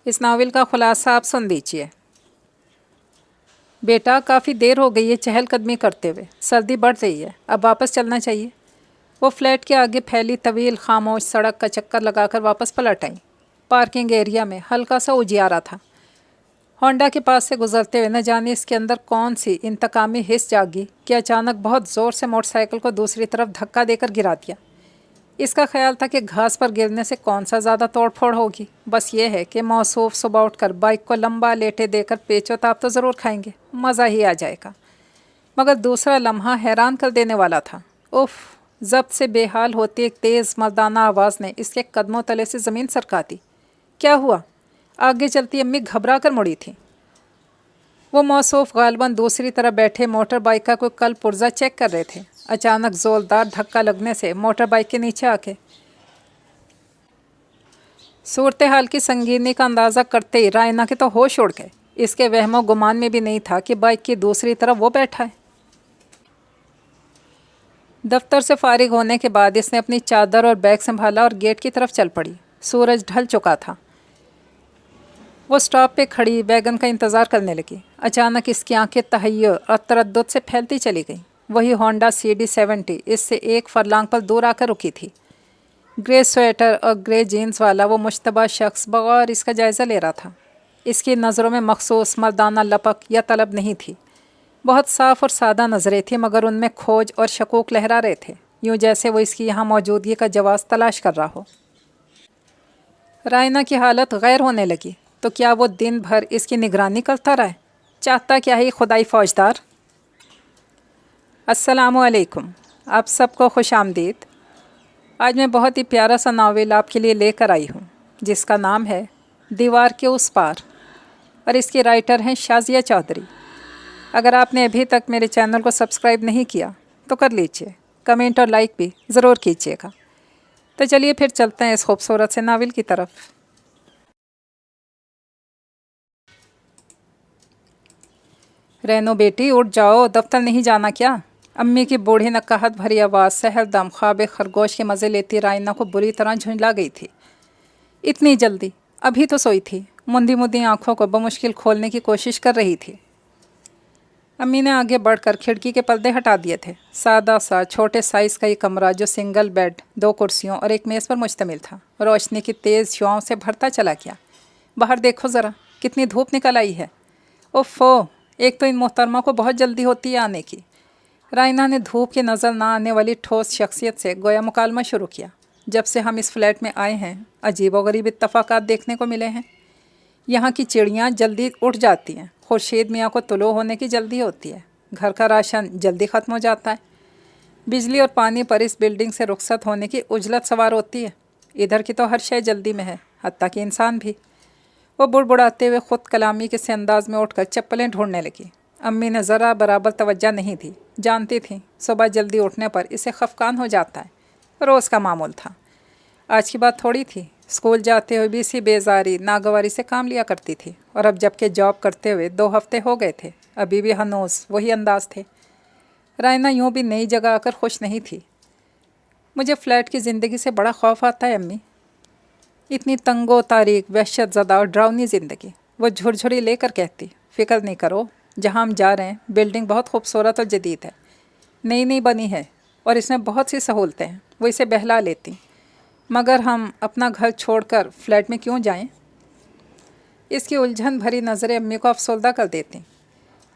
इस नावल का खुलासा आप सुन लीजिए। बेटा, काफ़ी देर हो गई है चहलकदमी करते हुए, सर्दी बढ़ रही है, अब वापस चलना चाहिए। वो फ्लैट के आगे फैली तवील खामोश सड़क का चक्कर लगाकर वापस पलट आई। पार्किंग एरिया में हल्का सा उजियारा था। होंडा के पास से गुजरते हुए न जाने इसके अंदर कौन सी इंतकामी हिस्स जागी कि अचानक बहुत ज़ोर से मोटरसाइकिल को दूसरी तरफ धक्का देकर गिरा दिया। इसका ख्याल था कि घास पर गिरने से कौन सा ज़्यादा तोड़फोड़ होगी, बस ये है कि मौसूफ सुबह उठकर बाइक को लंबा लेटे देकर पेचो-ताप तो ज़रूर खाएंगे, मज़ा ही आ जाएगा। मगर दूसरा लम्हा हैरान कर देने वाला था। उफ़! ज़ब्त से बेहाल होती एक तेज़ मर्दाना आवाज़ ने इसके कदमों तले से ज़मीन सरका दी। क्या हुआ? आगे चलती अम्मी घबरा कर मुड़ी थी। वो मौसूफ गालिबन दूसरी तरफ बैठे मोटर बाइक का कोई कल पुर्जा चेक कर रहे थे। अचानक ज़ोरदार धक्का लगने से मोटर बाइक के नीचे आके सूरत हाल की संगीनी का अंदाज़ा करते ही रायना के तो होश उड़ गए। इसके वहमो गुमान में भी नहीं था कि बाइक की दूसरी तरफ वो बैठा है। दफ्तर से फारिग होने के बाद इसने अपनी चादर और बैग संभाला और गेट की तरफ चल पड़ी। सूरज ढल चुका था। वो स्टॉप पे खड़ी वैगन का इंतज़ार करने लगी। अचानक इसकी आंखें तहय्युर और तरद्दुद से फैलती चली गईं। वही होंडा CD70 इससे एक फरलांग पर दूर आकर रुकी थी। ग्रे स्वेटर और ग्रे जीन्स वाला वो मुश्तबा शख्स बगौर इसका जायज़ा ले रहा था। इसकी नज़रों में मखसूस मर्दाना लपक या तलब नहीं थी। बहुत साफ़ और सादा नज़रें थी, मगर उनमें खोज और शकूक लहरा रहे थे, यूँ जैसे वो इसकी यहाँ मौजूदगी का जवाब तलाश कर रहा हो। रायना की हालत गैर होने लगी। तो क्या वो दिन भर इसकी निगरानी करता रहा? चाहता क्या है खुदाई फौजदार। अस्सलामुअलैकुम, आप सबको खुश आमदीद। आज मैं बहुत ही प्यारा सा नावल आपके लिए लेकर आई हूँ, जिसका नाम है दीवार के उस पार, और इसकी राइटर हैं शाज़िया चौधरी। अगर आपने अभी तक मेरे चैनल को सब्सक्राइब नहीं किया तो कर लीजिए, कमेंट और लाइक भी ज़रूर कीजिएगा। तो चलिए फिर चलते हैं इस खूबसूरत से नावल की तरफ। रेनो बेटी, उठ जाओ, दफ्तर नहीं जाना क्या? अम्मी की बूढ़ी नक्काहत भरी आवाज़ सहरदम ख्वाब खरगोश के मज़े लेती रायना को बुरी तरह झुंझला गई थी। इतनी जल्दी? अभी तो सोई थी। मुंदी मुंदी आंखों को बमुश्किल खोलने की कोशिश कर रही थी। अम्मी ने आगे बढ़कर खिड़की के पर्दे हटा दिए थे। सादा सा छोटे साइज़ का ये कमरा, जो सिंगल बेड, 2 कुर्सियों और एक मेज़ पर मुश्तमिल था, रोशनी की तेज़ शुआओं से भरता चला गया। बाहर देखो ज़रा, कितनी धूप निकल आई है। ओफ़ो, एक तो इन मोहतरमा को बहुत जल्दी होती है आने की। रायना ने धूप की नज़र ना आने वाली ठोस शख्सियत से गोया मुकालमा शुरू किया। जब से हम इस फ्लैट में आए हैं, अजीबोगरीब इत्तफ़ाक़ात देखने को मिले हैं। यहाँ की चिड़ियाँ जल्दी उठ जाती हैं, खुर्शीद मियाँ को तुलो होने की जल्दी होती है, घर का राशन जल्दी ख़त्म हो जाता है, बिजली और पानी पर इस बिल्डिंग से रुखसत होने की उजलत सवार होती है। इधर की तो हर शय जल्दी में है, हत्ता कि इंसान भी। वो बुड़बुड़ाते हुए ख़ुद कलामी के से अंदाज में उठकर चप्पलें ढूंढने लगी। अम्मी ने ज़रा बराबर तवज्जो नहीं दी। जानती थी सुबह जल्दी उठने पर इसे खफकान हो जाता है, रोज़ का मामूल था। आज की बात थोड़ी थी। स्कूल जाते हुए भी इसी बेजारी नागवारी से काम लिया करती थी, और अब जबकि जॉब करते हुए 2 हफ्ते हो गए थे, अभी भी हनूस वही अंदाज थे। रायना यूँ भी नई जगह आकर खुश नहीं थी। मुझे फ़्लैट की ज़िंदगी से बड़ा खौफ आता है अम्मी, इतनी तंगो तारीक, वहशत ज़दा और डरावनी ज़िंदगी। वो झुरझुरी लेकर कहती, फ़िक्र नहीं करो, जहाँ हम जा रहे हैं बिल्डिंग बहुत खूबसूरत और जदीद है, नई नई बनी है और इसमें बहुत सी सहूलतें हैं। वो इसे बहला लेती। मगर हम अपना घर छोड़कर फ्लैट में क्यों जाएं? इसकी उलझन भरी नज़रें अम्मी को अफसरदा कर देती।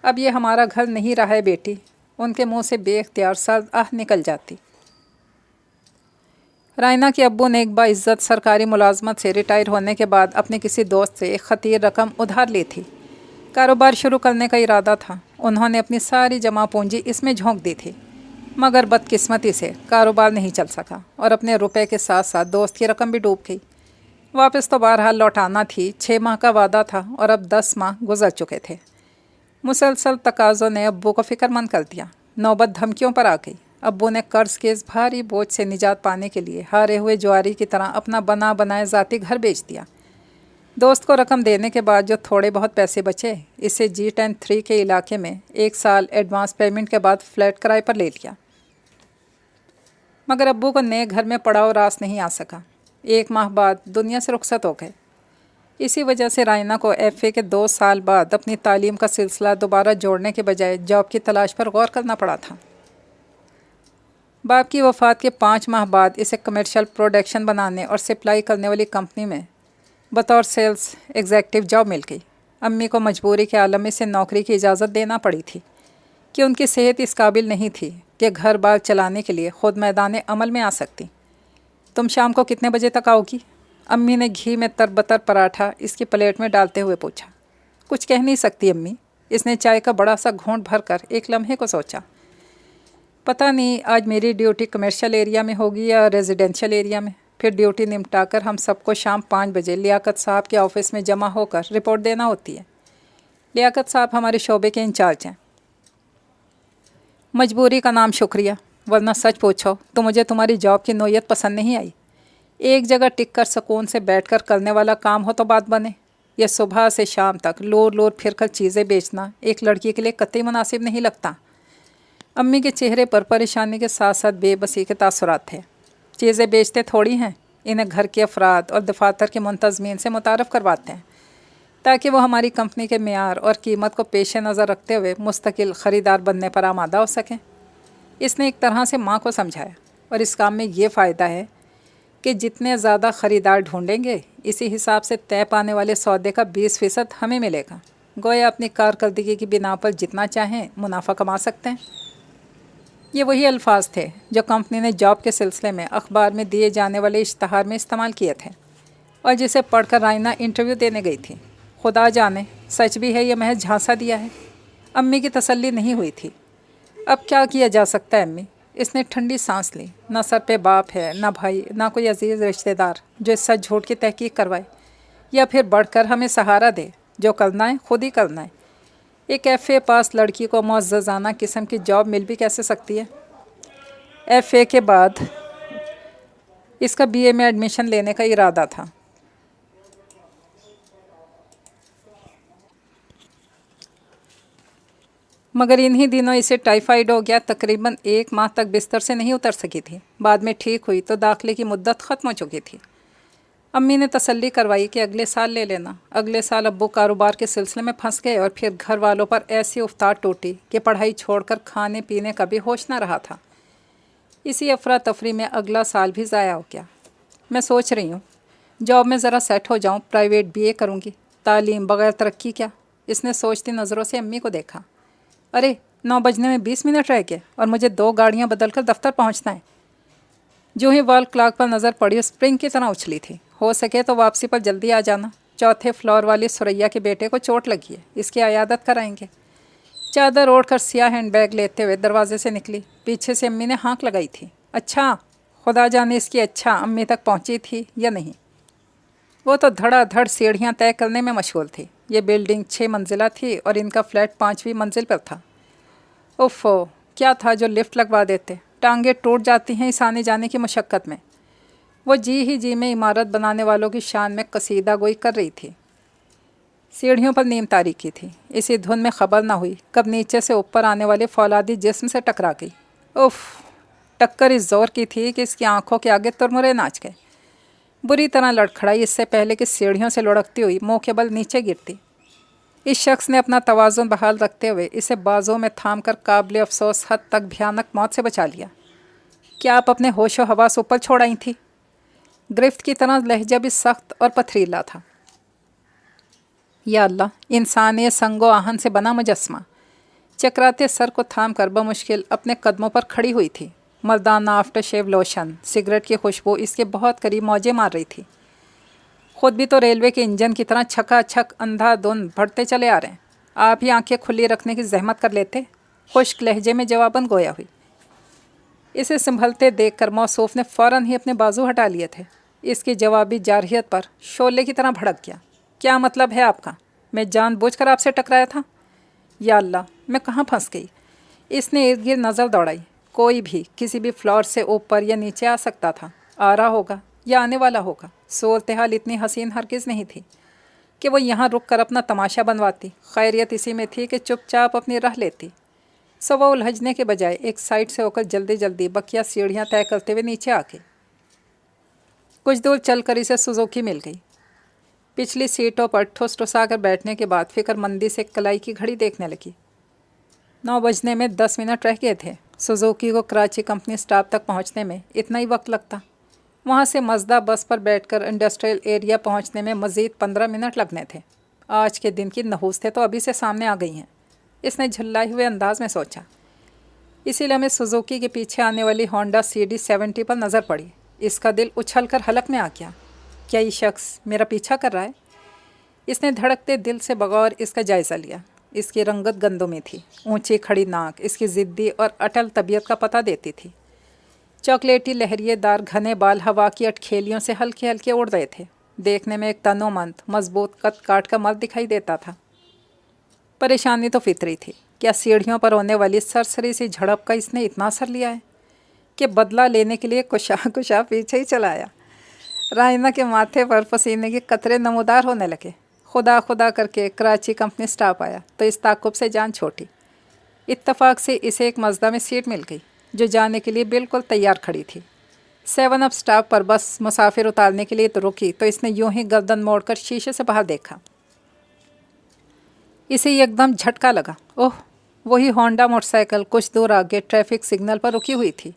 अब ये हमारा घर नहीं रहा है बेटी। उनके मुंह से बेख्तियार सर्द आह निकल जाती। रायना के अब्बू ने एक बाइज़्ज़त सरकारी मुलाजमत से रिटायर होने के बाद अपने किसी दोस्त से एक खतीर रकम उधार ली थी। कारोबार शुरू करने का इरादा था। उन्होंने अपनी सारी जमा पूंजी इसमें झोंक दी थी, मगर बदकिस्मती से कारोबार नहीं चल सका और अपने रुपए के साथ साथ दोस्त की रकम भी डूब गई। वापस तो बहरहाल लौटाना थी। 6 माह का वादा था और अब 10 माह गुजर चुके थे। मुसलसल तकाज़ों ने अब्बू को फ़िक्रमंद कर दिया। नौबत धमकियों पर आ गई। अब्बू ने कर्ज़ के इस भारी बोझ से निजात पाने के लिए हारे हुए जुआरी की तरह अपना बना बनाए ज़ाती घर बेच दिया। दोस्त को रकम देने के बाद जो थोड़े बहुत पैसे बचे, इसे G10-3 के इलाके में 1 साल एडवांस पेमेंट के बाद फ्लैट किराए पर ले लिया। मगर अब्बू को नए घर में पड़ाव रास नहीं आ सका। 1 माह बाद दुनिया से रुखसत हो गए। اسی وجہ سے رائنا کو FA کے 2 سال بعد اپنی تعلیم کا سلسلہ دوبارہ جوڑنے کے بجائے جاب کی تلاش پر غور کرنا پڑا تھا۔ باپ کی وفات کے 5 ماہ بعد اسے کمرشل پروڈکشن بنانے اور سپلائی کرنے والی کمپنی میں بطور سیلز ایگزیکٹو جاب مل گئی۔ امی کو مجبوری کے عالم میں سے نوکری کی اجازت دینا پڑی تھی کہ ان کی صحت اس قابل نہیں تھی کہ گھر بار چلانے کے لیے خود میدان عمل میں آ سکتی۔ تم شام کو کتنے بجے تک آؤ گی؟ امی نے گھی میں تربتر پراٹھا اس کی پلیٹ میں ڈالتے ہوئے پوچھا۔ کچھ کہہ نہیں سکتی امی، اس نے چائے کا بڑا سا گھونٹ بھر کر ایک لمحے کو سوچا۔ پتہ نہیں آج میری ڈیوٹی کمرشل ایریا میں ہوگی یا ریزیڈینشل ایریا میں۔ پھر ڈیوٹی نمٹا کر ہم سب کو شام 5 بجے لیاقت صاحب کے آفس میں جمع ہو کر رپورٹ دینا ہوتی ہے۔ لیاقت صاحب ہمارے شعبے کے انچارج ہیں۔ مجبوری کا نام شکریہ، ورنہ سچ پوچھو تو مجھے تمہاری جاب کی نوعیت پسند نہیں آئی۔ ایک جگہ ٹک کر سکون سے بیٹھ کر کرنے والا کام ہو تو بات بنے، یہ صبح سے شام تک لور لور پھر کر چیزیں بیچنا ایک لڑکی کے لیے قطعی مناسب نہیں لگتا۔ امی کے چہرے پر پریشانی کے ساتھ ساتھ بے بسی کے تاثرات تھے۔ چیزیں بیچتے تھوڑی ہیں، انہیں گھر کے افراد اور دفاتر کے منتظمین سے متعارف کرواتے ہیں تاکہ وہ ہماری کمپنی کے معیار اور قیمت کو پیش نظر رکھتے ہوئے مستقل خریدار بننے پر آمادہ ہو سکیں۔ اس نے ایک طرح سے ماں کو سمجھایا، اور اس کام میں یہ فائدہ ہے کہ جتنے زیادہ خریدار ڈھونڈیں گے اسی حساب سے طے پانے والے سودے کا 20% ہمیں ملے گا۔ گویا اپنی کارکردگی کی بنا پر جتنا چاہیں منافع کما سکتے ہیں۔ یہ وہی الفاظ تھے جو کمپنی نے جاب کے سلسلے میں اخبار میں دیے جانے والے اشتہار میں استعمال کیے تھے، اور جسے پڑھ کر رائنا انٹرویو دینے گئی تھی۔ خدا جانے سچ بھی ہے یا محض جھانسا دیا ہے؟ امی کی تسلی نہیں ہوئی تھی۔ اب کیا کیا جا سکتا ہے امی؟ اس نے ٹھنڈی سانس لی۔ نہ سر پہ باپ ہے، نہ بھائی، نہ کوئی عزیز رشتہ دار جو اس سچ جھوٹ کی تحقیق کروائے یا پھر بڑھ کر ہمیں سہارا دے۔ جو کرنا ہے خود ہی کرنا ہے۔ ایک FA پاس لڑکی کو معززانہ قسم کی جاب مل بھی کیسے سکتی ہے؟ FA کے بعد اس کا BA میں ایڈمیشن لینے کا ارادہ تھا۔ مگر انہی دنوں اسے ٹائیفائیڈ ہو گیا۔ تقریباً 1 ماہ تک بستر سے نہیں اتر سکی تھی۔ بعد میں ٹھیک ہوئی تو داخلے کی مدت ختم ہو چکی تھی۔ امی نے تسلی کروائی کہ اگلے سال لے لینا۔ اگلے سال ابو کاروبار کے سلسلے میں پھنس گئے اور پھر گھر والوں پر ایسی افتاد ٹوٹی کہ پڑھائی چھوڑ کر کھانے پینے کا بھی ہوش نہ رہا تھا۔ اسی افراتفری میں اگلا سال بھی ضائع ہو گیا۔ میں سوچ رہی ہوں جاب میں ذرا سیٹ ہو جاؤں، پرائیویٹ BA کروں گی۔ تعلیم بغیر ترقی کیا؟ اس نے سوچتی نظروں سے امی کو دیکھا۔ ارے 9 بجنے میں 20 منٹ رہ گئے اور مجھے 2 گاڑیاں بدل کر دفتر پہنچنا ہے۔ جو ہی وال کلاک پر نظر پڑی اسپرنگ کی طرح اچھلی تھی۔ ہو سکے تو واپسی پر جلدی آ جانا، 4تھے فلور والی سریا کے بیٹے کو چوٹ لگی ہے، اس کی عیادت کرائیں گے۔ چادر اوڑھ کر سیاہ ہینڈ بیگ لیتے ہوئے دروازے سے نکلی۔ پیچھے سے امی نے ہانک لگائی تھی۔ اچھا، خدا جانے اس کی اچھا امی تک پہنچی تھی یا نہیں۔ وہ تو دھڑا دھڑ سیڑھیاں طے کرنے میں مشغول تھی۔ یہ بلڈنگ 6 منزلہ تھی اور ان کا فلیٹ 5ویں منزل پر تھا۔ اوفو، کیا تھا جو لفٹ لگوا دیتے؟ ٹانگیں ٹوٹ جاتی ہیں اس آنے جانے کی مشقت میں۔ وہ جی ہی جی میں عمارت بنانے والوں کی شان میں قصیدہ گوئی کر رہی تھی۔ سیڑھیوں پر نیم تاریکی تھی۔ اسی دھن میں خبر نہ ہوئی کب نیچے سے اوپر آنے والے فولادی جسم سے ٹکرا گئی۔ اف، ٹکر اس زور کی تھی کہ اس کی آنکھوں کے آگے ترمرے ناچ گئے۔ بری طرح لڑکھڑائی اس سے پہلے کہ سیڑھیوں سے لڑکتی ہوئی منہ کے بل نیچے گرتی۔ اس شخص نے اپنا توازن بحال رکھتے ہوئے اسے بازوں میں تھام کر قابل افسوس حد تک بھیانک موت سے بچا لیا۔ کیا آپ اپنے ہوش و حواس اوپر چھوڑ آئی تھی؟ گرفت کی طرح لہجہ بھی سخت اور پتھریلا تھا۔ یا اللہ، انسان یہ سنگ و آہن سے بنا مجسمہ۔ چکراتے سر کو تھام کر بمشکل اپنے قدموں پر کھڑی ہوئی تھی۔ مردانہ آفٹر شیو لوشن، سگریٹ کی خوشبو اس کے بہت قریب موجیں مار رہی تھی۔ خود بھی تو ریلوے کے انجن کی طرح چھکا چھک اندھا دھند بڑھتے چلے آ رہے ہیں۔ آپ ہی آنکھیں کھلی رکھنے کی زحمت کر لیتے۔ خشک لہجے میں جواباً گویا ہوئی۔ اسے سنبھلتے دیکھ کر موصوف نے فوراً ہی اپنے بازو ہٹا لیے تھے۔ اس کی جوابی جارحیت پر شعلے کی طرح بھڑک گیا۔ کیا مطلب ہے آپ کا؟ میں جان بوجھ کر آپ سے ٹکرایا تھا؟ یا اللہ، میں کہاں پھنس گئی؟ اس نے ارد گرد نظر دوڑائی۔ کوئی بھی کسی بھی فلور سے اوپر یا نیچے آ سکتا تھا، آ رہا ہوگا یا آنے والا ہوگا۔ صورتحال اتنی حسین ہرگز نہیں تھی کہ وہ یہاں رک کر اپنا تماشا بنواتی۔ خیریت اسی میں تھی کہ چپ چاپ اپنی راہ لیتی۔ سو وہ الجھنے کے بجائے ایک سائڈ سے ہو کر جلدی جلدی بقیہ سیڑھیاں طے کرتے ہوئے نیچے آ گئی۔ کچھ دور چل کر اسے سوزوکی مل گئی۔ پچھلی سیٹوں پر ٹھس ٹھسا کر بیٹھنے کے بعد فکر مندی سے کلائی کی گھڑی دیکھنے لگی۔ 9 بجنے میں 10 منٹ رہ گئے تھے۔ سوزوکی کو کراچی کمپنی اسٹاپ تک پہنچنے میں اتنا ہی وقت لگتا۔ وہاں سے مزدہ بس پر بیٹھ کر انڈسٹریل ایریا پہنچنے میں مزید 15 منٹ لگنے تھے۔ آج کے دن کی نحوستیں تو ابھی سے سامنے آ گئی ہیں، اس نے جھلائے ہوئے انداز میں سوچا۔ اسی لمحے سوزوکی کے پیچھے آنے والی ہونڈا CD70 پر نظر پڑی۔ اس کا دل اچھل کر حلق میں آ گیا۔ کیا یہ شخص میرا پیچھا کر رہا ہے؟ اس نے دھڑکتے دل سے بغور اس کا جائزہ لیا۔ اس کی رنگت گندمی تھی، اونچی کھڑی ناک اس کی ضدی اور اٹل طبیعت کا پتہ دیتی تھی۔ چاکلیٹی لہریے دار گھنے بال ہوا کی اٹکھیلیوں سے ہلکے ہلکے اڑ رہے تھے۔ دیکھنے میں ایک تنو مند مضبوط قد کاٹ کا مرد دکھائی دیتا تھا۔ پریشانی تو فطری تھی۔ کیا سیڑھیوں پر ہونے والی سرسری سی جھڑپ کا اس نے اتنا اثر لیا ہے کہ بدلہ لینے کے لیے کشا پیچھے ہی چلایا؟ رائنا کے ماتھے پر پسینے کے قطرے نمودار ہونے لگے۔ خدا خدا کر کے کراچی کمپنی اسٹاف آیا تو اس تعاقب سے جان چھوٹی۔ اتفاق سے اسے ایک مزدہ میں سیٹ مل گئی جو جانے کے لیے بالکل تیار کھڑی تھی۔ 7 اپ اسٹاپ پر بس مسافر اتارنے کے لیے تو رکی تو اس نے یوں ہی گردن موڑ کر شیشے سے باہر دیکھا۔ اسے یکدم جھٹکا لگا۔ اوہ، وہی ہونڈا موٹر سائیکل کچھ دور آگے ٹریفک سگنل پر رکی ہوئی تھی۔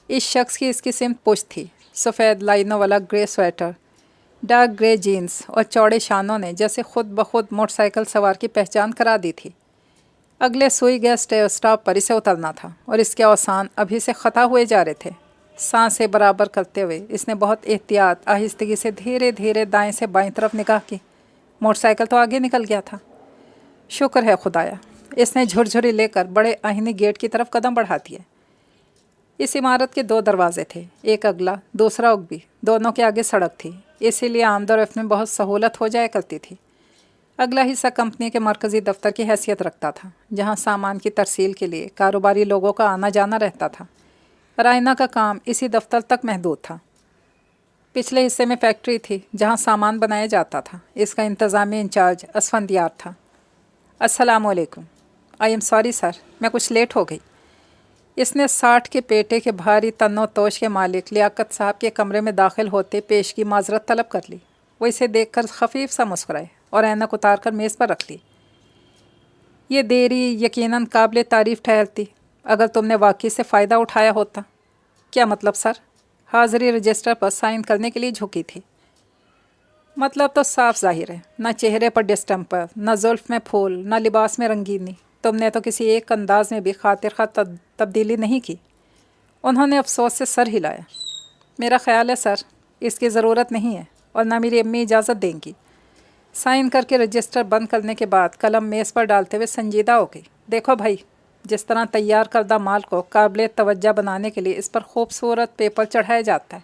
اس شخص کی اس کی سمت پشت تھی۔ سفید لائنوں والا گرے سویٹر، ڈارک گرے جینز اور چوڑے شانوں نے جیسے خود بخود موٹر سائیکل سوار کی پہچان کرا دی تھی۔ اگلے سوئی گئے اسٹاپ پر اسے اترنا تھا اور اس کے اوسان ابھی سے خطا ہوئے جا رہے تھے۔ سانسیں برابر کرتے ہوئے اس نے بہت احتیاط آہستگی سے دھیرے دھیرے دائیں سے بائیں طرف نگاہ کی۔ موٹر سائیکل تو آگے نکل گیا تھا۔ شکر ہے خدایا، اس نے جھرجھری لے کر بڑے آہنی گیٹ کی طرف قدم بڑھا دیے۔ اس عمارت کے 2 دروازے تھے، ایک اگلا دوسرا اگبی، دونوں کے آگے سڑک تھی، اسی لیے آمد و رفت میں بہت سہولت ہو جایا کرتی تھی۔ اگلا حصہ کمپنی کے مرکزی دفتر کی حیثیت رکھتا تھا، جہاں سامان کی ترسیل کے لیے کاروباری لوگوں کا آنا جانا رہتا تھا۔ رائنا کا کام اسی دفتر تک محدود تھا۔ پچھلے حصے میں فیکٹری تھی جہاں سامان بنایا جاتا تھا۔ اس کا انتظامی انچارج اسفندیار تھا۔ السلام علیکم۔ آئی ایم سوری سر، میں کچھ لیٹ ہو گئی۔ اس نے 60 کے پیٹے کے بھاری تن و توش کے مالک لیاقت صاحب کے کمرے میں داخل ہوتے پیش کی معذرت طلب کر لی۔ وہ اسے دیکھ کر خفیف سا مسکرائے اور اینک اتار کر میز پر رکھ لی۔ یہ دیری یقیناً قابل تعریف ٹھہرتی اگر تم نے واقعی سے فائدہ اٹھایا ہوتا۔ کیا مطلب سر؟ حاضری رجسٹر پر سائن کرنے کے لیے جھکی تھی۔ مطلب تو صاف ظاہر ہے، نہ چہرے پر ڈسٹمپر، نہ زلف میں پھول، نہ لباس میں رنگینی۔ تم نے تو کسی ایک انداز میں بھی خاطر خواہ تبدیلی نہیں کی۔ انہوں نے افسوس سے سر ہلایا۔ میرا خیال ہے سر اس کی ضرورت نہیں ہے، اور نہ میری امی اجازت دیں گی۔ سائن کر کے رجسٹر بند کرنے کے بعد قلم میز پر ڈالتے ہوئے سنجیدہ ہو گئی۔ دیکھو بھائی، جس طرح تیار کردہ مال کو قابل توجہ بنانے کے لیے اس پر خوبصورت پیپر چڑھایا جاتا ہے،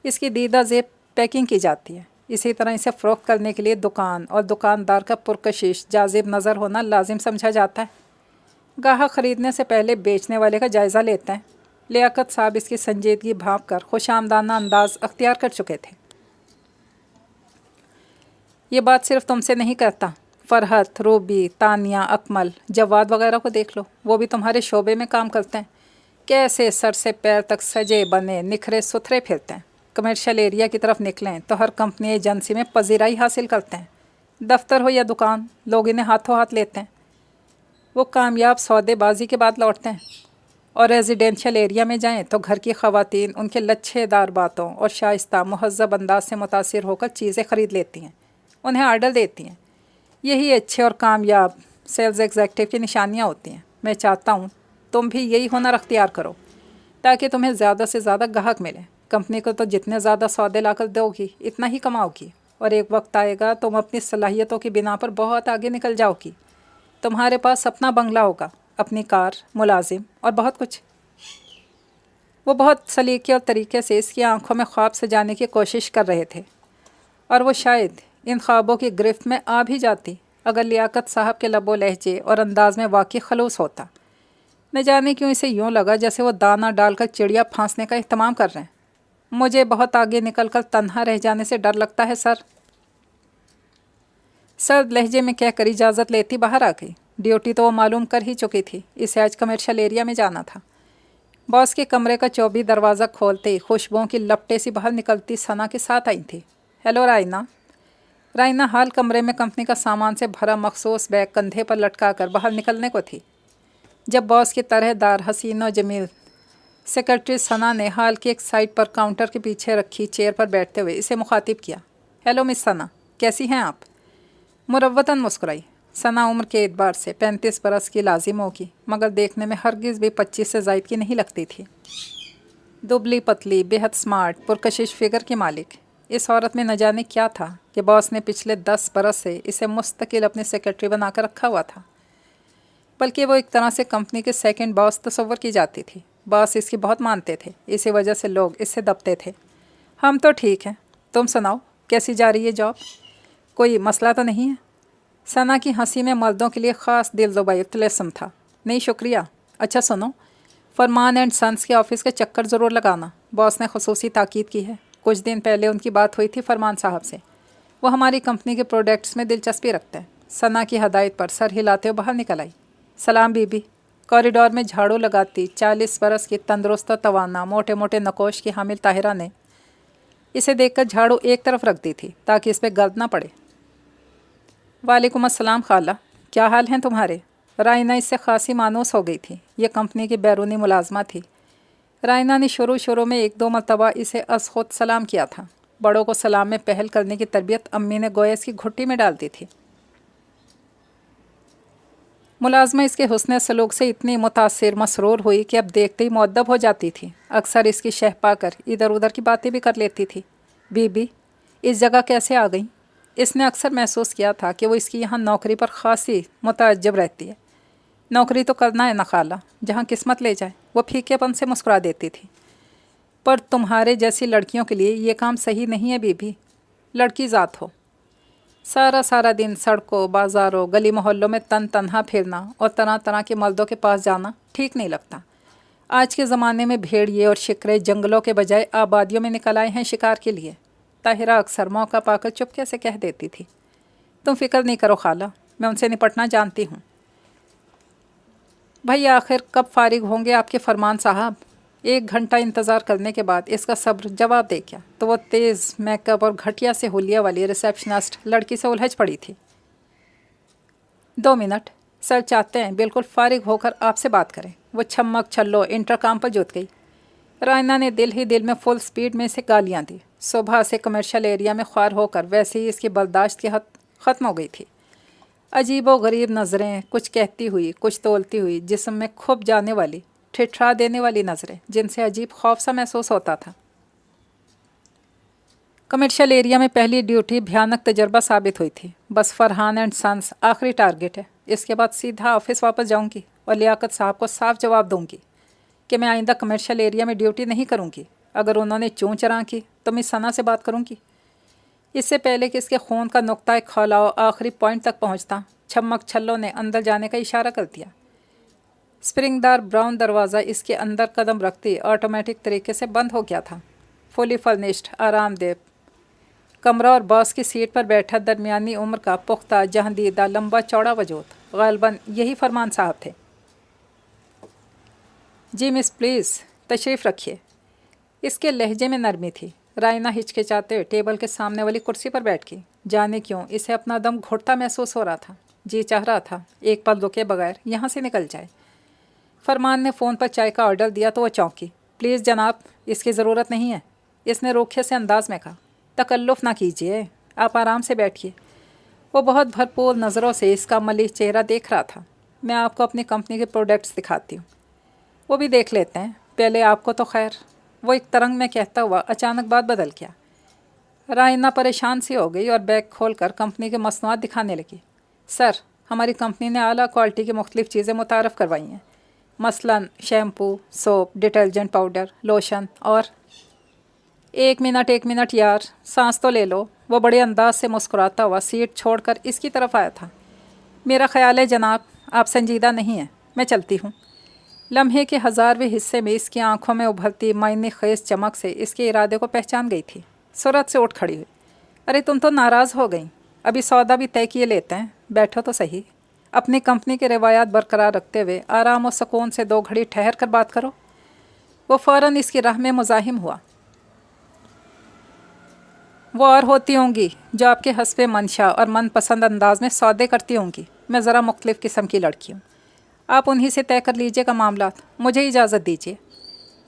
اس کی دیدہ زیب پیکنگ کی جاتی ہے، اسی طرح اسے فروخت کرنے کے لیے دکان اور دکاندار کا پرکشش جاذب نظر ہونا لازم سمجھا جاتا ہے۔ گاہک خریدنے سے پہلے بیچنے والے کا جائزہ لیتے ہیں۔ لیاقت صاحب اس کی سنجیدگی بھانپ کر خوش آمدانہ انداز اختیار کر چکے تھے۔ یہ بات صرف تم سے نہیں کہتا، فرحت، روبی، تانیہ، اکمل، جواد وغیرہ کو دیکھ لو، وہ بھی تمہارے شعبے میں کام کرتے ہیں۔ کیسے سر سے پیر تک سجے بنے نکھرے ستھرے پھرتے ہیں۔ کمرشل ایریا کی طرف نکلیں تو ہر کمپنی ایجنسی میں پذیرائی حاصل کرتے ہیں۔ دفتر ہو یا دکان، لوگ انہیں ہاتھوں ہاتھ لیتے ہیں۔ وہ کامیاب سودے بازی کے بعد لوٹتے ہیں، اور ریزیڈینشل ایریا میں جائیں تو گھر کی خواتین ان کے لچھے دار باتوں اور شائستہ مہذب انداز سے متاثر ہو کر چیزیں خرید لیتی ہیں، انہیں آرڈر دیتی ہیں۔ یہی اچھے اور کامیاب سیلز ایگزیکٹو کی نشانیاں ہوتی ہیں۔ میں چاہتا ہوں تم بھی یہی ہنر اختیار کرو تاکہ تمہیں زیادہ سے زیادہ گاہک ملیں۔ کمپنی کو تو جتنے زیادہ سودے لا کر دو گی اتنا ہی کماؤ گی، اور ایک وقت آئے گا تم اپنی صلاحیتوں کی بنا پر بہت آگے نکل جاؤ گی۔ تمہارے پاس اپنا بنگلہ ہوگا، اپنی کار، ملازم اور بہت کچھ۔ وہ بہت سلیقے اور طریقے سے اس کی آنکھوں میں خواب سجانے کی کوشش کر رہے تھے، اور وہ شاید ان خوابوں کی گرفت میں آ بھی جاتی اگر لیاقت صاحب کے لب و لہجے اور انداز میں واقعی خلوص ہوتا۔ نہ جانے کیوں اسے یوں لگا جیسے وہ دانہ ڈال کر چڑیا پھانسنے کا اہتمام کر رہے ہیں۔ مجھے بہت آگے نکل کر تنہا رہ جانے سے ڈر لگتا ہے سر۔ سرد لہجے میں کہہ کر اجازت لیتی باہر آ گئی۔ ڈیوٹی تو وہ معلوم کر ہی چکی تھی، اسے آج کمرشل ایریا میں جانا تھا۔ باس کے کمرے کا چوبی دروازہ کھولتے ہی خوشبوؤں کی لپٹیں سی باہر نکلتی ثنا کے ساتھ آئی تھی۔ ہیلو رائنا۔ राइना हाल कमरे में कंपनी का सामान से भरा मखसूस बैग कंधे पर लटका कर बाहर निकलने को थी, जब बॉस की तरहदार हसीन और जमील सेक्रेटरी सना ने हाल की एक साइड पर काउंटर के पीछे रखी चेयर पर बैठते हुए इसे मुखातिब किया। हेलो मिस सना, कैसी हैं आप? मुरव्वतन मुस्कुराई। सना उम्र के एतबार से 35 बरस की लाजिम होगी, मगर देखने में हरगिज़ भी 25 से ज़ायद की नहीं लगती थी। दुबली पतली, बेहद स्मार्ट, पुरकशिश फिगर की मालिक। इस औरत में न जाने क्या था कि बॉस ने पिछले 10 बरस से इसे मुस्तकिल अपनी सेक्रेटरी बनाकर रखा हुआ था, बल्कि वो एक तरह से कंपनी के सेकंड बॉस तस्वर की जाती थी। बॉस इसकी बहुत मानते थे, इसी वजह से लोग इससे दबते थे। हम तो ठीक हैं, तुम सुनाओ, कैसी जा रही है जॉब? कोई मसला तो नहीं है? सना की हंसी में मर्दों के लिए ख़ास दिलज़ुबाई तिलस्म था। नहीं शुक्रिया। अच्छा सुनो, फरमान एंड सन्स के ऑफ़िस के चक्कर ज़रूर लगाना, बॉस ने खुसूसी ताकीद की है। कुछ दिन पहले उनकी बात हुई थी फरमान साहब से, वो हमारी कंपनी के प्रोडक्ट्स में दिलचस्पी रखते हैं। सना की हदायत पर सर हिलाते हुए बाहर निकल आई। सलाम बीबी। कॉरिडोर में झाड़ू लगाती 40 बरस की तंदुरुस्त और तवाना मोटे मोटे नकोश की हामिल ताहिरा ने इसे देखकर झाड़ू एक तरफ रख दी थी ताकि इस पर गर्द ना पड़े। वालेकुम अस्सलाम खाला, क्या हाल हैं तुम्हारे? राइना इससे खासी मानूस हो गई थी। ये कंपनी की बैरूनी मुलाजमा थी। राइना ने शुरू में 1-2 मरतबा इसे अस खुद सलाम किया था। बड़ों को सलाम में पहल करने की तरबियत अम्मी ने गोया इसकी घुट्टी में डाल दी थी। मुलाजमा इसके हुस्न सलूक से इतनी मुतासिर मसरूर हुई कि अब देखते ही मुअद्दब हो जाती थी। अक्सर इसकी शह पाकर इधर उधर की बातें भी कर लेती थी। बीबी, इस जगह कैसे आ गई? इसने अक्सर महसूस किया था कि वो इसकी यहाँ नौकरी पर ख़ासी मुतअज्जब रहती है। नौकरी तो करना है ना खाला, जहाँ किस्मत ले जाए। वो फीकेपन से मुस्कुरा देती थी। पर तुम्हारे जैसी लड़कियों के लिए ये काम सही नहीं है बीबी। लड़की ज़ात हो, सारा दिन सड़कों, बाज़ारों, गली मोहल्लों में तन्हा फिरना और तरह तरह के मर्दों के पास जाना ठीक नहीं लगता। आज के ज़माने में भेड़िए और शिकरे जंगलों के बजाय आबादियों में निकल आए हैं शिकार के लिए। ताहिरा अक्सर मौका पाकर चुपके से कह देती थी। तुम फिक्र नहीं करो खाला, मैं उनसे निपटना जानती हूँ। भाई आखिर कब फारिग होंगे आपके फरमान साहब? 1 घंटा इंतज़ार करने के बाद इसका सब्र जवाब दे क्या तो वो तेज़ मेकअप और घटिया से हुलिया वाली रिसेप्शनिस्ट लड़की से उलझ पड़ी थी। 2 मिनट सर चाहते हैं बिल्कुल फारिग होकर आपसे बात करें। वो छम्मक छल्लो इंटरकॉम पर जुट गई। रायना ने दिल ही दिल में फुल स्पीड में इसे गालियाँ दी। सुबह से कमर्शियल एरिया में ख्वार होकर वैसे ही इसकी बर्दाश्त की हद ख़त्म हो गई थी। अजीब व गरीब नज़रें, कुछ कहती हुई कुछ तोलती हुई, जिस्म में खुब जाने वाली, ठिठरा देने वाली नज़रें, जिनसे अजीब खौफ सा महसूस होता था। कमर्शियल एरिया में पहली ड्यूटी भयानक तजर्बा साबित हुई थी। बस फरहान एंड सन्स आखिरी टारगेट है। इसके बाद सीधा ऑफिस वापस जाऊंगी और लियाकत साहब को साफ जवाब दूंगी कि मैं आइंदा कमर्शियल एरिया में ड्यूटी नहीं करूंगी। अगर उन्होंने चूं चरां की तो मैं सना से बात करूंगी। इससे पहले कि इसके खून का नुक्ता खौलाव आखिरी पॉइंट तक पहुंचता, छम्मक छल्लों ने अंदर जाने का इशारा कर दिया। स्प्रिंगदार ब्राउन दरवाज़ा इसके अंदर कदम रखते ऑटोमेटिक तरीके से बंद हो गया था। फुली फर्निश्ड, आरामदेह कमरा और बॉस की सीट पर बैठा दरमियानी उम्र का पुख्ता जहांदीदा लंबा चौड़ा वजूद, ग़ालिबन यही फरमान साहब थे। जी मिस, प्लीज़ तशरीफ़ रखिए। इसके लहजे में नरमी थी। रायना हिचकिचाते टेबल के सामने वाली कुर्सी पर बैठ गई। जाने क्यों इसे अपना दम घुटता महसूस हो रहा था। जी चाह रहा था एक पल रुके बगैर यहाँ से निकल जाए। फरमान ने फ़ोन पर चाय का ऑर्डर दिया तो वह चौंकी। प्लीज़ जनाब, इसकी ज़रूरत नहीं है, इसने रोखे से अंदाज में कहा। तकल्लुफ़ ना कीजिए, आप आराम से बैठिए। वो बहुत भरपूर नज़रों से इसका मलिह चेहरा देख रहा था। मैं आपको अपनी कंपनी के प्रोडक्ट्स दिखाती हूँ, वो भी देख लेते हैं, पहले आपको तो खैर। वो एक तरंग में कहता हुआ अचानक बात बदल गया। रायना परेशान सी हो गई और बैग खोलकर कंपनी के मसनूआत दिखाने लगी। सर, हमारी कंपनी ने आला क्वालिटी की मुख्तलिफ़ चीज़ें मुतारफ़ करवाई हैं, मसलन shampoo, soap, detergent powder, lotion और एक मिनट यार, सांस तो ले लो। वो बड़े अंदाज से मुस्कुराता हुआ सीट छोड़कर इसकी तरफ आया था। मेरा ख्याल है जनाब आप संजीदा नहीं हैं, मैं चलती हूँ। लम्हे के 1000वें हिस्से में इसकी आंखों में उभरती मायने खेज चमक से इसके इरादे को पहचान गई थी। सूरत से उठ खड़ी हुई। अरे तुम तो नाराज़ हो गई, अभी सौदा भी तय किए लेते हैं, बैठो तो सही। अपनी कंपनी के रवायात बरकरार रखते हुए आराम और सुकून से 2 घड़ी ठहर कर बात करो। वो फ़ौरन इसकी राह में मुज़ाहिम हुआ। वो और होती होंगी जो आपके हस्बे मंशा और मनपसंद अंदाज में सौदे करती होंगी। मैं ज़रा मुख्तलिफ़ किस्म की लड़की हूँ। आप उन्हीं से तय कर लीजिएगा मामलात, मुझे इजाज़त दीजिए।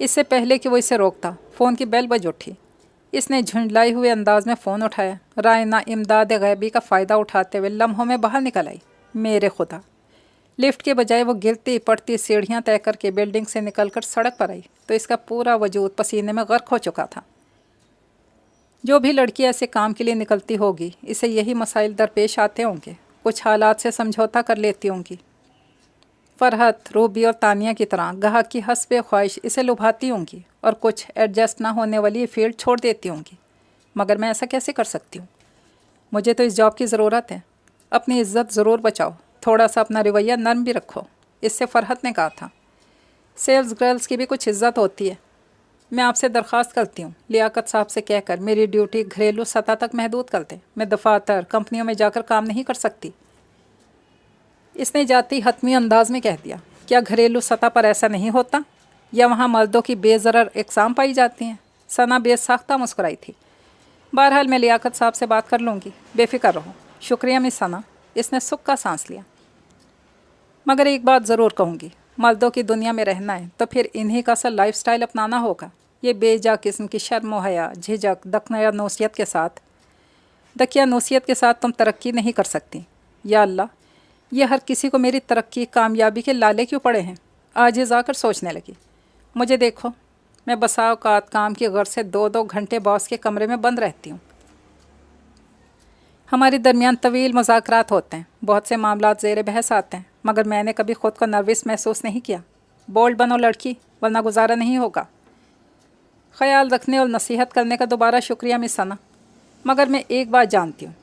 इससे पहले कि वो इसे रोकता, फ़ोन की बेल बज उठी। इसने झुंझलाए हुए अंदाज में फ़ोन उठाया। रायना इमदाद गैबी का फ़ायदा उठाते हुए लम्हों में बाहर निकल आई। मेरे खुदा! लिफ्ट के बजाय वो गिरती पड़ती सीढ़ियाँ तय करके बिल्डिंग से निकलकर सड़क पर आई तो इसका पूरा वजूद पसीने में गर्क हो चुका था। जो भी लड़की ऐसे काम के लिए निकलती होगी, इसे यही मसाइल दरपेश आते होंगे। कुछ हालात से समझौता कर लेती होंगी। फरहत, रूबी और तानिया की तरह गाहक की हस्बे ख्वाहिश इसे लुभाती होंगी और कुछ एडजस्ट ना होने वाली फील्ड छोड़ देती होंगी। मगर मैं ऐसा कैसे कर सकती हूँ? मुझे तो इस जॉब की ज़रूरत है। अपनी इज्जत ज़रूर बचाओ, थोड़ा सा अपना रवैया नरम भी रखो, इससे फरहत ने कहा था। सेल्स गर्ल्स की भी कुछ इज्जत होती है। मैं आपसे दरख्वास्त करती हूँ, लियाकत साहब से कहकर मेरी ड्यूटी घरेलू सतह तक महदूद कर दें। मैं दफातर कंपनियों में जाकर काम नहीं कर सकती। इसने जाती हतमी अंदाज में कह दिया। क्या घरेलू सतह पर ऐसा नहीं होता, या वहाँ मर्दों की बेज़रर इकसाम पाई जाती हैं? सना बेसाख्ता मुस्कुराई थी। बहरहाल मैं लियाकत साहब से बात कर लूँगी, बेफिक्र रहो। शुक्रिया मिस सना। इसने सुख का सांस लिया। मगर एक बात ज़रूर कहूँगी, मर्दों की दुनिया में रहना है तो फिर इन्हीं का सा लाइफ स्टाइल अपनाना होगा। ये बेजा किस्म की शर्म हया, झिझक, दकियानूसियत के साथ तुम तरक्की नहीं कर सकती। या अल्लाह, ये हर किसी को मेरी तरक्की कामयाबी के लाले क्यों पड़े हैं? आज ही जाकर सोचने लगी। मुझे देखो, मैं बसा औकात काम की गर्ज से 2-2 घंटे बॉस के कमरे में बंद रहती हूँ। हमारे दरमियान तवील मुज़ाकरात होते हैं, बहुत से मामलात ज़ेर बहस आते हैं, मगर मैंने कभी ख़ुद को नर्वस महसूस नहीं किया। बोल्ड बनो लड़की, वरना गुजारा नहीं होगा। ख्याल रखने और नसीहत करने का दोबारा शुक्रिया मिस सना। मगर मैं एक बात जानती हूँ,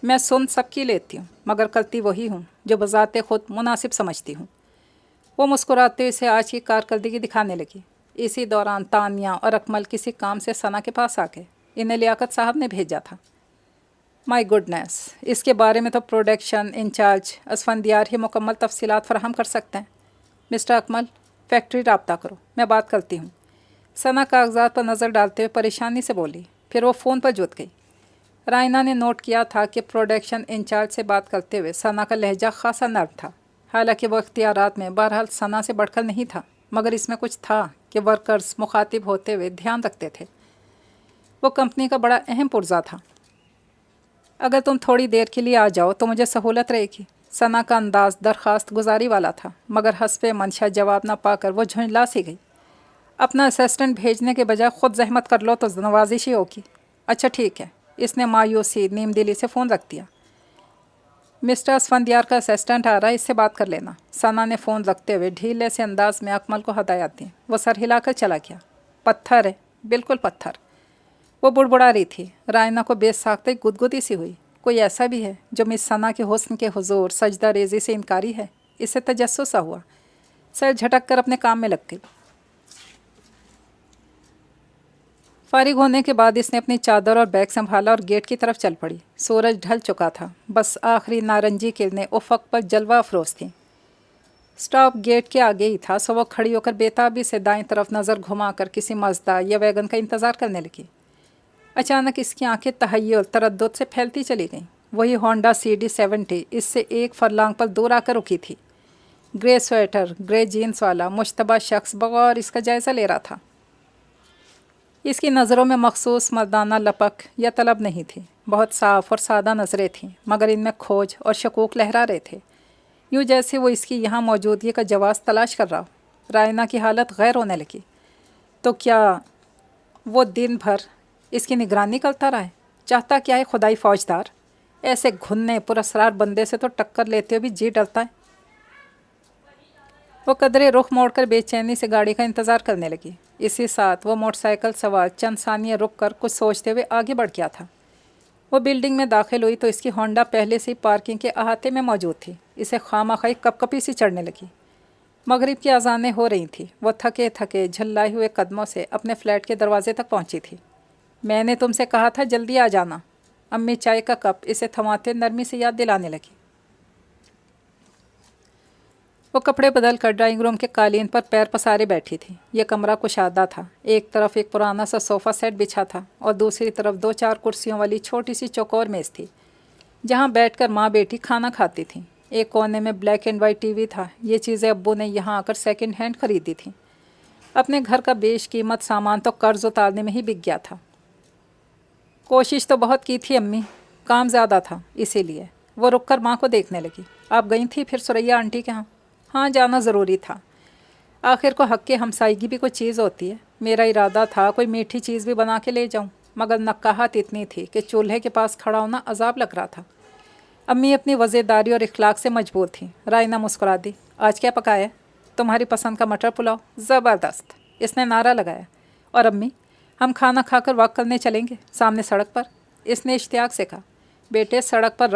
मैं सुन सबकी लेती हूँ, मगर करती वही हूँ जो बज़ाते ख़ुद मुनासिब समझती हूँ। वो मुस्कुराते हुए इसे आज की कारकर्दगी दिखाने लगी। इसी दौरान तानिया और अकमल किसी काम से सना के पास आ गए। इन्हें लियाकत साहब ने भेजा था। माय गुडनेस, इसके बारे में तो प्रोडक्शन इंचार्ज असफंदियार ही मुकम्मल तफसीलात फराहम कर सकते हैं। मिस्टर अकमल, फैक्ट्री राब्ता करो, मैं बात करती हूँ। सना कागजात पर नज़र डालते हुए परेशानी से बोली, फिर वो फ़ोन पर जुट गई। रायना ने नोट किया था कि प्रोडक्शन इंचार्ज से बात करते हुए सना का लहजा खासा नर्म था। हालांकि वो इख्तियारात में बहरहाल सना से बढ़कर नहीं था, मगर इसमें कुछ था कि वर्कर्स मुखातिब होते हुए ध्यान रखते थे। वो कंपनी का बड़ा अहम पुर्जा था। अगर तुम थोड़ी देर के लिए आ जाओ तो मुझे सहूलत रहेगी। सना का अंदाज दरख्वास्त गुजारी वाला था, मगर हस्बे मंशा जवाब ना पाकर वो झुंझला सी गई। अपना असिस्टेंट भेजने के बजाय ख़ुद जहमत कर लो तो नवाजिश ही होगी। अच्छा ठीक है, इसने मायूसी नीम दिली से फ़ोन रख दिया। मिस्टर असफंदियार का असिस्टेंट आ रहा है, इससे बात कर लेना। सना ने फ़ोन रखते हुए ढीले से अंदाज में अकमल को हदायत दी। वो सर हिलाकर चला गया। पत्थर है, बिल्कुल पत्थर। वो बुड़बुड़ा रही थी। रायना को बेसाख्ते गुदगुदी सी हुई। कोई ऐसा भी है जो मिस सना के हुस्न के हुजूर सजदा रेजी से इनकारी है? इससे तजस्सुस सा हुआ। सर झटक कर अपने काम में लग गई। फारिग होने के बाद इसने अपनी चादर और बैग संभाला और गेट की तरफ चल पड़ी। सूरज ढल चुका था, बस आखिरी नारंगी किरणें उफ़क़ पर जलवा अफरोज़ थीं। स्टॉप गेट के आगे ही था, सो वो खड़ी होकर बेताबी से दाएं तरफ नज़र घुमाकर किसी मज़दा या वैगन का इंतज़ार करने लगी। अचानक इसकी आंखें तहय्युर तरद्दुद से फैलती चली गईं। वही होंडा CD70 इससे एक फरलांग पर दूर आकर रुकी थी। ग्रे स्वेटर, ग्रे जीन्स वाला मुश्तबा शख्स बगौर इसका जायज़ा ले रहा था। इसकी नज़रों में मखसूस मर्दाना लपक या तलब नहीं थी। बहुत साफ़ और सादा नज़रें थीं, मगर इनमें खोज और शकूक लहरा रहे थे, यूँ जैसे वो इसकी यहाँ मौजूदगी का जवाब तलाश कर रहा हो। रायना की हालत गैर होने लगी। तो क्या वो दिन भर इसकी निगरानी करता रहा है? चाहता क्या है खुदाई फ़ौजदार? ऐसे घुन्ने पुरस्कार बंदे से तो टक्कर लेते हुए भी जी डरता है। वो कदरे रुख मोड़कर बेचैनी से गाड़ी का इंतज़ार करने लगी। इसी साथ वो मोटरसाइकिल सवार चंद सानिया रुक कर कुछ सोचते हुए आगे बढ़ गया था। वो बिल्डिंग में दाखिल हुई तो इसकी होंडा पहले से ही पार्किंग के अहाते में मौजूद थी। इसे खामखाई कपकपी सी चढ़ने लगी। मगरिब की अज़ानें हो रही थी। वो थके थके झल्लाए हुए कदमों से अपने फ्लैट के दरवाजे तक पहुंची थी। मैंने तुमसे कहा था जल्दी आ जाना। अम्मी चाय का कप इसे थमाते नरमी से याद दिलाने लगी। وہ کپڑے بدل کر ڈرائنگ روم کے قالین پر پیر پسارے بیٹھی تھی۔ یہ کمرہ کشادہ تھا۔ ایک طرف ایک پرانا سا صوفہ سیٹ بچھا تھا اور دوسری طرف 2-4 کرسیوں والی چھوٹی سی چوکور میز تھی جہاں بیٹھ کر ماں بیٹی کھانا کھاتی تھیں۔ ایک کونے میں black and white T V تھا۔ یہ چیزیں ابو نے یہاں آ کر سیکنڈ ہینڈ خریدی تھیں۔ اپنے گھر کا بیش قیمت سامان تو قرض اتارنے میں ہی بک گیا تھا۔ کوشش تو بہت کی تھی امی، کام زیادہ تھا اسی لیے۔ وہ رک کر ماں کو دیکھنے لگی۔ آپ گئی تھی پھر سریا آنٹی کے ہاں؟ ہاں، جانا ضروری تھا۔ آخر کو حق کے ہمسائیگی بھی کوئی چیز ہوتی ہے۔ میرا ارادہ تھا کوئی میٹھی چیز بھی بنا کے لے جاؤں، مگر نقاہت اتنی تھی کہ چولہے کے پاس کھڑا ہونا عذاب لگ رہا تھا۔ امی اپنی وزیرداری اور اخلاق سے مجبور تھیں۔ رائنا مسکرا دی۔ آج کیا پکایا ہے؟ تمہاری پسند کا مٹر پلاؤ۔ زبردست، اس نے نعرہ لگایا۔ اور امی، ہم کھانا کھا کر واک کرنے چلیں گے سامنے سڑک پر، اس نے اشتیاق سے کہا۔ بیٹے، سڑک پر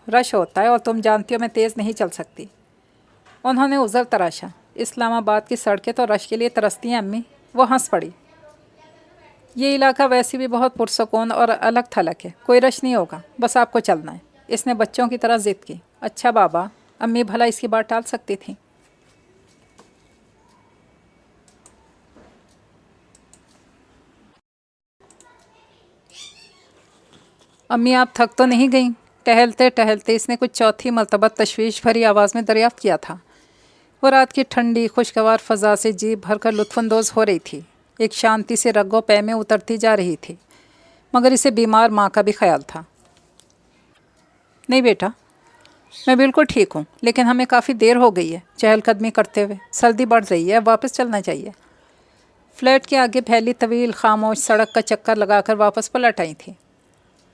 رش ہوتا ہے اور تم جانتی ہو میں تیز نہیں چل سکتی۔ انہوں نے عذر تراشا۔ اسلام آباد کی سڑکیں تو رش کے لیے ترستی ہیں امی۔ وہ ہنس پڑی۔ یہ علاقہ ویسے بھی بہت پرسکون اور الگ تھلگ ہے، کوئی رش نہیں ہوگا، بس آپ کو چلنا ہے۔ اس نے بچوں کی طرح ضد کی۔ اچھا بابا، امی بھلا اس کی بات ٹال سکتی تھیں۔ امی آپ تھک تو نہیں گئیں؟ ٹہلتے ٹہلتے اس نے کچھ چوتھی مرتبہ تشویش بھری آواز میں دریافت کیا تھا۔ وہ رات کی ٹھنڈی خوشگوار فضا سے جی بھر کر لطف اندوز ہو رہی تھی۔ ایک شانتی سے رگ و پے میں اترتی جا رہی تھی، مگر اسے بیمار ماں کا بھی خیال تھا۔ نہیں بیٹا، میں بالکل ٹھیک ہوں، لیکن ہمیں کافی دیر ہو گئی ہے چہل قدمی کرتے ہوئے، سردی بڑھ رہی ہے، واپس چلنا چاہیے۔ فلیٹ کے آگے پھیلی طویل خاموش سڑک کا چکر لگا کر واپس پلٹ آئی تھی۔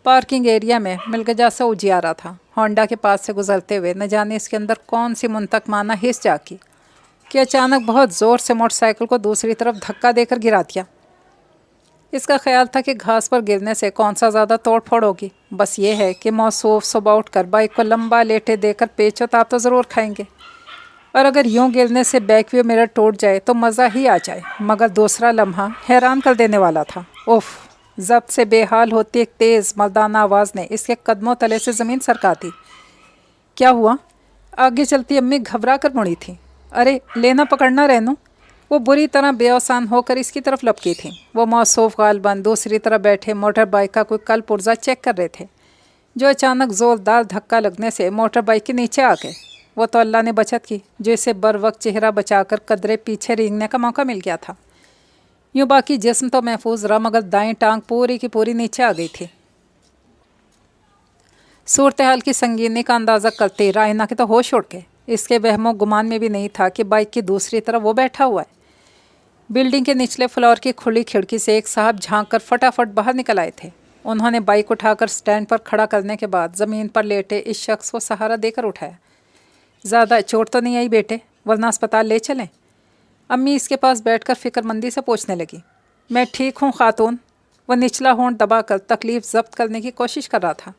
پارکنگ ایریا میں ملگجا سا اجیارا تھا۔ ہونڈا کے پاس سے گزرتے ہوئے نہ جانے اس کے اندر کون سی منطق مانا حس جاگی کہ اچانک بہت زور سے موٹر سائیکل کو دوسری طرف دھکا دے کر گرا دیا۔ اس کا خیال تھا کہ گھاس پر گرنے سے کون سا زیادہ توڑ پھوڑ ہوگی، بس یہ ہے کہ موصوف صبح اٹھ کر بائک کو لمبا لیٹے دے کر پیچ و تاب تو ضرور کھائیں گے، اور اگر یوں گرنے سے بیک ویو میرر ٹوٹ جائے تو مزہ ہی آ جائے۔ مگر دوسرا لمحہ حیران کر دینے والا تھا۔ اوف! ضبط سے بے حال ہوتی ایک تیز مردانہ آواز نے اس کے قدموں تلے سے زمین سرکا دی۔ کیا ہوا؟ آگے چلتی امی گھبرا کر مڑی تھی۔ ارے لینا پکڑنا رہنو! وہ بری طرح بے اوسان ہو کر اس کی طرف لپکی تھیں۔ وہ موصوف غالباً دوسری طرف بیٹھے موٹر بائک کا کوئی کل پرزہ چیک کر رہے تھے، جو اچانک زوردار دھکا لگنے سے موٹر بائک کے نیچے آ گئے۔ وہ تو اللہ نے بچت کی جو اسے بر وقت چہرہ بچا کر قدرے پیچھے رینگنے کا موقع مل گیا تھا۔ یوں باقی جسم تو محفوظ رہا، مگر دائیں ٹانگ پوری کی پوری نیچے آ گئی تھی۔ صورتحال کی سنگینی کا اندازہ کرتے رائنا کے تو ہوش اڑ گئے۔ اس کے وہم و گمان میں بھی نہیں تھا کہ بائک کی دوسری طرف وہ بیٹھا ہوا ہے۔ بلڈنگ کے نچلے فلور کی کھلی کھڑکی سے ایک صاحب جھانک کر فٹافٹ باہر نکل آئے تھے۔ انہوں نے بائک اٹھا کر سٹینڈ پر کھڑا کرنے کے بعد زمین پر لیٹے اس شخص کو سہارا دے کر اٹھایا۔ زیادہ چوٹ تو نہیں آئی بیٹے؟ ورنہ اسپتال لے چلیں؟ امی اس کے پاس بیٹھ کر فکر مندی سے پوچھنے لگی۔ میں ٹھیک ہوں خاتون۔ وہ نچلا ہونٹ دبا کر تکلیف ضبط کرنے کی کوشش کر رہا تھا۔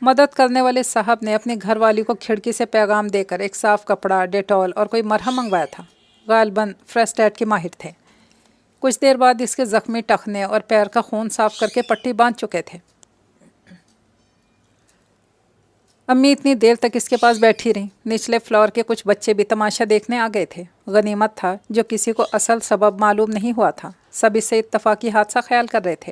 مدد کرنے والے صاحب نے اپنی گھر والی کو کھڑکی سے پیغام دے کر ایک صاف کپڑا، ڈیٹول اور کوئی مرہم منگوایا تھا۔ غالباً فرسٹ ایڈ کے ماہر تھے۔ کچھ دیر بعد اس کے زخمی ٹخنے اور پیر کا خون صاف کر کے پٹی باندھ چکے تھے۔ امی اتنی دیر تک اس کے پاس بیٹھی رہیں۔ نچلے فلور کے کچھ بچے بھی تماشا دیکھنے آ گئے تھے۔ غنیمت تھا جو کسی کو اصل سبب معلوم نہیں ہوا تھا۔ سب اسے اتفاقی حادثہ خیال کر رہے تھے۔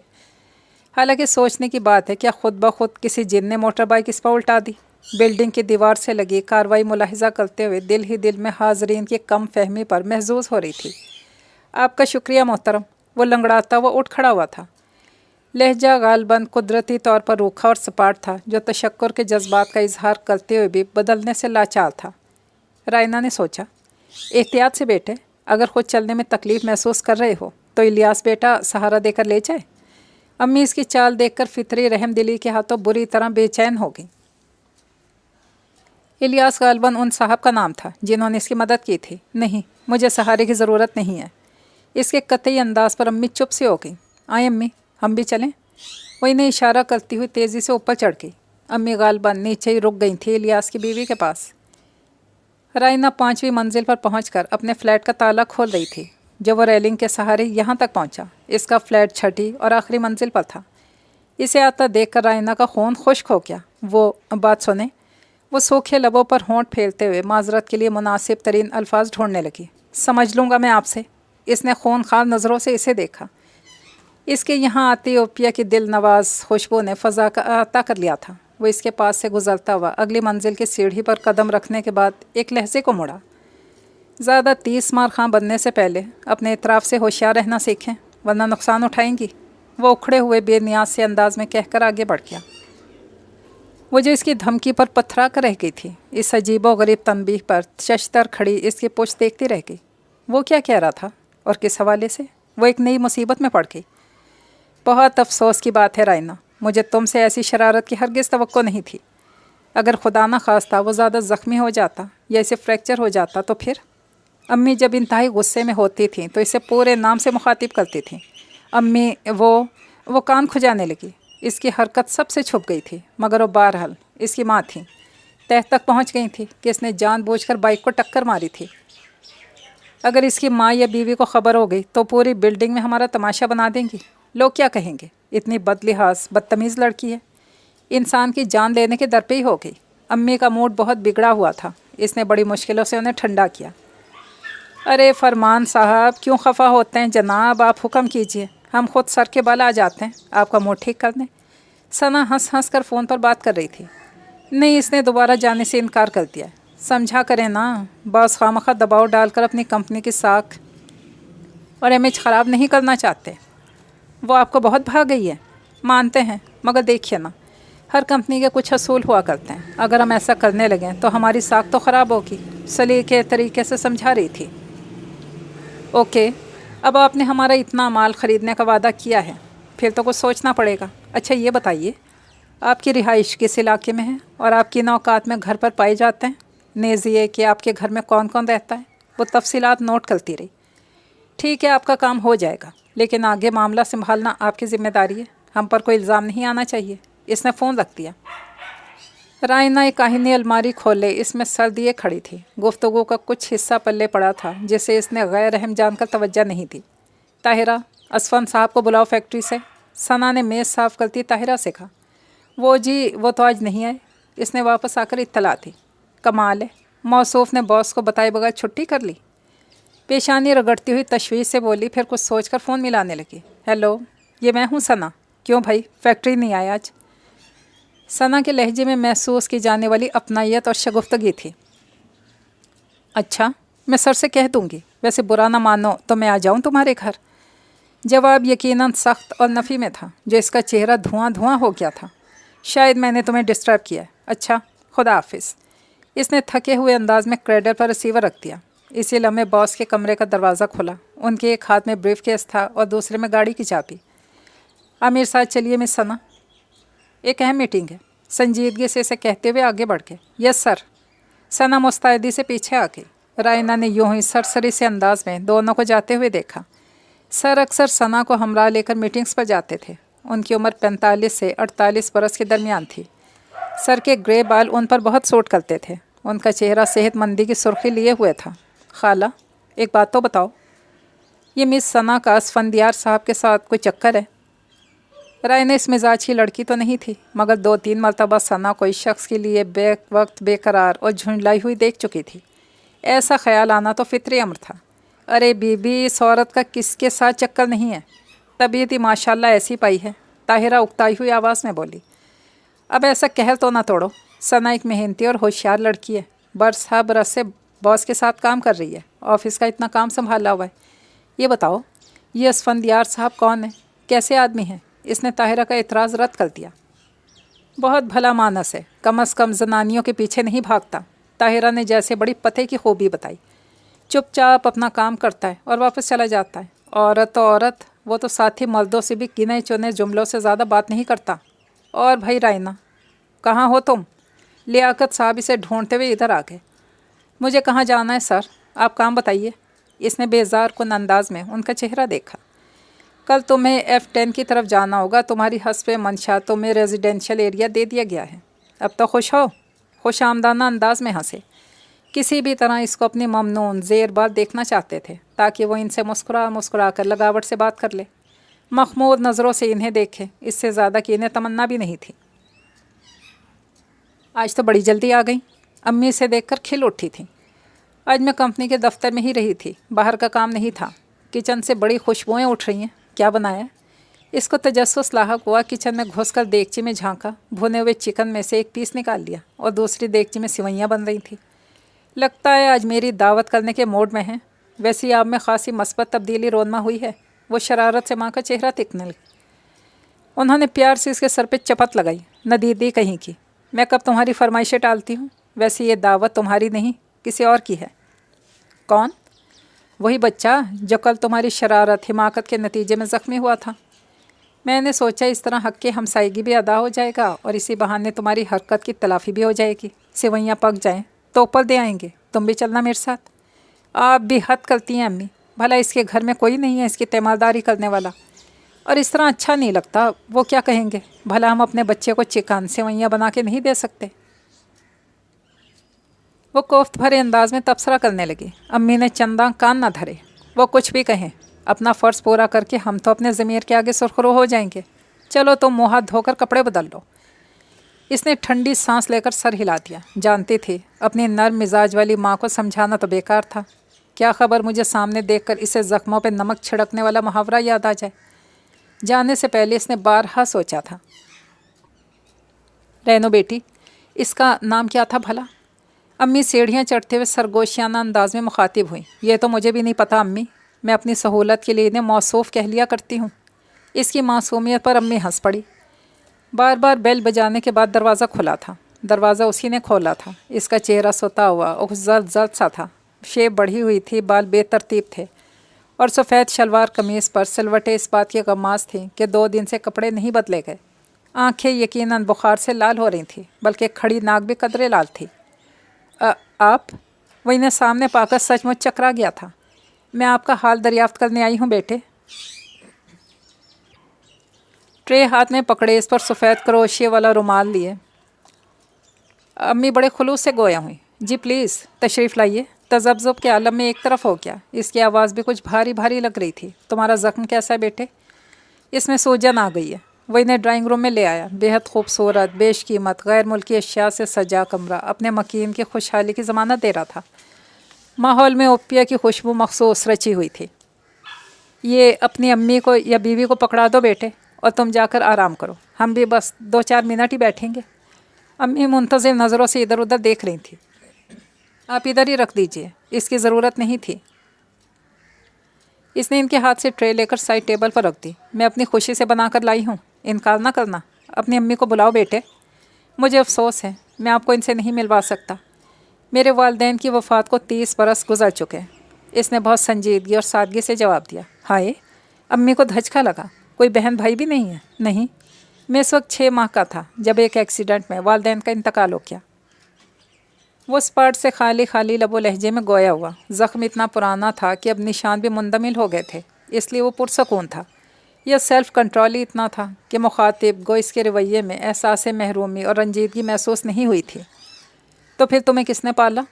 حالانکہ سوچنے کی بات ہے، کیا خود بخود کسی جن نے موٹر بائک اس پر الٹا دی؟ بلڈنگ کی دیوار سے لگی کاروائی ملاحظہ کرتے ہوئے دل ہی دل میں حاضرین کی کم فہمی پر محظوظ ہو رہی تھی۔ آپ کا شکریہ محترم۔ وہ لنگڑاتا ہوا اٹھ کھڑا ہوا تھا۔ لہجہ غالباً قدرتی طور پر روکھا اور سپاٹ تھا، جو تشکر کے جذبات کا اظہار کرتے ہوئے بھی بدلنے سے لاچار تھا۔ رائنا نے سوچا، احتیاط سے بیٹے، اگر خود چلنے میں تکلیف محسوس کر رہے ہو تو الیاس بیٹا سہارا دے کر لے جائے۔ امی اس کی چال دیکھ کر فطری رحم دلی کے ہاتھوں بری طرح بے چین ہو گئی۔ الیاس غالباً ان صاحب کا نام تھا جنہوں نے اس کی مدد کی تھی۔ نہیں، مجھے سہارے کی ضرورت نہیں ہے۔ اس کے قطعی انداز پر امی چپ سی ہو گئی۔ آئیں امی، ہم بھی چلیں؟ وہ انہیں اشارہ کرتی ہوئی تیزی سے اوپر چڑھ گئی۔ امی غالباً نیچے ہی رک گئی تھی الیاس کی بیوی کے پاس۔ رائنا 5ویں منزل پر پہنچ کر اپنے فلیٹ کا تالا کھول رہی تھی جب وہ ریلنگ کے سہارے یہاں تک پہنچا۔ اس کا فلیٹ چھٹی اور آخری منزل پر تھا۔ اسے آتا دیکھ کر رائنا کا خون خشک ہو گیا۔ وہ بات سنیں، वो सूखे लबों पर होंठ फेरते हुए माजरत के लिए मुनासिब तरीन अल्फाज ढूंढने लगी। समझ लूँगा मैं आपसे। इसने खूनखार नज़रों से इसे देखा। इसके यहाँ आती ओपिया की दिल नवाज खुशबू ने फ़ज़ा का अता कर लिया था। वो इसके पास से गुजरता हुआ अगली मंजिल की सीढ़ी पर कदम रखने के बाद एक लहजे को मुड़ा। ज़्यादा 30 मार खां बनने से पहले अपने इतराफ़ से होशियार रहना सीखें, वरना नुकसान उठाएंगी। वो उखड़े हुए बेनियाज से अंदाज में कहकर आगे बढ़ गया। वो जो इसकी धमकी पर पथरा कर रह गई थी, इस अजीबो गरीब तनबीह पर शशतर खड़ी इसकी पुश्त देखती रह गई। वो क्या कह रहा था और किस हवाले से? वो एक नई मुसीबत में पड़ गई। बहुत अफसोस की बात है रायना, मुझे तुमसे ऐसी शरारत की हरगिज़ तवक्को नहीं थी। अगर खुदा न खास्ता वो ज़्यादा ज़ख्मी हो जाता या इसे फ्रैक्चर हो जाता तो फिर? अम्मी जब इंतहाई गुस्से में होती थी तो इसे पूरे नाम से मुखातिब करती थी। अम्मी वो कान खुजाने लगी। इसकी हरकत सबसे छुप गई थी, मगर वो बहरहाल इसकी माँ थी। तह तक पहुँच गई थी कि इसने जानबूझकर बाइक को टक्कर मारी थी। अगर इसकी माँ या बीवी को खबर हो गई तो पूरी बिल्डिंग में हमारा तमाशा बना देंगी। लोग क्या कहेंगे, इतनी बदलिहाज बदतमीज़ लड़की है, इंसान की जान लेने के दर पे ही हो गई। अम्मी का मूड बहुत बिगड़ा हुआ था। इसने बड़ी मुश्किलों से उन्हें ठंडा किया। अरे फरमान साहब, क्यों खफा होते हैं जनाब, आप हुक्म कीजिए, हम खुद सर के बल आ जाते हैं आपका मूड ठीक करने। सना हंस हंस कर फ़ोन पर बात कर रही थी। नहीं, इसने दोबारा जाने से इनकार कर दिया। समझा करें ना, बॉस खामखा दबाव डालकर अपनी कंपनी की साख और इमेज ख़राब नहीं करना चाहते। वो आपको बहुत भाग गई है, मानते हैं, मगर देखिए ना, हर कंपनी के कुछ असूल हुआ करते हैं। अगर हम ऐसा करने लगें तो हमारी साख तो ख़राब होगी। सलीके तरीके से समझा रही थी। ओके, अब आपने हमारा इतना माल ख़रीदने का वादा किया है, फिर तो कुछ सोचना पड़ेगा। अच्छा ये बताइए, आपकी रिहाइश किस इलाके में है और आप किन औकात में घर पर पाए जाते हैं? नेज़ ये कि आपके घर में कौन कौन रहता है। वो तफसीलात नोट करती रही। ठीक है, आपका काम हो जाएगा, लेकिन आगे मामला संभालना आपकी ज़िम्मेदारी है। हम पर कोई इल्ज़ाम नहीं आना चाहिए। इसने फ़ोन रख दिया। रायना एक काहिनी अलमारी खोले इसमें सर दिए खड़ी थी। गुफ्तगू का कुछ हिस्सा पल्ले पड़ा था जिसे इसने गैर रहम जानकर तवज्जो नहीं दी। ताहिरा, असफन साहब को बुलाओ फैक्ट्री से। सना ने मेज़ साफ़ करती ताहिरा से कहा। वो जी, वो तो आज नहीं आए। इसने वापस आकर इत्तला दी। कमाल है, मौसूफ ने बॉस को बताए बगैर छुट्टी कर ली। पेशानी रगड़ती हुई तशवीश से बोली, फिर कुछ सोचकर फ़ोन मिलाने लगी। हेलो, ये मैं हूँ सना। क्यों भाई, फैक्ट्री नहीं आया आज? सना के लहजे में महसूस की जाने वाली अपनायत और शगुफ्तगी थी। अच्छा, मैं सर से कह दूँगी। वैसे बुरा ना मानो तो मैं आ जाऊँ तुम्हारे घर? जवाब यकीनन सख्त और नफ़ी में था, जो इसका चेहरा धुआं धुआं हो गया था। शायद मैंने तुम्हें डिस्टर्ब किया। अच्छा, खुदा हाफिज़। इसने थके हुए अंदाज में क्रेडल पर रिसीवर रख दिया। इसी लम्हे बॉस के कमरे का दरवाज़ा खुला। उनके एक हाथ में ब्रीफ केस था और दूसरे में गाड़ी की चाबी। आमिर साहब, चलिए मिस सना, एक अहम मीटिंग है। संजीदगी से इसे कहते हुए आगे बढ़ गए। Yes sir. सना मुस्तैदी से पीछे आ गई। रायना ने यूं ही सरसरी से अंदाज में दोनों को जाते हुए देखा। सर अक्सर सना को हमरा लेकर मीटिंग्स पर जाते थे। उनकी उम्र 45 से 48 बरस के दरमियान थी। सर के ग्रे बाल उन पर बहुत सूट करते थे। उनका चेहरा सेहतमंदी की सुर्खी लिए हुए था। खाला, एक बात तो बताओ, ये मिस सना का असफंदियार साहब के साथ कोई चक्कर है? रायना इस मिजाज की लड़की तो नहीं थी, मगर 2-3 मरतबा सना को इस शख्स के लिए वक्त बेकरार और झुंझलाई हुई देख चुकी थी। ऐसा ख्याल आना तो फितरी अमर था। अरे बीबी, इस औरत का किसके साथ चक्कर नहीं है? तबीयत ही माशाल्लाह ऐसी पाई है, ताहिरा उकताई हुई आवाज़ में बोली। अब ऐसा कहर तो ना तोड़ो। सना एक मेहनती और होशियार लड़की है। बरस हा बरस से बॉस के साथ काम कर रही है। ऑफिस का इतना काम संभाला हुआ है। ये बताओ, ये असफंदियार साहब कौन है, कैसे आदमी हैं? इसने ताहिरा का एतराज़ रद्द कर दिया। बहुत भला मानस है, कम अज़ कम जनानियों के पीछे नहीं भागता। ताहिरा ने जैसे बड़ी पते की खूबी बताई। चुपचाप अपना काम करता है और वापस चला जाता है। औरत तो औरत, वो तो साथी मर्दों से भी गिने चुने जुमलों से ज़्यादा बात नहीं करता। और भाई रायना, कहाँ हो तुम? लियाकत साहब इसे ढूंढते हुए इधर आ गए। मुझे कहाँ जाना है सर, आप काम बताइए। इसने बेजार कुन अंदाज में उनका चेहरा देखा। कल तुम्हें F10 की तरफ जाना होगा। तुम्हारी हस्बे मंशा तुम्हें रेजिडेंशियल एरिया दे दिया गया है। अब तो खुश हो? खुश आमदाना अंदाज में हंसे। किसी भी तरह इसको अपनी ममनून ज़ेर बात देखना चाहते थे, ताकि वो इनसे मुस्कुरा कर लगावट से बात कर ले। मखमूद नज़रों से इन्हें देखे, इससे ज़्यादा कि इन्हें तमन्ना भी नहीं थी। आज तो बड़ी जल्दी आ गई। अम्मी इसे देखकर खिल उठी थी। आज मैं कंपनी के दफ्तर में ही रही थी, बाहर का काम नहीं था। किचन से बड़ी खुशबुएं उठ रही हैं। क्या बनाया? इसको तजस्सुस लाहक हुआ। किचन में घुसकर देगची में झांका। भुने हुए चिकन में से एक पीस निकाल लिया और दूसरी देगची में सिवैयाँ बन रही थी। लगता है आज मेरी दावत करने के मूड में है। वैसी आप में खासी मस्बत तब्दीली रोनमा हुई है। वो शरारत से माँ का चेहरा तिकने लगी। उन्होंने प्यार से इसके सर पे चपत लगाई। न दीदी कहीं की, मैं कब तुम्हारी फरमाइशें टालती हूँ। वैसे ये दावत तुम्हारी नहीं, किसी और की है। कौन? वही बच्चा जो कल तुम्हारी शरारत हिमाकत के नतीजे में ज़ख्मी हुआ था। मैंने सोचा इस तरह हक़ की हमसायगी भी अदा हो जाएगा और इसी बहाने तुम्हारी हरकत की तलाफ़ी भी हो जाएगी। सिवैयाँ पक जाएं तो ऊपर दे आएंगे। तुम भी चलना मेरे साथ। आप भी हद करती हैं अम्मी। भला इसके घर में कोई नहीं है इसकी तीमारदारी करने वाला, और इस तरह अच्छा नहीं लगता। वो क्या कहेंगे? भला हम अपने बच्चे को चिकन सिवैयाँ बना के नहीं दे सकते? वो कोफ्त भरे अंदाज में तबसरा करने लगी। अम्मी ने चंदा कान न धरे। वो कुछ भी कहें, अपना फ़र्ज़ पूरा करके हम तो अपने ज़मीर के आगे सुरखरू हो जाएंगे। चलो तुम मुँह हाथ धोकर कपड़े बदल लो। इसने ठंडी सांस लेकर सर हिला दिया। जानती थी अपनी नर्म मिजाज वाली माँ को समझाना तो बेकार था। क्या खबर मुझे सामने देखकर इसे ज़ख्मों पे नमक छिड़कने वाला मुहावरा याद आ जाए। जाने से पहले इसने बारहा सोचा था। रैनो बेटी, इसका नाम क्या था भला? अम्मी सीढ़ियाँ चढ़ते हुए सरगोशियाना अंदाज में मुखातिब हुई। ये तो मुझे भी नहीं पता अम्मी, मैं अपनी सहूलत के लिए इन्हें मौसूफ़ कह लिया करती हूँ। इसकी मासूमियत पर अम्मी हंस पड़ी। बार बार बेल बजाने के बाद दरवाज़ा खुला था। दरवाज़ा उसी ने खोला था। इसका चेहरा सोता हुआ और जर्द जर्द सा था। शेप बढ़ी हुई थी, बाल बेतरतीब थे और सफ़ेद शलवार कमीज़ पर सिलवटें इस बात की गमास थीं कि 2 दिन से कपड़े नहीं बदले गए। आंखें यकीनन बुखार से लाल हो रही थीं, बल्कि खड़ी नाक भी कदरे लाल थी। आप? वो इन्हें सामने पाकर सचमुच चकरा गया था। मैं आपका हाल दरियाफ्त करने आई हूँ बेटे। ट्रे हाथ में पकड़े, इस पर सफ़ेद क्रोशिया वाला रुमाल लिए अम्मी बड़े खुलूस से गोया हुई। जी प्लीज़ तशरीफ़ लाइए। तज़ब्ज़ुब के आलम में एक तरफ हो गया। इसकी आवाज़ भी कुछ भारी भारी लग रही थी। तुम्हारा ज़ख्म कैसा है बेटे? इसमें सूजन आ गई है। वो इन्हें ड्राइंग रूम में ले आया। बेहद खूबसूरत, बेशकीमत, गैर मुल्की अशिया से सजा कमरा अपने मकीन की खुशहाली की ज़मानत दे रहा था। माहौल में ओपिया की खुशबू मखसूस रची हुई थी। ये अपनी अम्मी को या बीवी को पकड़ा दो बेटे और तुम जाकर आराम करो। हम भी बस 2-4 मिनट ही बैठेंगे। अम्मी मुंतज़िर नज़रों से इधर उधर देख रही थी। आप इधर ही रख दीजिए, इसकी ज़रूरत नहीं थी। इसने इनके हाथ से ट्रे लेकर साइड टेबल पर रख दी। मैं अपनी खुशी से बना कर लाई हूँ, इनकार ना करना। अपनी अम्मी को बुलाओ बेटे। मुझे अफसोस है, मैं आपको इनसे नहीं मिलवा सकता। मेरे वालिदैन की वफ़ात को 30 बरस गुजर चुके हैं। इसने बहुत संजीदगी और सादगी से जवाब दिया। हाय, अम्मी को धचका लगा। कोई बहन भाई भी नहीं है? नहीं, मैं इस वक्त 6 माह का था जब एक एक्सीडेंट में वालिदैन का इंतकाल हो गया। वो स्पाट से खाली खाली लबो लहजे में गोया हुआ। ज़ख्म इतना पुराना था कि अब निशान भी मुंदमिल हो गए थे, इसलिए वो पुरसकून था। यह सेल्फ़ कंट्रोल ही इतना था कि मुखातिब गो इसके रवैये में एहसास महरूमी और रंजीदगी महसूस नहीं हुई थी। तो फिर तुम्हें किसने पाला?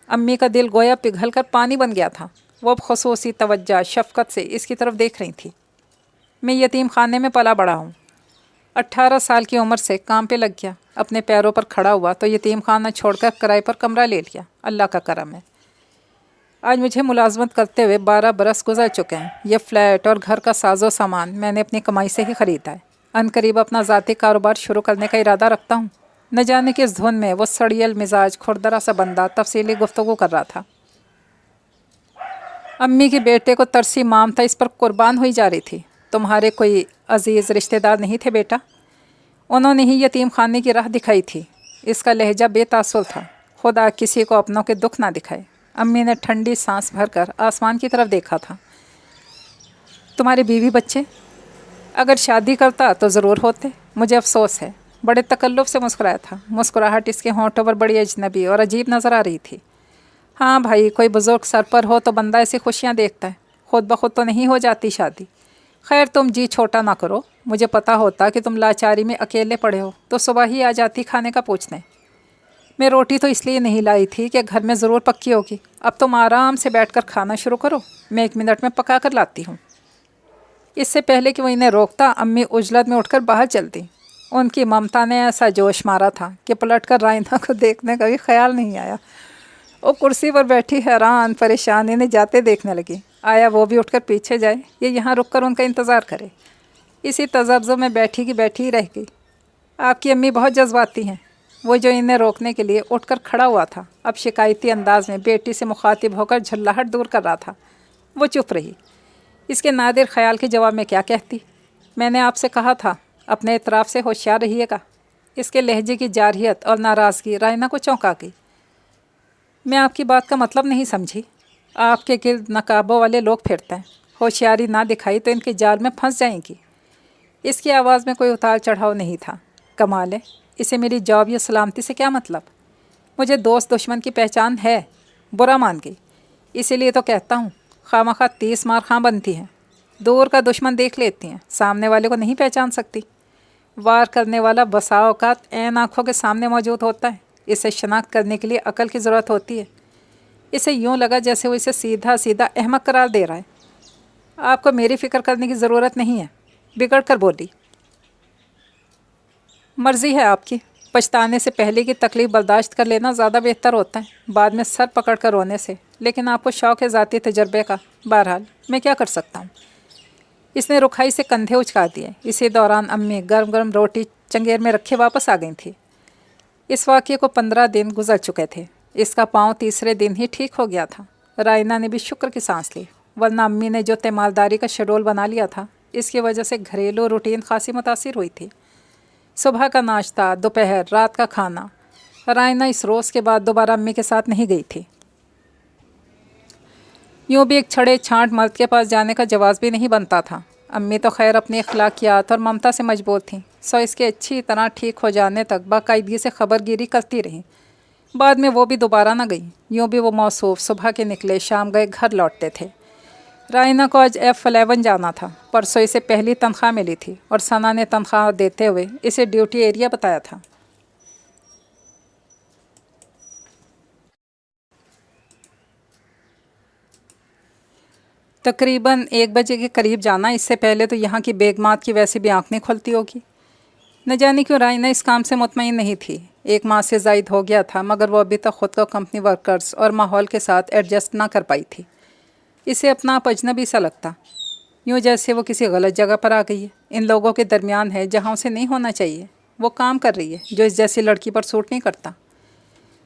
अम्मी का दिल गोया पिघल कर पानी बन गया था। वो अब ख़ुसूसी तवज्जो शफ़क़त से इसकी तरफ देख रही थी। मैं यतीम खाने में पला बड़ा हूँ। 18 साल की उम्र से काम पे लग गया। अपने पैरों पर खड़ा हुआ तो यतीम खाना छोड़कर किराए पर कमरा ले लिया। अल्लाह का करम है। आज मुझे मुलाजमत करते हुए 12 बरस गुजर चुके हैं। ये फ्लैट और घर का साजो सामान मैंने अपनी कमाई से ही ख़रीदा है। अनकरीब अपना ज़ाती कारोबार शुरू करने का इरादा रखता हूँ। न जाने किस धुन में वो सड़ियल मिजाज खुरदरा सा बंदा तफसीली गुफ्तगू कर रहा था। अम्मी के बेटे को तरसी माम था, इस पर कुर्बान हुई जा रही थी। तुम्हारे कोई अजीज़ रिश्तेदार नहीं थे बेटा? उन्होंने ही यतीम खाने की राह दिखाई थी। इसका लहजा बेतासुल था। खुदा किसी को अपनों के दुख ना दिखाए। अम्मी ने ठंडी सांस भरकर आसमान की तरफ देखा था। तुम्हारे बीवी बच्चे? अगर शादी करता तो ज़रूर होते। मुझे अफसोस है। बड़े तकल्लुफ़ से मुस्कुराया था। मुस्कुराहट इसके होंठों पर बड़ी अजनबी और अजीब नज़र आ रही थी। हाँ भाई, कोई बुज़ुर्ग सर पर हो तो बंदा ऐसी खुशियाँ देखता है। खुद ब खुद तो नहीं हो जाती शादी। खैर तुम जी छोटा ना करो। मुझे पता होता कि तुम लाचारी में अकेले पड़े हो तो सुबह ही आ जाती खाने का पूछने। मैं रोटी तो इसलिए नहीं लाई थी कि घर में ज़रूर पक्की होगी। अब तुम आराम से बैठकर खाना शुरू करो, मैं 1 मिनट में पका कर लाती हूँ। इससे पहले कि वो इन्हें रोकता, अम्मी उजलत में उठकर बाहर चल दी। उनकी ममता ने ऐसा जोश मारा था कि पलटकर रायना को देखने का भी ख्याल नहीं आया। वो कुर्सी पर बैठी हैरान परेशान इन्हें जाते देखने लगी। आया वो भी उठकर पीछे जाए, ये यहाँ रुककर उनका इंतज़ार करे। इसी तजब्ज़ो में बैठी की बैठी ही रह गई। आपकी अम्मी बहुत जज्बाती हैं। वो जो इन्हें रोकने के लिए उठकर खड़ा हुआ था, अब शिकायती अंदाज में बेटी से मुखातिब होकर झल्लाहट दूर कर रहा था। वो चुप रही। इसके नादिर ख्याल के जवाब में क्या कहती? मैंने आपसे कहा था अपने इतराफ़ से होशियार रहिएगा। इसके लहजे की जारहियत और नाराज़गी रायना को चौंका गई। मैं आपकी बात का मतलब नहीं समझी। आपके गिर्द नकाबों वाले लोग फिरते हैं, होशियारी ना दिखाई तो इनके जाल में फंस जाएंगी। इसकी आवाज़ में कोई उतार चढ़ाव नहीं था। कमाल है, इसे मेरी जॉब या सलामती से क्या मतलब? मुझे दोस्त दुश्मन की पहचान है, बुरा मान गई। इसीलिए तो कहता हूँ खामखा 30 मार खां बनती हैं। दूर का दुश्मन देख लेती हैं, सामने वाले को नहीं पहचान सकती। वार करने वाला बसा औकात ऐन आँखों के सामने मौजूद होता है। इसे शनाख्त करने के लिए अकल की ज़रूरत होती है। इसे यूँ लगा जैसे वो इसे सीधा सीधा अहमक करार दे रहा है। आपको मेरी फ़िक्र करने की ज़रूरत नहीं है, बिगड़ कर बोली। मर्ज़ी है आपकी। पछताने से पहले की तकलीफ़ बर्दाश्त कर लेना ज़्यादा बेहतर होता है, बाद में सर पकड़ कर रोने से। लेकिन आपको शौक़ है ज़ाती तजर्बे का। बहरहाल मैं क्या कर सकता हूँ। इसने रुखाई से कंधे उचका दिए। इसी दौरान अम्मी गर्म गर्म रोटी चंगेर में रखे वापस आ गई थी। इस वाक़ये को 15 दिन गुजर चुके थे। इसका पाँव तीसरे दिन ही ठीक हो गया था। रायना ने भी शुक्र की सांस ली, वरना अम्मी ने जो तेमालदारी का शेड्यूल बना लिया था, इसकी वजह से घरेलू रूटीन खासी मुतासिर हुई थी। सुबह का नाश्ता, दोपहर, रात का खाना। रायना इस रोज़ के बाद दोबारा अम्मी के साथ नहीं गई थी। यूँ भी एक छड़े छांट मर्द के पास जाने का जवाब भी नहीं बनता था। अम्मी तो खैर अपनी अखलाकियात और ममता से मजबूर थीं, सो इसके अच्छी तरह ठीक हो जाने तक बाकायदगी से खबरगिरी करती रहीं। बाद में वो भी दोबारा ना गई। यूँ भी वो मौसूफ सुबह के निकले, शाम गए, घर लौटते थे। रायना को आज F11 जाना था। परसों इसे पहली तनख्वाह मिली थी और सना ने तनख्वाह देते हुए इसे ड्यूटी एरिया बताया था। तकरीबन 1 बजे के करीब जाना। इससे पहले तो यहाँ की बेगमात की वैसे भी आँख नहीं खुलती होगी। न जाने क्यों रायना इस काम से मुतमईन नहीं थी। 1 माह से ज़ायद हो गया था, मगर वो अभी तक ख़ुद को कंपनी वर्कर्स और माहौल के साथ एडजस्ट ना कर पाई थी। इसे अपना आप अजनबी सा लगता, यूँ जैसे वो किसी गलत जगह पर आ गई है। इन लोगों के दरमियान है जहाँ उसे नहीं होना चाहिए। वो काम कर रही है जो इस जैसी लड़की पर सूट नहीं करता।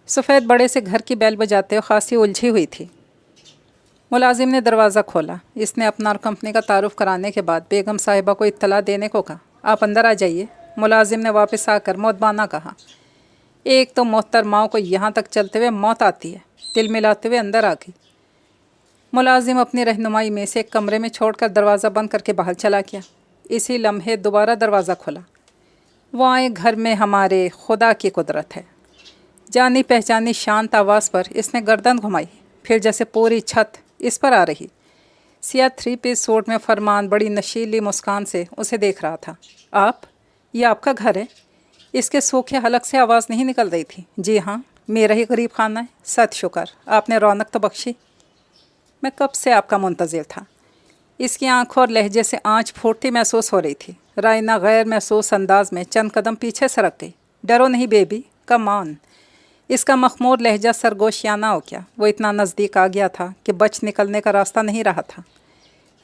सफ़ेद बड़े से घर की बैल बजाते हुए खासी उलझी हुई थी। मुलाजिम ने दरवाज़ा खोला। इसने अपना और कंपनी का तारुफ कराने के बाद बेगम साहिबा को इत्तला देने को कहा। आप अंदर आ जाइए, मुलाजिम ने वापस आकर मौतबाना कहा। एक तो मोहतरमाओं को यहाँ तक चलते हुए मौत आती है। दिल मिलाते हुए अंदर आ गई। मुलाजिम अपनी रहनुमाई में से एक कमरे में छोड़कर दरवाज़ा बंद करके बाहर चला गया। इसी लम्हे दोबारा दरवाज़ा खुला। वो आए घर में हमारे खुदा की कुदरत है। जानी पहचानी शांत आवाज़ पर इसने गर्दन घुमाई, फिर जैसे पूरी छत इस पर आ रही। सिया 3 पीस सूट में फरमान बड़ी नशीली मुस्कान से उसे देख रहा था। आप, ये आपका घर है? इसके सूखे हलक से आवाज़ नहीं निकल रही थी। जी हाँ, मेरा ही गरीब खाना है। सत शुक्र, आपने रौनक तो बख्शी। मैं कब से आपका मुंतज़िर था। इसकी आंखों और लहजे से आँच फूटती महसूस हो रही थी। रायना गैर महसूस अंदाज में चंद कदम पीछे सरक गई। डरो नहीं बेबी, कम ऑन। इसका मखमूर लहजा सरगोशियाना हो गया। वो इतना नज़दीक आ गया था कि बच निकलने का रास्ता नहीं रहा था।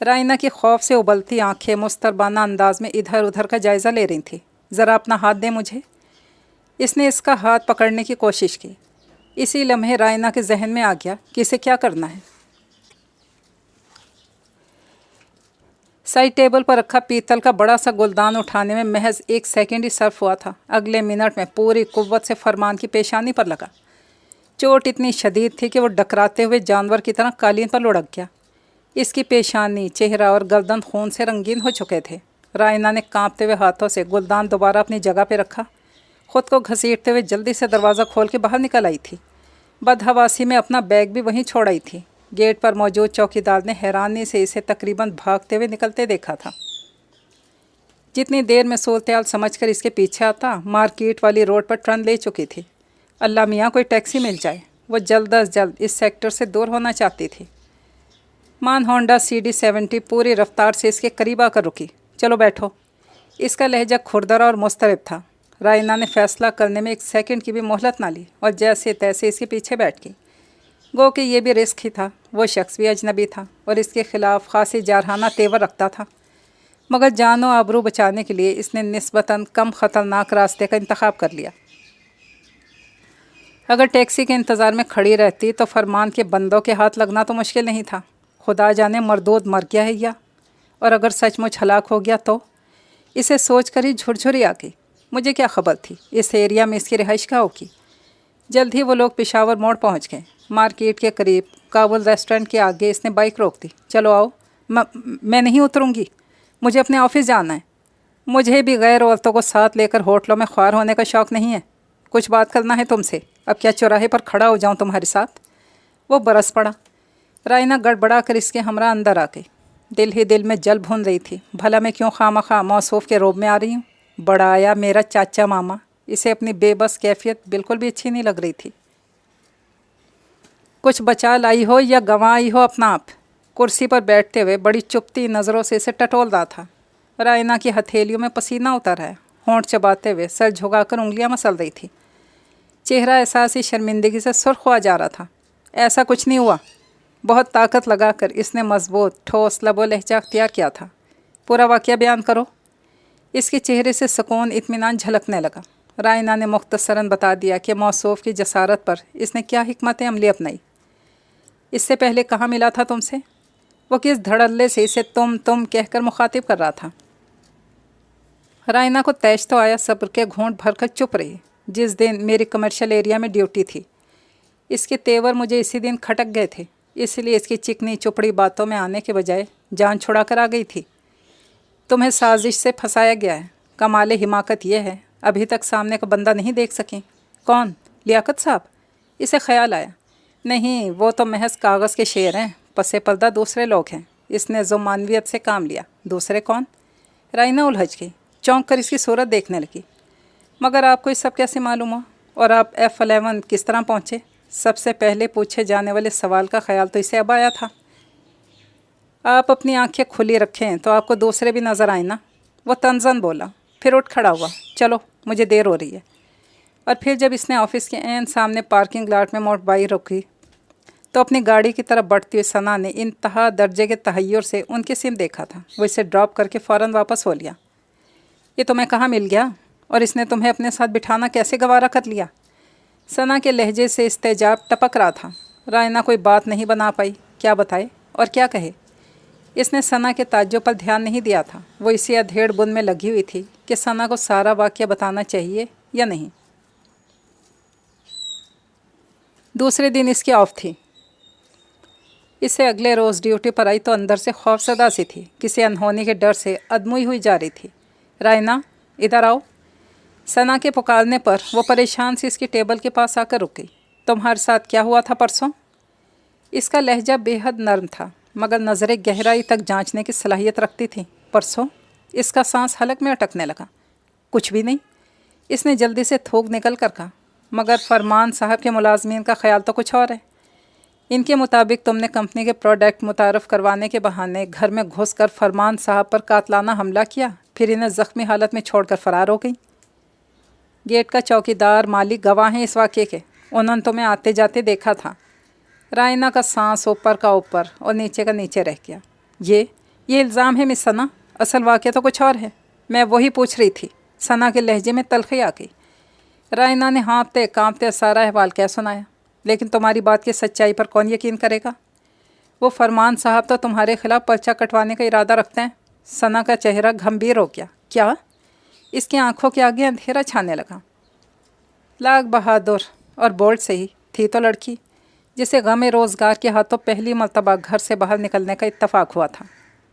रायना की खौफ से उबलती आंखें मुस्तरबाना अंदाज में इधर उधर का जायज़ा ले रही थी। ज़रा अपना हाथ दे मुझे। इसने इसका हाथ पकड़ने की कोशिश की। इसी लम्हे रायना के जहन में आ गया कि इसे क्या करना है। साइड टेबल पर रखा पीतल का बड़ा सा गुलदान उठाने में महज 1 सेकंड ही सर्फ हुआ था। अगले मिनट में पूरी कुव्वत से फरमान की पेशानी पर लगा। चोट इतनी शदीद थी कि वो डकराते हुए जानवर की तरह कालीन पर लुढ़क गया। इसकी पेशानी, चेहरा और गर्दन खून से रंगीन हो चुके थे। रायना ने कांपते हुए हाथों से गुलदान दोबारा अपनी जगह पर रखा। ख़ुद को घसीटते हुए जल्दी से दरवाज़ा खोल के बाहर निकल आई थी। बदहवासी में अपना बैग भी वहीं छोड़ आई थी। गेट पर मौजूद चौकीदार ने हैरानी से इसे तकरीबन भागते हुए निकलते देखा था। जितनी देर में सूरत-ए-हाल समझकर इसके पीछे आता, मार्केट वाली रोड पर टर्न ले चुकी थी। अल्लाह मियाँ कोई टैक्सी मिल जाए। वो जल्द अज जल्द इस सेक्टर से दूर होना चाहती थी। मान होंडा CD70 पूरी रफ्तार से इसके करीब आकर रुकी। चलो बैठो। इसका लहजा खुरदरा और मुस्तरब था। रायना ने फैसला करने में 1 सेकंड की भी मोहलत ना ली और जैसे तैसे इसके पीछे बैठ गई। गो कि ये भी रिस्क ही था, वो शख्स भी अजनबी था और इसके ख़िलाफ़ खासी जारहाना तेवर रखता था, मगर जान व आबरू बचाने के लिए इसने निस्बतन कम ख़तरनाक रास्ते का इंतखाब कर लिया। अगर टैक्सी के इंतज़ार में खड़ी रहती तो फरमान के बंदों के हाथ लगना तो मुश्किल नहीं था। खुदा जाने मरदूद मर गया है या, और अगर सचमुच हलाक हो गया तो। इसे सोच कर ही झुरझुरी आ गई। मुझे क्या खबर थी इस एरिया में इसकी रिहाइश कहाँ होगी। जल्द ही वो लोग पेशावर मोड़ पहुँच गए। मार्केट के करीब काबुल रेस्टोरेंट के आगे इसने बाइक रोक दी। चलो आओ। मैं नहीं उतरूँगी, मुझे अपने ऑफिस जाना है। मुझे भी गैर औरतों को साथ लेकर होटलों में ख्वार होने का शौक़ नहीं है। कुछ बात करना है तुमसे। अब क्या चौराहे पर खड़ा हो जाऊं तुम्हारे साथ? वो बरस पड़ा। रायना गड़बड़ा कर इसके हमरा अंदर आ गई। दिल ही दिल में जल भून रही थी, भला मैं क्यों खामखा मौसूफ के रोब में आ रही हूँ। बड़ा आया मेरा चाचा मामा। इसे अपनी बेबस कैफियत बिल्कुल भी अच्छी नहीं लग रही थी। कुछ बचा लाई हो या गंवा आई हो अपना आप। कुर्सी पर बैठते हुए बड़ी चुपती नज़रों से इसे टटोल रहा था। रायना की हथेलियों में पसीना उतर है। होंठ चबाते हुए सर झुकाकर उंगलियां मसल रही थी। चेहरा एहसासी शर्मिंदगी से सुर्ख हुआ जा रहा था। ऐसा कुछ नहीं हुआ। बहुत ताकत लगाकर इसने मजबूत ठोस लबो लहजा अख्तियार किया था। पूरा वाक़या बयान करो। इसके चेहरे से सुकून इत्मीनान झलकने लगा। रायना ने मुख्तसरन बता दिया कि मौसूफ की जसारत पर इसने क्या हिकमत अमली अपनाई। इससे पहले कहाँ मिला था तुमसे? वो किस धड़ल्ले से इसे तुम कहकर मुखातिब कर रहा था। रायना को तैश तो आया, सब्र के घूंट भरकर चुप रही। जिस दिन मेरी कमर्शियल एरिया में ड्यूटी थी, इसके तेवर मुझे इसी दिन खटक गए थे, इसलिए इसकी चिकनी चुपड़ी बातों में आने के बजाय जान छुड़ा कर आ गई थी। तुम्हें साजिश से फंसाया गया है। कमाले हिमाकत यह है, अभी तक सामने का बंदा नहीं देख सकें। कौन? लियाकत साहब? इसे ख्याल आया, नहीं वो तो महज कागज़ के शेर हैं, पसे पर्दा दूसरे लोग हैं। इसने ज़ुमानवियत से काम लिया। दूसरे कौन? रायना उलझ गई, चौंक कर इसकी सूरत देखने लगी। मगर आपको ये सब कैसे मालूम हो? और आप F11 किस तरह पहुँचे? सबसे पहले पूछे जाने वाले सवाल का ख्याल तो इसे अब आया था। आप अपनी आंखें खुली रखें तो आपको दूसरे भी नज़र आए ना। वो तंज़न बोला, फिर उठ खड़ा हुआ। चलो मुझे देर हो रही है। और फिर जब इसने ऑफिस के ऐन सामने पार्किंग लॉट में मोटरबाइक रोकी तो अपनी गाड़ी की तरफ बढ़ती हुई सना ने इंतहा दर्जे के तहय्युर से उनके सिम देखा था। वो इसे ड्रॉप करके फ़ौरन वापस हो लिया। ये तुम्हें कहाँ मिल गया और इसने तुम्हें अपने साथ बिठाना कैसे गवारा कर लिया? सना के लहजे से इस्तेजाब टपक रहा था। रायना कोई बात नहीं बना पाई। क्या बताए और क्या कहे? इसने सना के ताज्जुब पर ध्यान नहीं दिया था। वो इसी अधेड़ बुन में लगी हुई थी कि सना को सारा वाक़या बताना चाहिए या नहीं। दूसरे दिन इसकी ऑफ थी। इसे अगले रोज़ ड्यूटी पर आई तो अंदर से खौफज़दा सी थी। किसी अनहोनी के डर से अदमुई हुई जा रही थी। रायना इधर आओ। सना के पुकारने पर वो परेशान सी इसकी टेबल के पास आकर रुक गई। तुम्हारे साथ क्या हुआ था परसों? इसका लहजा बेहद नर्म था, मगर नज़रें गहराई तक जांचने की सलाहियत रखती थी। परसों? इसका सांस हलक में अटकने लगा। कुछ भी नहीं, इसने जल्दी से थूक निकल कर कहा। मगर फरमान साहब के मुलाजमीन का ख्याल तो कुछ और है। इनके मुताबिक तुमने कंपनी के प्रोडक्ट मुतारफ़ करवाने के बहाने घर में घुसकर फरमान साहब पर कातलाना हमला किया, फिर इन्हें ज़ख्मी हालत में छोड़कर फ़रार हो गई। गेट का चौकीदार मालिक गवाह हैं इस वाक़े के। उन्होंने तुम्हें आते जाते देखा था। रायना का सांस ऊपर का ऊपर और नीचे का नीचे रह गया। ये इल्ज़ाम है मिस सना, असल वाक़या तो कुछ और है। मैं वही पूछ रही थी। सना के लहजे में तलखी आ गई। रायना ने हाँफते काँपते सारा अहवाल क्या सुनाया। लेकिन तुम्हारी बात की सच्चाई पर कौन यकीन करेगा? वो फरमान साहब तो तुम्हारे खिलाफ़ पर्चा कटवाने का इरादा रखते हैं। सना का चेहरा गंभीर हो गया। क्या? इसकी आंखों के आगे अंधेरा छाने लगा। लाख बहादुर और बोल्ड से ही थी तो लड़की, जिसे गम रोज़गार के हाथों पहली मर्तबा घर से बाहर निकलने का इत्तफाक हुआ था।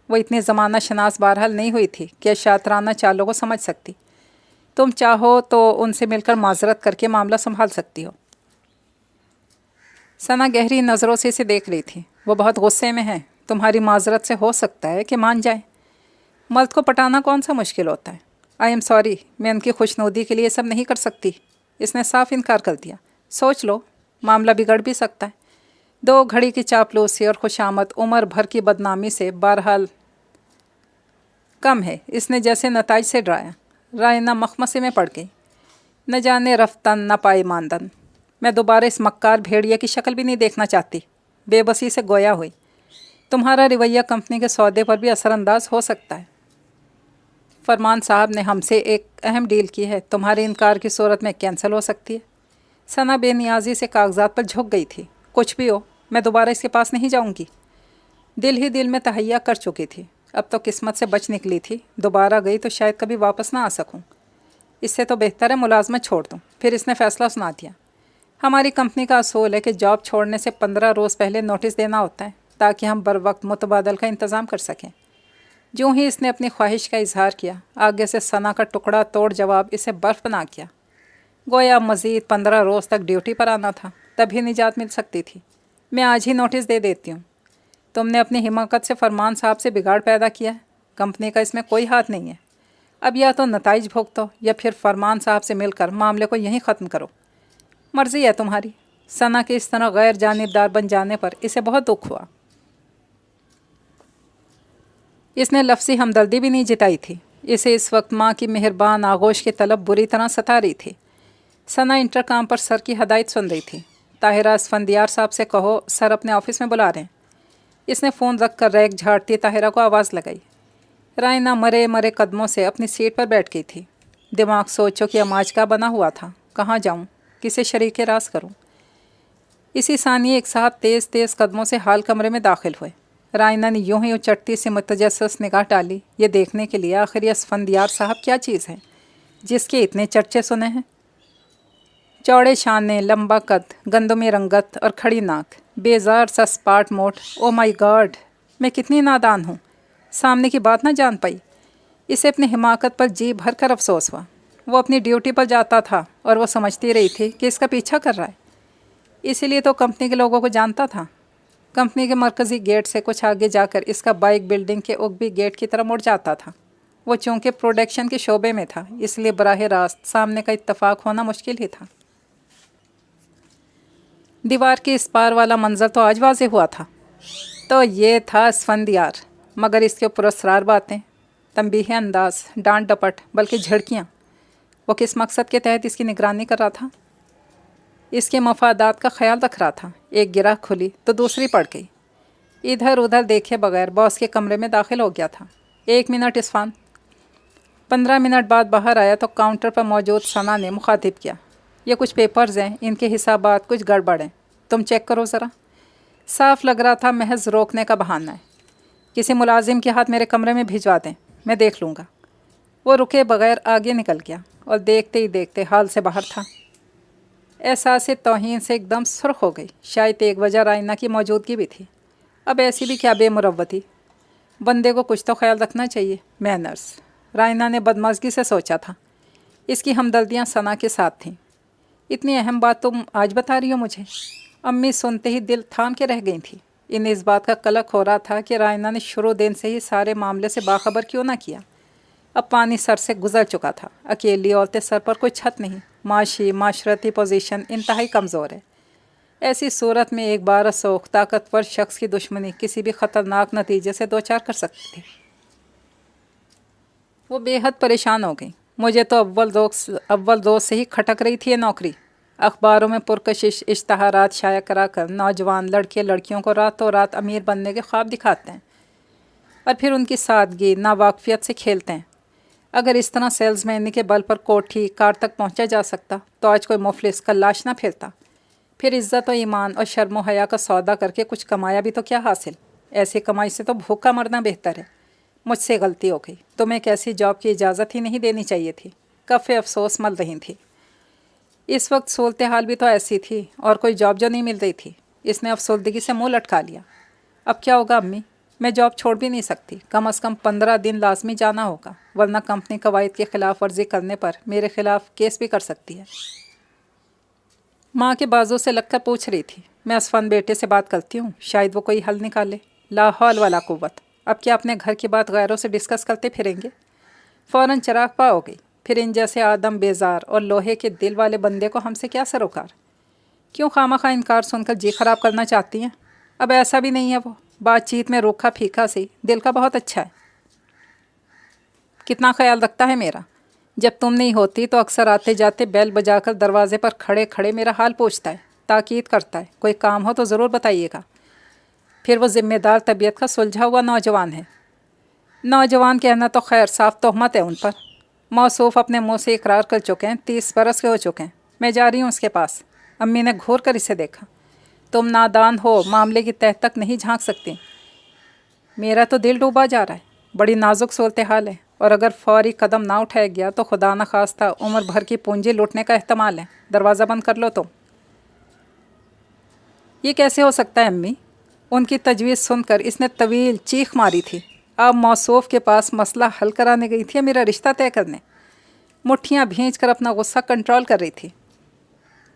वो इतनी ज़माना शनास बहरहाल नहीं हुई थी कि शातराना चालों को समझ सकती। तुम चाहो तो उनसे मिलकर माजरत करके मामला संभाल सकती हो। सना गहरी नज़रों से इसे देख रही थी। वो बहुत गुस्से में है। तुम्हारी माजरत से हो सकता है कि मान जाए। मर्द को पटाना कौन सा मुश्किल होता है। आई एम सॉरी, मैं उनकी खुशनुदी के लिए सब नहीं कर सकती। इसने साफ इनकार कर दिया। सोच लो, मामला बिगड़ भी सकता है। 2 घड़ी की चापलूसी और खुशामद उम्र भर की बदनामी से बहरहाल कम है, इसने जैसे नताइज से डराया। रायना मखमसे में पड़ गई। न जाने रफ्तन न पाए मानदन। मैं दोबारा इस मक्कार भेड़िया की शक्ल भी नहीं देखना चाहती। बेबसी से गोया हुई। तुम्हारा रवैया कंपनी के सौदे पर भी असरअंदाज हो सकता है। फरमान साहब ने हमसे एक अहम डील की है, तुम्हारे इनकार की सूरत में कैंसिल हो सकती है। सना बेनियाजी से कागजात पर झुक गई थी। कुछ भी हो, मैं दोबारा इसके पास नहीं जाऊंगी। दिल ही दिल में तहैया कर चुकी थी। अब तो किस्मत से बच निकली थी। दोबारा गई तो शायद कभी वापस ना आ सकूं। इससे तो बेहतर है मुलाजमत छोड़ दूं। फिर इसने फ़ैसला सुना दिया। हमारी कंपनी का असूल है कि जॉब छोड़ने से 15 रोज़ पहले नोटिस देना होता है, ताकि हम बर वक्त मुतबादल का इंतज़ाम कर सकें। यूँ ही इसने अपनी ख्वाहिश का इजहार किया, आगे से सना का टुकड़ा तोड़ जवाब इसे बर्फ़ बना किया। गोया मज़ीद 15 रोज़ तक ड्यूटी पर आना था, तभी निजात मिल सकती थी। मैं आज ही नोटिस दे देती हूँ। तुमने अपनी हिमाकत से फरमान साहब से बिगाड़ पैदा किया है। कंपनी का इसमें कोई हाथ नहीं है। अब या तो नताइज भुगतो या फिर फरमान साहब से मिलकर मामले को यहीं ख़त्म करो। मर्ज़ी है तुम्हारी। सना के इस तरह गैर जानिबदार बन जाने पर इसे बहुत दुख हुआ। इसने लफ्ज़ी हमदर्दी भी नहीं जताई थी। इसे इस वक्त माँ की मेहरबान आगोश की तलब बुरी तरह सता रही थी। सना इंटरकॉम पर सर की हदायत सुन रही थी। ताहिरा असफंदियार साहब से कहो, सर अपने ऑफिस में बुला रहे हैं। इसने फ़ोन रख कर रैक झाड़ती ताहिरा को आवाज़ लगाई। रायना मरे मरे कदमों से अपनी सीट पर बैठ गई थी। दिमाग सोचो कि अमाज का बना हुआ था। कहाँ जाऊँ, किसे शरीक राज करूँ। इसी सानिए एक साहब तेज़ तेज़ कदमों से हाल कमरे में दाखिल हुए। रायना ने यूं ही उचटती से मुतजस्सिस निगाह डाली, ये देखने के लिए आखिर ये असफंदियार साहब क्या चीज़ है जिसके इतने चर्चे सुने हैं। चौड़े शाने, लंबा कद, गंदमी रंगत और खड़ी नाक, बेजार सा स्पार्ट मोट। ओ माय गॉड, मैं कितनी नादान हूँ, सामने की बात ना जान पाई। इसे अपनी हिमाकत पर जी भर कर अफसोस हुआ। वो अपनी ड्यूटी पर जाता था और वो समझती रही थी कि इसका पीछा कर रहा है। इसीलिए तो कंपनी के लोगों को जानता था। कंपनी के मरकज़ी गेट से कुछ आगे जाकर इसका बाइक बिल्डिंग के उगबी गेट की तरफ मुड़ जाता था। वो चूँकि प्रोडक्शन के शोबे में था, इसलिए बराह रास्त सामने का इत्तफाक होना मुश्किल ही था। दीवार के इस पार वाला मंजर तो आज वाज़े हुआ था। तो ये था असफंदियार, मगर इसके ऊपर असरार बातें, तंबीह अंदाज, डांट डपट, बल्कि झड़कियाँ। वो किस मकसद के तहत इसकी निगरानी कर रहा था? इसके मफादात का ख्याल रख रहा था। एक गिरह खुली तो दूसरी पड़ गई। इधर उधर देखे बगैर बॉस के कमरे में दाखिल हो गया था। 1 मिनट इस्फान। 15 मिनट बाद बाहर आया तो काउंटर पर मौजूद सना ने मुखातिब किया, ये कुछ पेपर्स हैं, इनके हिसाबात कुछ गड़बड़ हैं, तुम चेक करो ज़रा। साफ लग रहा था महज रोकने का बहाना है। किसी मुलाजिम के हाथ मेरे कमरे में भिजवा दें, मैं देख लूँगा। वो रुके बगैर आगे निकल गया और देखते ही देखते हाल से बाहर था। एहसास तौहीन से एकदम सुर्ख हो गई। शायद एक वजह रायना की मौजूदगी भी थी। अब ऐसी भी क्या बेमुरव्वती, बंदे को कुछ तो ख्याल रखना चाहिए, मैनर्स। रायना ने बदमज़गी से सोचा था। इसकी हमदर्दियाँ सना के साथ थीं। इतनी अहम बात तुम आज बता रही हो मुझे? अम्मी सुनते ही दिल थाम के रह गई थी। इन्हें इस बात का कलक हो रहा था कि रायना ने शुरू दिन से ही सारे मामले से बाखबर क्यों ना किया। अब पानी सर से गुजर चुका था। अकेली औरतें सर पर कोई छत नहीं, माशी माशरती पोजीशन इंतहाई कमज़ोर है। ऐसी सूरत में एक बारसोख ताकतवर शख्स की दुश्मनी किसी भी ख़तरनाक नतीजे से दो चार कर सकती थी। वो बेहद परेशान हो गई। मुझे तो अव्वल रोज़ से ही खटक रही थी ये नौकरी। अखबारों में पुरकशिश इश्तहारात शाया करा कर नौजवान लड़के लड़कियों को रातों रात अमीर बनने के ख्वाब दिखाते हैं और फिर उनकी सादगी नावाकफियत से खेलते हैं। अगर इस तरह सेल्समैनी के बल पर कोठी कार तक पहुंचा जा सकता तो आज कोई मुफलिस का लाश ना फिरता। फिर इज़्ज़त और ईमान और शर्म व हया का सौदा करके कुछ कमाया भी तो क्या हासिल। ऐसी कमाई से तो भूखा मरना बेहतर है। मुझसे गलती हो गई। तुम्हें एक ऐसी जॉब की इजाज़त ही नहीं देनी चाहिए थी। कफ़े अफसोस मल रही थी। इस वक्त सूरत हाल भी तो ऐसी थी और कोई जॉब जो नहीं मिल रही थी। इसने अफसरदगी से मुँह लटका लिया। अब क्या होगा अम्मी? मैं जॉब छोड़ भी नहीं सकती। कम अज़ कम 15 दिन लाजमी जाना होगा, वरना कंपनी कवायद की खिलाफ वर्जी करने पर मेरे खिलाफ केस भी कर सकती है। माँ के बाजू से लगकर पूछ रही थी। मैं असफन बेटे से बात करती हूँ, शायद वो कोई हल निकाले। ला हौल वाला कुव्वत। अब क्या अपने घर की बात गैरों से डिस्कस करते फिरेंगे? फ़ौरन चिराग पा हो गई। फिर इन जैसे आदम बेजार और लोहे के दिल वाले बंदे को हमसे क्या सरोकार? क्यों खामखा इनकार सुनकर जी खराब करना चाहती हैं? अब ऐसा भी नहीं है, वो बातचीत में रूखा फीका सी, दिल का बहुत अच्छा है। कितना ख्याल रखता है मेरा। जब तुम नहीं होती तो अक्सर आते जाते बेल बजाकर दरवाजे पर खड़े खड़े मेरा हाल पूछता है, ताकीद करता है, कोई काम हो तो ज़रूर बताइएगा। फिर वो ज़िम्मेदार तबीयत का सुलझा हुआ नौजवान है। नौजवान कहना तो खैर साफ तोहमत है उन पर। मौसूफ अपने मुंह से इकरार कर चुके हैं, 30 बरस के हो चुके हैं। मैं जा रही हूँ उसके पास। अम्मी ने घूर कर इसे देखा। तुम नादान हो, मामले की तह तक नहीं झांक सकती। मेरा तो दिल डूबा जा रहा है। बड़ी नाजुक सूरत हाल है, और अगर फौरी कदम ना उठाया गया तो खुदा न खास्ता उम्र भर की पूंजी लूटने का एहतमाल है। दरवाज़ा बंद कर लो तुम। ये कैसे हो सकता है अम्मी? उनकी तजवीज़ सुनकर इसने तवील चीख मारी थी। अब मौसूफ के पास मसला हल कराने गई थी या मेरा रिश्ता तय करने? मुट्ठियाँ भींच कर अपना गुस्सा कंट्रोल कर रही थी।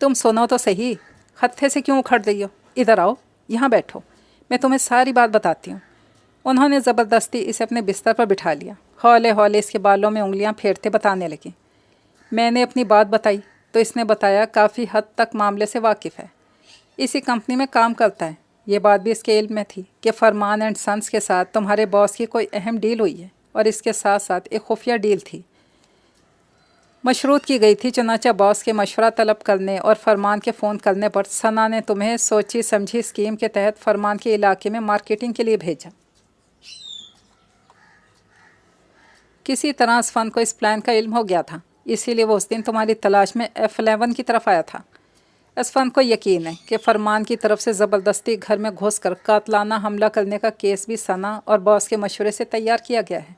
तुम सुनो तो सही, हत्थे से क्यों उखड़ रही हो? इधर आओ, यहाँ बैठो, मैं तुम्हें सारी बात बताती हूँ। उन्होंने ज़बरदस्ती इसे अपने बिस्तर पर बिठा लिया। हौले हौले इसके बालों में उंगलियां फेरते बताने लगी। मैंने अपनी बात बताई तो इसने बताया काफ़ी हद तक मामले से वाकिफ़ है, इसी कंपनी में काम करता है। ये बात भी इसके इल्म में थी कि फरमान एंड सन्स के साथ तुम्हारे बॉस की कोई अहम डील हुई है, और इसके साथ साथ एक खुफिया डील थी, मशरूत की गई थी। चुनाचा बॉस के मशवरा तलब करने और फरमान के फ़ोन करने पर सना ने तुम्हें सोची समझी स्कीम के तहत फरमान के इलाके में मार्केटिंग के लिए भेजा। किसी तरह असफान को इस प्लान का इल्म हो गया था, इसीलिए वो उस दिन तुम्हारी तलाश में F11 की तरफ आया था। असफान को यकीन है कि फरमान की तरफ से ज़बरदस्ती घर में घुसकर कातलाना हमला करने का केस भी सना और बॉस के मशवरे से तैयार किया गया है।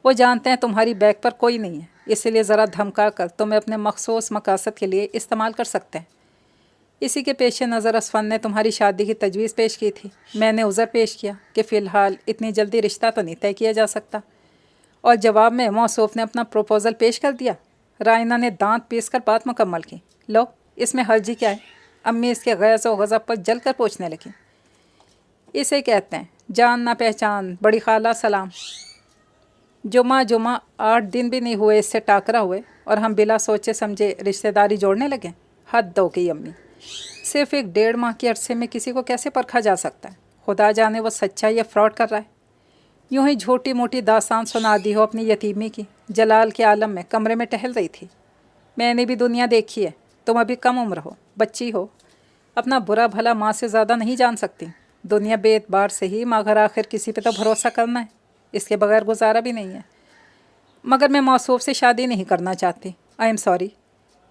वो जानते हैं तुम्हारी बैग पर कोई नहीं है, इसीलिए ज़रा धमका कर तुम्हें अपने मखसूस मकासद के लिए इस्तेमाल कर सकते हैं। इसी के पेश नज़र असफान ने तुम्हारी शादी की तजवीज़ पेश की थी। मैंने उज़र पेश किया कि फ़िलहाल इतनी जल्दी रिश्ता तो नहीं तय किया जा सकता, और जवाब में मौसूफ ने अपना प्रपोज़ल पेश कर दिया। रायना ने दांत पीस कर बात मुकम्मल की। लो, इसमें हर्जी क्या है? अम्मी इसके गैज़ व गज़ब पर जल कर पूछने लगी। इसे कहते हैं जान ना पहचान, बड़ी खाला सलाम। जुमा 8 दिन भी नहीं हुए इससे टाकरा हुए, और हम बिला सोचे समझे रिश्तेदारी जोड़ने लगे। हद हो गई अम्मी। सिर्फ एक 1.5 माह के अरसे में किसी को कैसे परखा जा सकता है? खुदा जाने वो सच्चा या फ्रॉड कर रहा है। यूँ ही झूठी मोटी दास्तान सुना दी हो अपनी यतीमी की। जलाल के आलम में कमरे में टहल रही थी। मैंने भी दुनिया देखी है, तुम अभी कम उम्र हो, बच्ची हो, अपना बुरा भला माँ से ज़्यादा नहीं जान सकती। दुनिया बेएतबार से ही, मगर आखिर किसी पे तो भरोसा करना है, इसके बगैर गुजारा भी नहीं है। मगर मैं मौसूफ से शादी नहीं करना चाहती। I am sorry.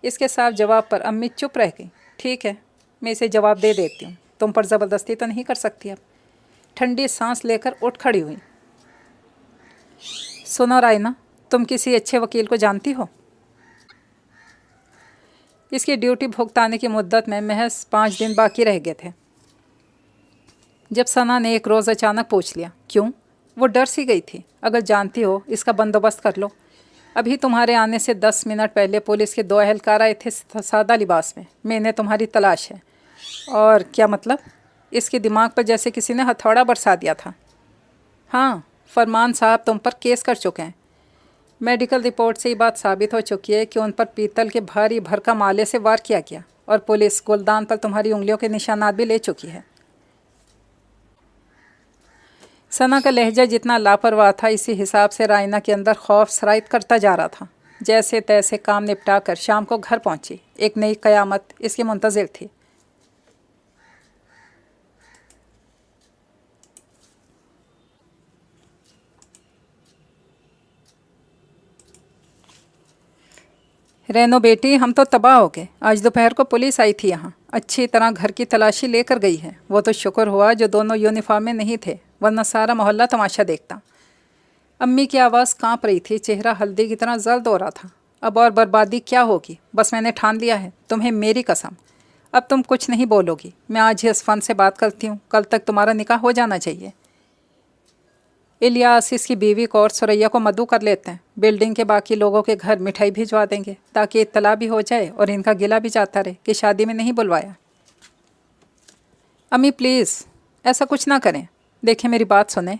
इसके साफ जवाब पर अम्मी चुप रह गई। ठीक है, मैं इसे जवाब दे देती हूँ, तुम पर ज़बरदस्ती तो नहीं कर सकती। अब ठंडी सांस लेकर उठ खड़ी हुई। सुनो रायना, तुम किसी अच्छे वकील को जानती हो? इसकी ड्यूटी भुगताने की मुद्दत में महज 5 दिन बाकी रह गए थे जब सना ने एक रोज़ अचानक पूछ लिया। क्यों? वो डर सी गई थी। अगर जानती हो, इसका बंदोबस्त कर लो। अभी तुम्हारे आने से 10 मिनट पहले पुलिस के 2 अहलकार आए थे सादा लिबास में। मैंने तुम्हारी तलाश है। और क्या मतलब? इसके दिमाग पर जैसे किसी ने हथौड़ा बरसा दिया था। हाँ, फरमान साहब तुम पर केस कर चुके हैं। मेडिकल रिपोर्ट से ये बात साबित हो चुकी है कि उन पर पीतल के भारी भरकम आले से वार किया गया, और पुलिस गुलदान पर तुम्हारी उंगलियों के निशानात भी ले चुकी है। सना का लहजा जितना लापरवाह था, इसी हिसाब से रायना के अंदर खौफ सराइत करता जा रहा था। जैसे तैसे काम निपटा कर शाम को घर पहुंची। एक नई क़यामत इसकी मुंतज़िर थी। रेनो बेटी, हम तो तबाह हो गए। आज दोपहर को पुलिस आई थी यहाँ, अच्छी तरह घर की तलाशी लेकर गई है। वो तो शुक्र हुआ जो दोनों यूनिफॉर्म में नहीं थे, वरना सारा मोहल्ला तमाशा देखता। अम्मी की आवाज़ कांप रही थी, चेहरा हल्दी की तरह जर्द हो रहा था। अब और बर्बादी क्या होगी? बस मैंने ठान लिया है, तुम्हें मेरी कसम। अब तुम कुछ नहीं बोलोगी। मैं आज ही असफान से बात करती हूँ, कल तक तुम्हारा निकाह हो जाना चाहिए। इलियास इसकी बीवी को और सुरैया को मदऊ कर लेते हैं। बिल्डिंग के बाकी लोगों के घर मिठाई भिजवा देंगे, ताकि इत्तला भी हो जाए और इनका गिला भी जाता रहे कि शादी में नहीं बुलवाया। अम्मी प्लीज़ ऐसा कुछ ना करें। देखें, मेरी बात सुने।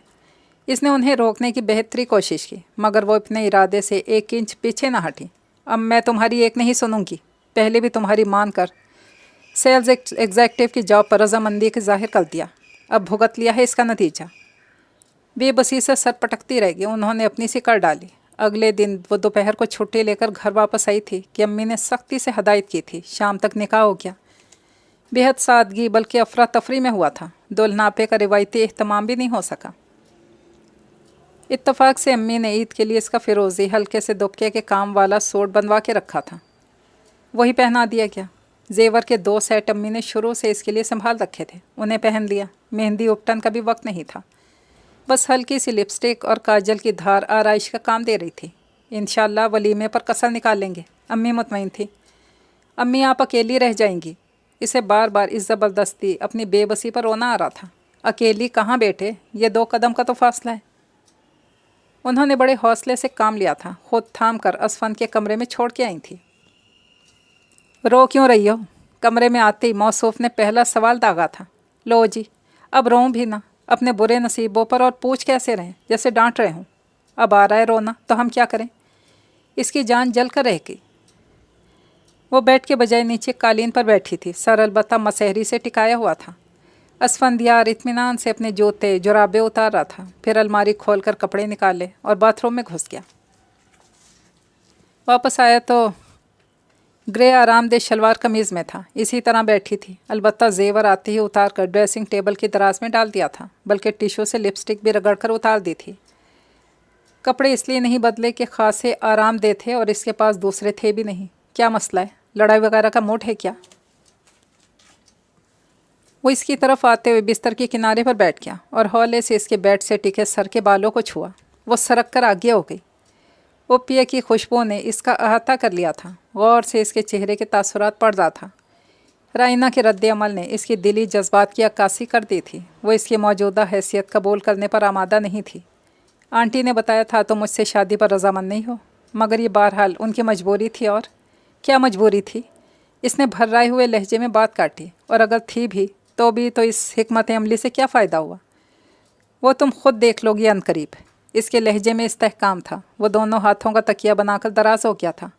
इसने उन्हें रोकने की बेहतरी कोशिश की, मगर वो अपने इरादे से 1 इंच पीछे ना हटी। अब मैं तुम्हारी एक नहीं सुनूंगी। पहले भी तुम्हारी मान कर सेल्स एग्जेक्टिव की जॉब पर रजामंदी के जाहिर कर दिया, अब भुगत लिया है इसका नतीजा। बेबसी से सर पटकती रह गई। उन्होंने अपनी सी कर डाली। अगले दिन वो दोपहर को छुट्टी लेकर घर वापस आई थी कि अम्मी ने सख्ती से हदायत की थी शाम तक निकाह हो गया। बेहद सादगी बल्कि अफरा तफरी में हुआ था। दुल्हनापे का रिवायती एहतमाम भी नहीं हो सका। इत्तफाक से अम्मी ने ईद के लिए इसका फिरोज़ी हल्के से दुबके के काम वाला सूट बनवा के रखा था, वही पहना दिया गया। जेवर के 2 सेट अम्मी ने शुरू से इसके लिए संभाल रखे थे, उन्हें पहन लिया। मेहंदी उपटन का भी वक्त नहीं था, बस हल्की सी लिपस्टिक और काजल की धार आराइश का काम दे रही थी। इंशाअल्लाह वलीमे पर कसर निकाल लेंगे, अम्मी मुतमईन थी। अम्मी आप अकेली रह जाएंगी, इसे बार बार इस ज़बरदस्ती अपनी बेबसी पर रोना आ रहा था। अकेली कहाँ बेटे, ये 2 कदम का तो फासला है। उन्होंने बड़े हौसले से काम लिया था, खुद थाम कर असफन के कमरे में छोड़ के आई थी। रो क्यों रही हो? कमरे में आते ही मौसूफ ने पहला सवाल दागा था। लो जी, अब रोऊं भी ना अपने बुरे नसीबों पर, और पूछ कैसे रहें जैसे डांट रहे हूँ। अब आ रहा है रोना तो हम क्या करें, इसकी जान जल कर रहेगी। वो बेड के बजाय नीचे कालीन पर बैठी थी, सर अलबत्ता मसहरी से टिकाया हुआ था। असफंदियार इत्मीनान से अपने जूते जुराबे उतार रहा था, फिर अलमारी खोलकर कपड़े निकाले और बाथरूम में घुस गया। वापस आया तो ग्रे आरामदेह शलवार कमीज़ में था। इसी तरह बैठी थी, अलबत्ता जेवर आते ही उतार कर ड्रेसिंग टेबल की दराज में डाल दिया था, बल्कि टिश्यू से लिपस्टिक भी रगड़ कर उतार दी थी। कपड़े इसलिए नहीं बदले कि खासे आरामदेह थे और इसके पास दूसरे थे भी नहीं। क्या मसला है, लड़ाई वगैरह का मूड है क्या? वो इसकी तरफ आते हुए बिस्तर के किनारे पर बैठ गया और हौले से इसके बेड से टिके सर के बालों को छुआ। वो सरक कर आगे हो गई। वो पिए की खुशबू ने इसका अहाता कर लिया था। गौर से इसके चेहरे के तासुरात पड़ रहा था। राइना के रद्द अमल ने इसकी दिली जज्बात की अक्कासी कर दी थी। वो इसकी मौजूदा हैसियत कबूल करने पर आमादा नहीं थी। आंटी ने बताया था तो मुझसे शादी पर रजामंद नहीं हो, मगर ये बहरहाल उनकी मजबूरी थी। और क्या मजबूरी थी? इसने भर्राए हुए लहजे में बात काटी। और अगर थी भी तो इस हिकमत अमली से क्या फ़ायदा हुआ? वो तुम खुद देख लोगी अनकरीब। इसके लहजे में इस्तेहकाम था। वो दोनों हाथों का तकिया बनाकर दराज हो गया था।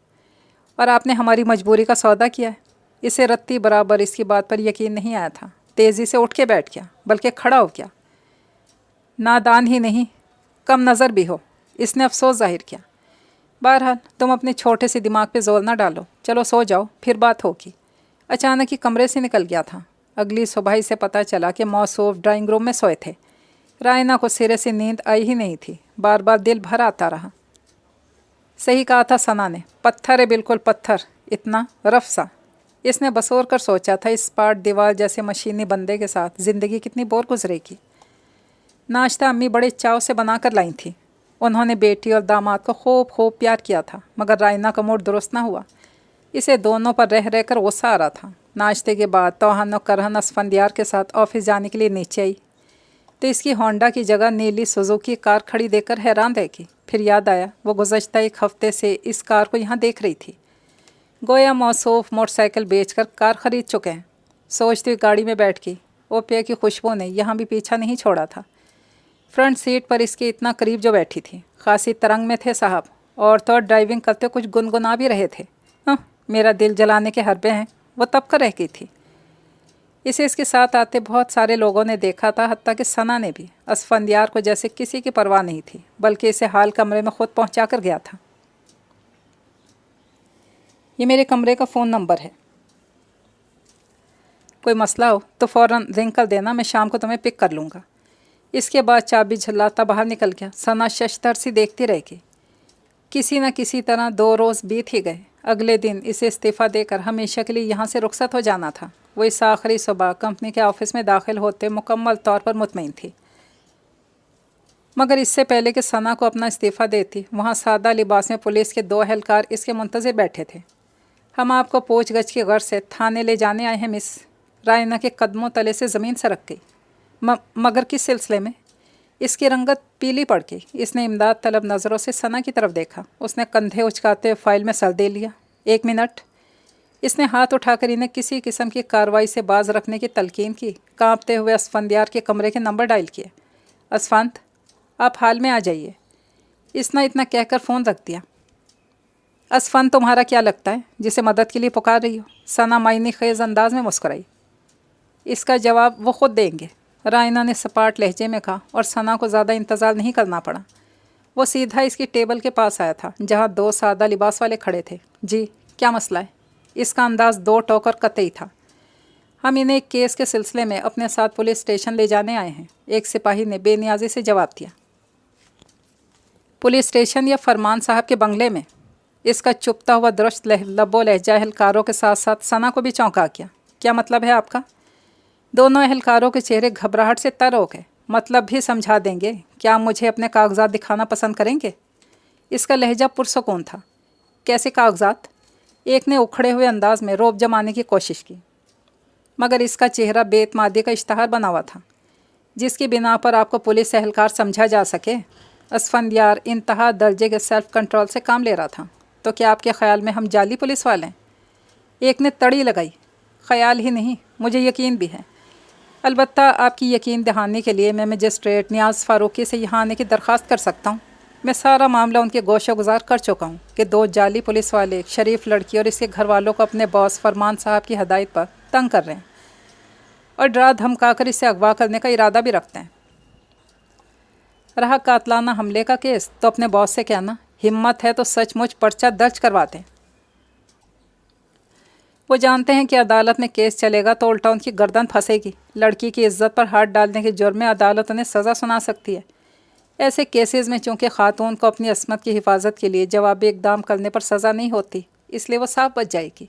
और आपने हमारी मजबूरी का सौदा किया है। इसे रत्ती बराबर इसकी बात पर यकीन नहीं आया था। तेज़ी से उठ के बैठ गया, बल्कि खड़ा हो गया। नादान ही नहीं, कम नज़र भी हो, इसने अफसोस जाहिर किया। बहरहाल तुम अपने छोटे से दिमाग पे जोर ना डालो, चलो सो जाओ, फिर बात होगी। अचानक ही कमरे से निकल गया था। अगली सुबह से पता चला कि मौसूफ ड्राइंग रूम में सोए थे। रायना को सिरे से नींद आई ही नहीं थी, बार बार दिल भर आता रहा। सही कहा था सना ने, पत्थर है बिल्कुल पत्थर, इतना रफ सा। इसने बसोर कर सोचा था इस पाट दीवार जैसे मशीनी बंदे के साथ ज़िंदगी कितनी बोर गुजरेगी। नाश्ता अम्मी बड़े चाव से बना कर लाई थी। उन्होंने बेटी और दामाद को खूब प्यार किया था, मगर रायना का मूड दुरुस्त ना हुआ। इसे दोनों पर रह रह कर गुस्सा आ रहा था। नाश्ते के बाद तोहन और करहन असफंदियार के साथ ऑफिस जाने के लिए नीचे आई तो इसकी होंडा की जगह नीली सुजुकी कार खड़ी देखकर हैरान रह गई। फिर याद आया वो गुज़श्ता 1 हफ्ते से इस कार को यहाँ देख रही थी। गोया मौसूफ मोटरसाइकिल बेचकर कार ख़रीद चुके हैं। सोचती हुई गाड़ी में बैठ गई। ओपिया की खुशबू ने यहाँ भी पीछा नहीं छोड़ा था। फ्रंट सीट पर इसके इतना करीब जो बैठी थी, खासी तरंग में थे साहब, और तो ड्राइविंग करते कुछ गुनगुना भी रहे थे। मेरा दिल जलाने के हरबे हैं, वो तब कर रह गई थी। इसे इसके साथ आते बहुत सारे लोगों ने देखा था, हत्ता कि सना ने भी। असफंदियार को जैसे किसी की परवाह नहीं थी, बल्कि इसे हाल कमरे में खुद पहुंचा कर गया था। ये मेरे कमरे का फ़ोन नंबर है, कोई मसला हो तो फ़ौरन रिंग कर देना, मैं शाम को तुम्हें पिक कर लूँगा। इसके बाद चाबी झल्लाता बाहर निकल गया। सना शशतर सी देखती रह गई। किसी न किसी तरह 2 रोज़ बीत ही गए। अगले दिन इसे इस्तीफ़ा देकर हमेशा के लिए यहाँ से रुखसत हो जाना था। वो इस आखिरी सुबह कंपनी के ऑफिस में दाखिल होते मुकम्मल तौर पर मुतमईन थी। मगर इससे पहले कि सना को अपना इस्तीफ़ा देती, वहाँ सादा लिबास में पुलिस के 2 एहलकार इसके मुंतज़िर बैठे थे। हम आपको पूछ गछ की गर्ज से थाने ले जाने आए हैं मिस। रायना के कदमों तले से ज़मीन सरक गई। मगर किस सिलसिले में? इसकी रंगत पीली पड़ गई। इसने इमदाद तलब नज़रों से सना की तरफ देखा। उसने कंधे उचकाते हुए फाइल में सर दे लिया। 1 मिनट। इसने हाथ उठाकर इन्हें किसी किस्म की कार्रवाई से बाज रखने की तलकीन की। कांपते हुए असफंदियार के कमरे के नंबर डायल किए। असफंद, आप हाल में आ जाइए। इसने इतना कहकर फ़ोन रख दिया। असफंद तुम्हारा क्या लगता है जिसे मदद के लिए पुकार रही हो? सना मायने खेज़ अंदाज में मुस्कुराई। इसका जवाब वो खुद देंगे, रायना ने सपाट लहजे में कहा, और सना को ज़्यादा इंतज़ार नहीं करना पड़ा। वो सीधा इसकी टेबल के पास आया था जहाँ 2 सादा लिबास वाले खड़े थे। जी, क्या मसला है? इसका अंदाज 2 टोक और कतई था। हम इन्हें एक केस के सिलसिले में अपने साथ पुलिस स्टेशन ले जाने आए हैं, एक सिपाही ने बेनियाजी से जवाब दिया। पुलिस स्टेशन या फरमान साहब के बंगले में? इसका चुपता हुआ दुरुस्त लबो लहजा एहलकारों के साथ साथ सना को भी चौंका गया। क्या मतलब है आपका? दोनों एहलकारों के चेहरे घबराहट से तर हो गए। मतलब भी समझा देंगे? क्या मुझे अपने कागजात दिखाना पसंद करेंगे? इसका लहजा पुरसकून था। कैसे कागजात? एक ने उखड़े हुए अंदाज में रौब जमाने की कोशिश की, मगर इसका चेहरा बेतमादी का इश्तहार बना हुआ था, जिसकी बिना पर आपको पुलिस एहलकार समझा जा सके। असफंदियार इंतहा दर्जे के सेल्फ कंट्रोल से काम ले रहा था। तो क्या आपके ख्याल में हम जाली पुलिस वाले हैं? एक ने तड़ी लगाई। ख्याल ही नहीं, मुझे यकीन भी है। अलबत्ता आपकी यकीन दहानी के लिए मैं मजिस्ट्रेट नियाज़ फ़ारूकी से यहाँ आने की दरख्वास्त कर सकता हूँ। मैं सारा मामला उनके गोशो गुजार कर चुका हूँ कि 2 जाली पुलिस वाले एक शरीफ लड़की और इसके घर वालों को अपने बॉस फरमान साहब की हदायत पर तंग कर रहे हैं और डरा धमका कर इसे अगवा करने का इरादा भी रखते हैं। रहा कातलाना हमले का केस, तो अपने बॉस से कहना, हिम्मत है तो सचमुच पर्चा दर्ज करवाते हैं। वो जानते हैं कि अदालत में केस चलेगा तो उल्टा उनकी गर्दन फंसेगी। लड़की की इज्जत पर हाथ डालने के जुर्म में अदालत उन्हें सज़ा सुना सकती है। ऐसे केसेस में चूँकि ख़ातून को अपनी अस्मत की हिफाजत के लिए जवाबी इक़दाम करने पर सज़ा नहीं होती, इसलिए वो साफ बच जाएगी।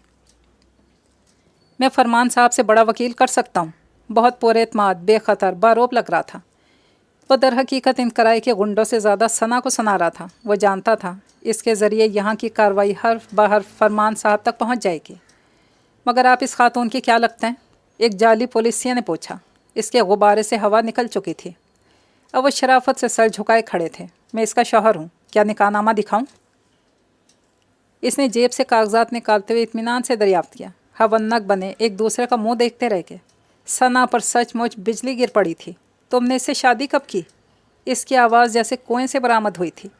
मैं फरमान साहब से बड़ा वकील कर सकता हूँ। बहुत पुरएतमाद, बेखतर, बारोब लग रहा था। वो दर हकीकत इन कराए के गुंडों से ज़्यादा सना को सुना रहा था। वो जानता था इसके ज़रिए यहाँ की कार्रवाई हर्फ बहर फरमान साहब तक पहुँच जाएगी। मगर आप इस खातून के क्या लगते हैं? एक जाली पुलिसिया ने पूछा। इसके गुब्बारे से हवा निकल चुकी थी। अब वो शराफत से सर झुकाए खड़े थे। मैं इसका शौहर हूँ। क्या निकाहनामा दिखाऊं? इसने जेब से कागजात निकालते हुए इत्मीनान से दरियाफ्त किया। हवन्नक बने एक दूसरे का मुंह देखते रह गए। सना पर सचमुच बिजली गिर पड़ी थी। तुमने इससे शादी कब की? इसकी आवाज़ जैसे कुएं से बरामद हुई थी।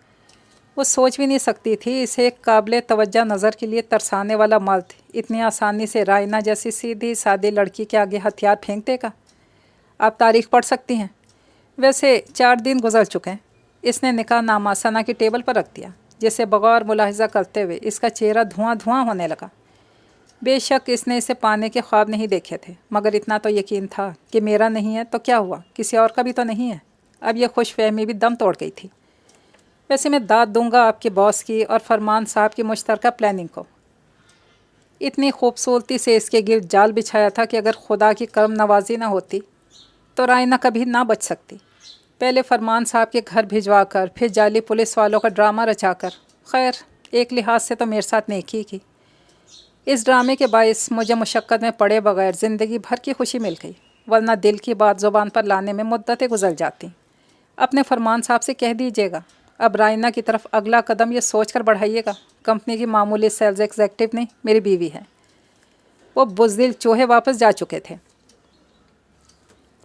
वो सोच भी नहीं सकती थी इसे एक काबिल तवज्जो नज़र के लिए तरसाने वाला मर्द इतनी आसानी से रायना जैसी सीधी सादी लड़की के आगे हथियार फेंक देगा। आप तारीख पढ़ सकती हैं। वैसे 4 दिन गुजर चुके हैं। इसने निकाहनामा सना की टेबल पर रख दिया, जिसे बगौर मुलाहिजा करते हुए इसका चेहरा धुआं धुआं होने लगा। बेशक इसने इसे पाने के ख्वाब नहीं देखे थे, मगर इतना तो यकीन था कि मेरा नहीं है तो क्या हुआ, किसी और का भी तो नहीं है। अब यह खुशफहमी भी दम तोड़ गई थी। वैसे मैं दाद दूंगा आपके बॉस की और फरमान साहब की मुश्तरका प्लानिंग को। इतनी खूबसूरती से इसके गिर्द जाल बिछाया था कि अगर खुदा की करम नवाजी ना होती तो रायना कभी ना बच सकती। पहले फरमान साहब के घर भिजवा कर, फिर जाली पुलिस वालों का ड्रामा रचाकर। खैर, एक लिहाज से तो मेरे साथ नेकी की। इस ड्रामे के बायस मुझे मुशक्क़त में पड़े बगैर ज़िंदगी भर की खुशी मिल गई, वरना दिल की बात ज़ुबान पर लाने में मुद्दतें गुजर जाती। अपने फरमान साहब से कह दीजिएगा, अब रायना की तरफ अगला कदम ये सोच कर बढ़ाइएगा, कंपनी की मामूली सेल्स एग्जेक्टिव नहीं, मेरी बीवी है। वो बुज़दिल चूहे वापस जा चुके थे।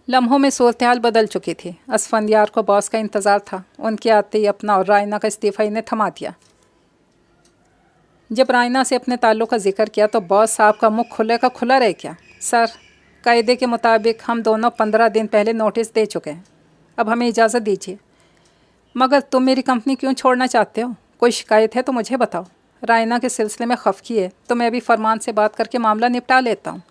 लम्हों में सूरत हाल बदल चुकी थी। असफंदियार को बॉस का इंतज़ार था। उनके आते ही अपना और रायना का इस्तीफ़ा इन्हें थमा दिया। जब रायना से अपने ताल्लुक़ का जिक्र किया तो बॉस साहब का मुख खुले का खुला रह गया। सर, कायदे के मुताबिक हम दोनों 15 दिन पहले नोटिस दे चुके हैं, अब हमें इजाज़त दीजिए। मगर तुम मेरी कंपनी क्यों छोड़ना चाहते हो? कोई शिकायत है तो मुझे बताओ। रायना के सिलसिले में खफकी है तो मैं भी फरमान से बात करके मामला निपटा लेता हूँ।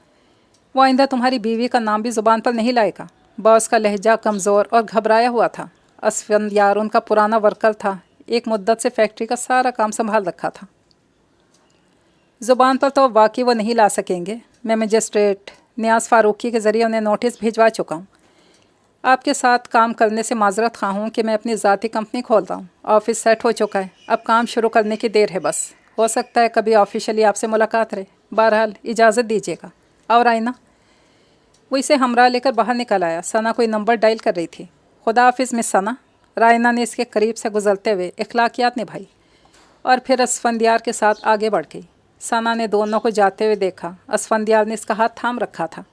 वो आइंदा तुम्हारी बीवी का नाम भी ज़ुबान पर नहीं लाएगा। बॉस का लहजा कमज़ोर और घबराया हुआ था। असफंदियार उनका पुराना वर्कर था, एक मुद्दत से फैक्ट्री का सारा काम संभाल रखा था। ज़ुबान पर तो वाकई वो नहीं ला सकेंगे। मैं मजिस्ट्रेट नियाज़ फ़ारूकी के ज़रिए उन्हें नोटिस भिजवा चुका हूँ। आपके साथ काम करने से माजरत खा हूँ कि मैं अपनी ज़ाती कंपनी खोलता हूँ। ऑफ़िस सेट हो चुका है, अब काम शुरू करने की देर है बस। हो सकता है कभी ऑफिशियली आपसे मुलाकात रहे। बहरहाल इजाज़त दीजिएगा। और आईना। वो इसे हमरा लेकर बाहर निकल आया। सना कोई नंबर डायल कर रही थी। खुदा हाफिज़ मिस सना। रायना ने इसके करीब से गुजरते हुए इखलाकियात निभाई और फिर असफंदियार के साथ आगे बढ़ गई। सना ने दोनों को जाते हुए देखा। असफंदियार ने इसका हाथ थाम रखा था।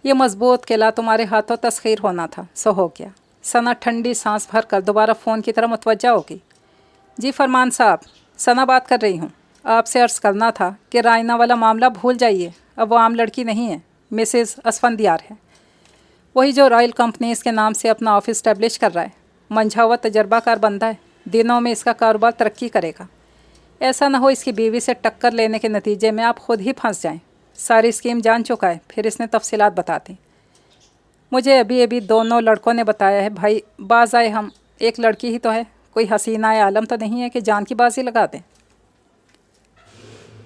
ये मजबूत किला तुम्हारे हाथों तस्खीर होना था, सो हो गया। सना ठंडी सांस भर कर दोबारा फ़ोन की तरफ मुतवज्जा हो गई। जी फरमान साहब, सना बात कर रही हूँ। आपसे अर्ज़ करना था कि रायना वाला मामला भूल जाइए। अब वो आम लड़की नहीं है, मिसेस असफंदियार है। वही जो रॉयल कंपनीज़ के नाम से अपना ऑफिस इस्टेब्लिश कर रहा है। मंझा हुआ तजर्बाकार बंदा है। दिनों में इसका कारोबार तरक्की करेगा। ऐसा ना हो इसकी बीवी से टक्कर लेने के नतीजे में आप खुद ही फंस जाएं। सारी स्कीम जान चुका है, फिर इसने तफसीलात बता दी। मुझे अभी अभी दोनों लड़कों ने बताया है। भाई बाज आए हम, एक लड़की ही तो है, कोई हसीना आलम तो नहीं है कि जान की बाजी लगा दें।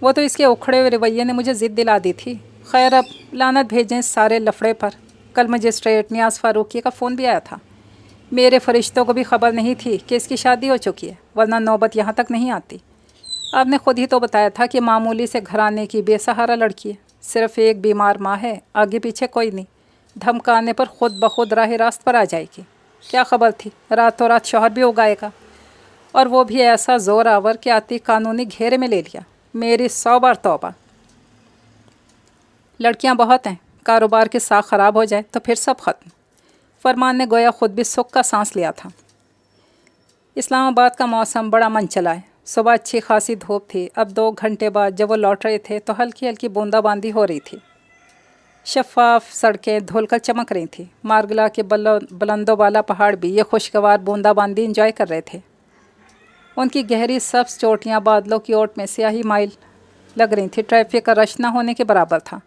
वो तो इसके उखड़े हुए रवैये ने मुझे ज़िद दिला दी थी। खैर अब लानत भेजें इस सारे लफड़े पर। कल मजिस्ट्रेट नियाज़ फारूकी का फ़ोन भी आया था। मेरे फरिश्तों को भी खबर नहीं थी कि इसकी शादी हो चुकी है, वरना नौबत यहाँ तक नहीं आती। आपने खुद ही तो बताया था कि मामूली से घराने की बेसहारा लड़की है, सिर्फ एक बीमार माँ है, आगे पीछे कोई नहीं। धमकाने पर खुद ब खुद राह रास्त पर आ जाएगी। क्या खबर थी रातों रात शौहर भी उगाएगा, और वो भी ऐसा ज़ोर आवर कि आती कानूनी घेरे में ले लिया। मेरी 100 बार तौबा। लड़कियां बहुत हैं, कारोबार की साख ख़राब हो जाए तो फिर सब ख़त्म। फरमान ने गोया ख़ुद भी सुख का सांस लिया था। इस्लामाबाद का मौसम बड़ा मन चला है। सुबह अच्छी खासी धूप थी। अब 2 घंटे बाद जब वो लौट रहे थे तो हल्की हल्की बूंदाबांदी हो रही थी। शफ़ाफ सड़कें धुलकर चमक रही थी। मारगला के बुलंदो वाला पहाड़ भी ये खुशगवार बूंदाबांदी इंजॉय कर रहे थे। उनकी गहरी सब्ज़ चोटियाँ बादलों की ओट में स्याही माइल लग रही थी। ट्रैफिक का रश न होने के बराबर था,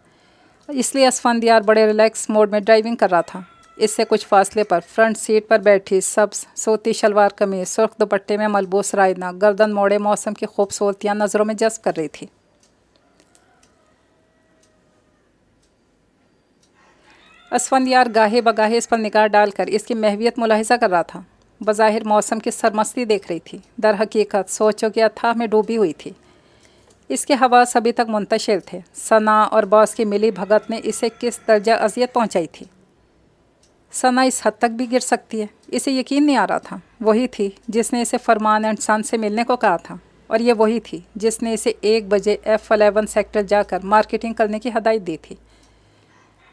इसलिए असफंदियार बड़े रिलैक्स मोड में ड्राइविंग कर रहा था। इससे कुछ फासले पर फ्रंट सीट पर बैठी सब्ज़ सूती शलवार कमीज सुर्ख दुपट्टे में मलबूस रायना गर्दन मोड़े मौसम की खूबसूरतियाँ नज़रों में जज़्ब कर रही थी। असफंदियार गाहे बगाहे इस पर निगाह डालकर इसकी महवियत मुलाहिजा कर रहा था। बज़ाहिर मौसम की सरमस्ती देख रही थी, दर हकीकत सोचों के अथाह में डूबी हुई थी। इसके हवास अभी तक मुंतशिर थे। सना और बॉस की मिली भगत ने इसे किस दर्जा अजियत पहुंचाई थी। सना इस हद तक भी गिर सकती है, इसे यकीन नहीं आ रहा था। वही थी जिसने इसे फरमान एंड सन से मिलने को कहा था, और ये वही थी जिसने इसे 1 बजे F11 सेक्टर जाकर मार्केटिंग करने की हदायत दी थी।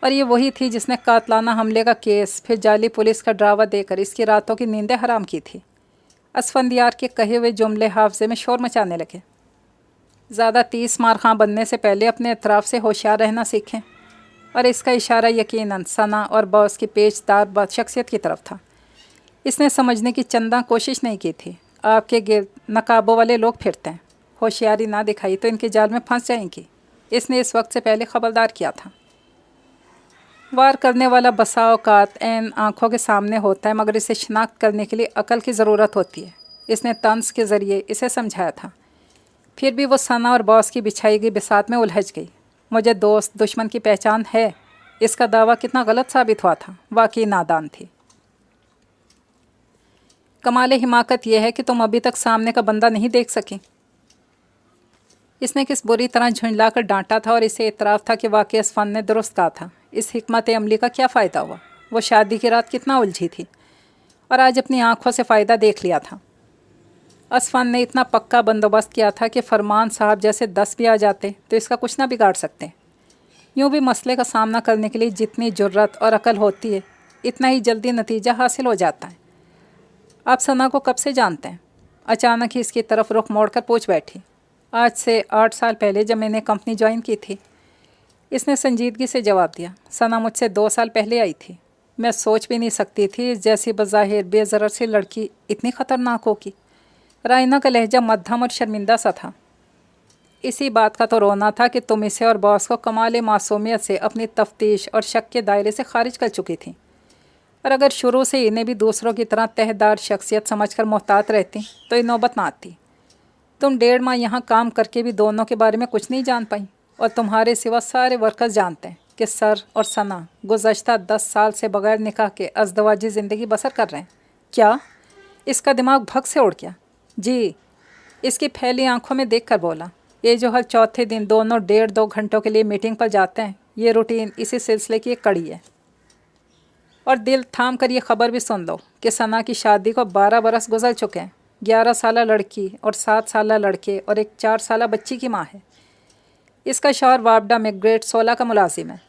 और ये वही थी जिसने कातलाना हमले का केस फिर जाली पुलिस का ड्रावा देकर इसकी रातों की नींदें हराम की थी। असफंदियार के कहे हुए जुमले हाफजे में शोर मचाने लगे। ज़्यादा 30 मार खां बनने से पहले अपने अतराफ़ से होशियार रहना सीखें। और इसका इशारा यकीनन सना और बॉस की पेचदार शख्सियत की तरफ था। इसने समझने की चंदा कोशिश नहीं की थी। आपके गिर्द नकाबों वाले लोग फिरते हैं, होशियारी ना दिखाई तो इनके जाल में फंस जाएंगी। इसने इस वक्त से पहले खबरदार किया था। वार करने वाला बसा औकात ऐन आँखों के सामने होता है, मगर इसे शनाख्त करने के लिए अकल की ज़रूरत होती है। इसने तंज के ज़रिए इसे समझाया था। फिर भी वो सना और बॉस की बिछाई गई बिसात में उलझ गई। मुझे दोस्त दुश्मन की पहचान है, इसका दावा कितना गलत साबित हुआ था। वाकई नादान थी। कमाल हिमाकत यह है कि तुम अभी तक सामने का बंदा नहीं देख सकी। इसने किस बुरी तरह झुंझलाकर डांटा था, और इसे इतराफ़ था कि वाकई असफन ने दुरुस्त कहा था। इस हिकमत अमली का क्या फ़ायदा हुआ। वो शादी की रात कितना उलझी थी, और आज अपनी आँखों से फ़ायदा देख लिया था। असफन ने इतना पक्का बंदोबस्त किया था कि फरमान साहब जैसे 10 भी आ जाते तो इसका कुछ ना बिगाड़ सकते। यूँ भी मसले का सामना करने के लिए जितनी जुर्रत और अकल होती है, इतना ही जल्दी नतीजा हासिल हो जाता है। आप सना को कब से जानते हैं? अचानक ही इसकी तरफ रुख मोड़कर पूछ बैठी। आज से 8 साल पहले जब मैंने कंपनी ज्वाइन की थी। इसने संजीदगी से जवाब दिया। सना मुझसे 2 साल पहले आई थी। मैं सोच भी नहीं सकती थी जैसी बज़ाहिर बेज़रर सी लड़की इतनी ख़तरनाक होगी। रायना का लहजा मध्यम और शर्मिंदा सा था। इसी बात का तो रोना था कि तुम इसे और बॉस को कमाल मासूमियत से अपनी तफ्तीश और शक के दायरे से खारिज कर चुकी थी। और अगर शुरू से इन्हें भी दूसरों की तरह तहदार शख्सियत समझकर मोहतात रहती तो ये नौबत ना आती। तुम 1.5 माह यहाँ काम करके भी दोनों के बारे में कुछ नहीं जान पाई, और तुम्हारे सिवा सारे वर्कर्स जानते हैं कि सर और सना गुज़श्ता 10 साल से बग़ैर निकाह के अज़दवाजी ज़िंदगी बसर कर रहे हैं। क्या? इसका दिमाग भग से उड़ गया। जी, इसकी फैली आंखों में देखकर बोला। ये जो हर चौथे दिन दोनों 1.5-2 घंटों के लिए मीटिंग पर जाते हैं, ये रूटीन इसी सिलसिले की एक कड़ी है। और दिल थाम कर ये ख़बर भी सुन लो कि सना की शादी को 12 बरस गुजर चुके हैं। 11 साला लड़की और 7 साला लड़के और एक 4 साला बच्ची की माँ है। इसका शौहर वापडा में ग्रेड 16 का मुलाजिम है।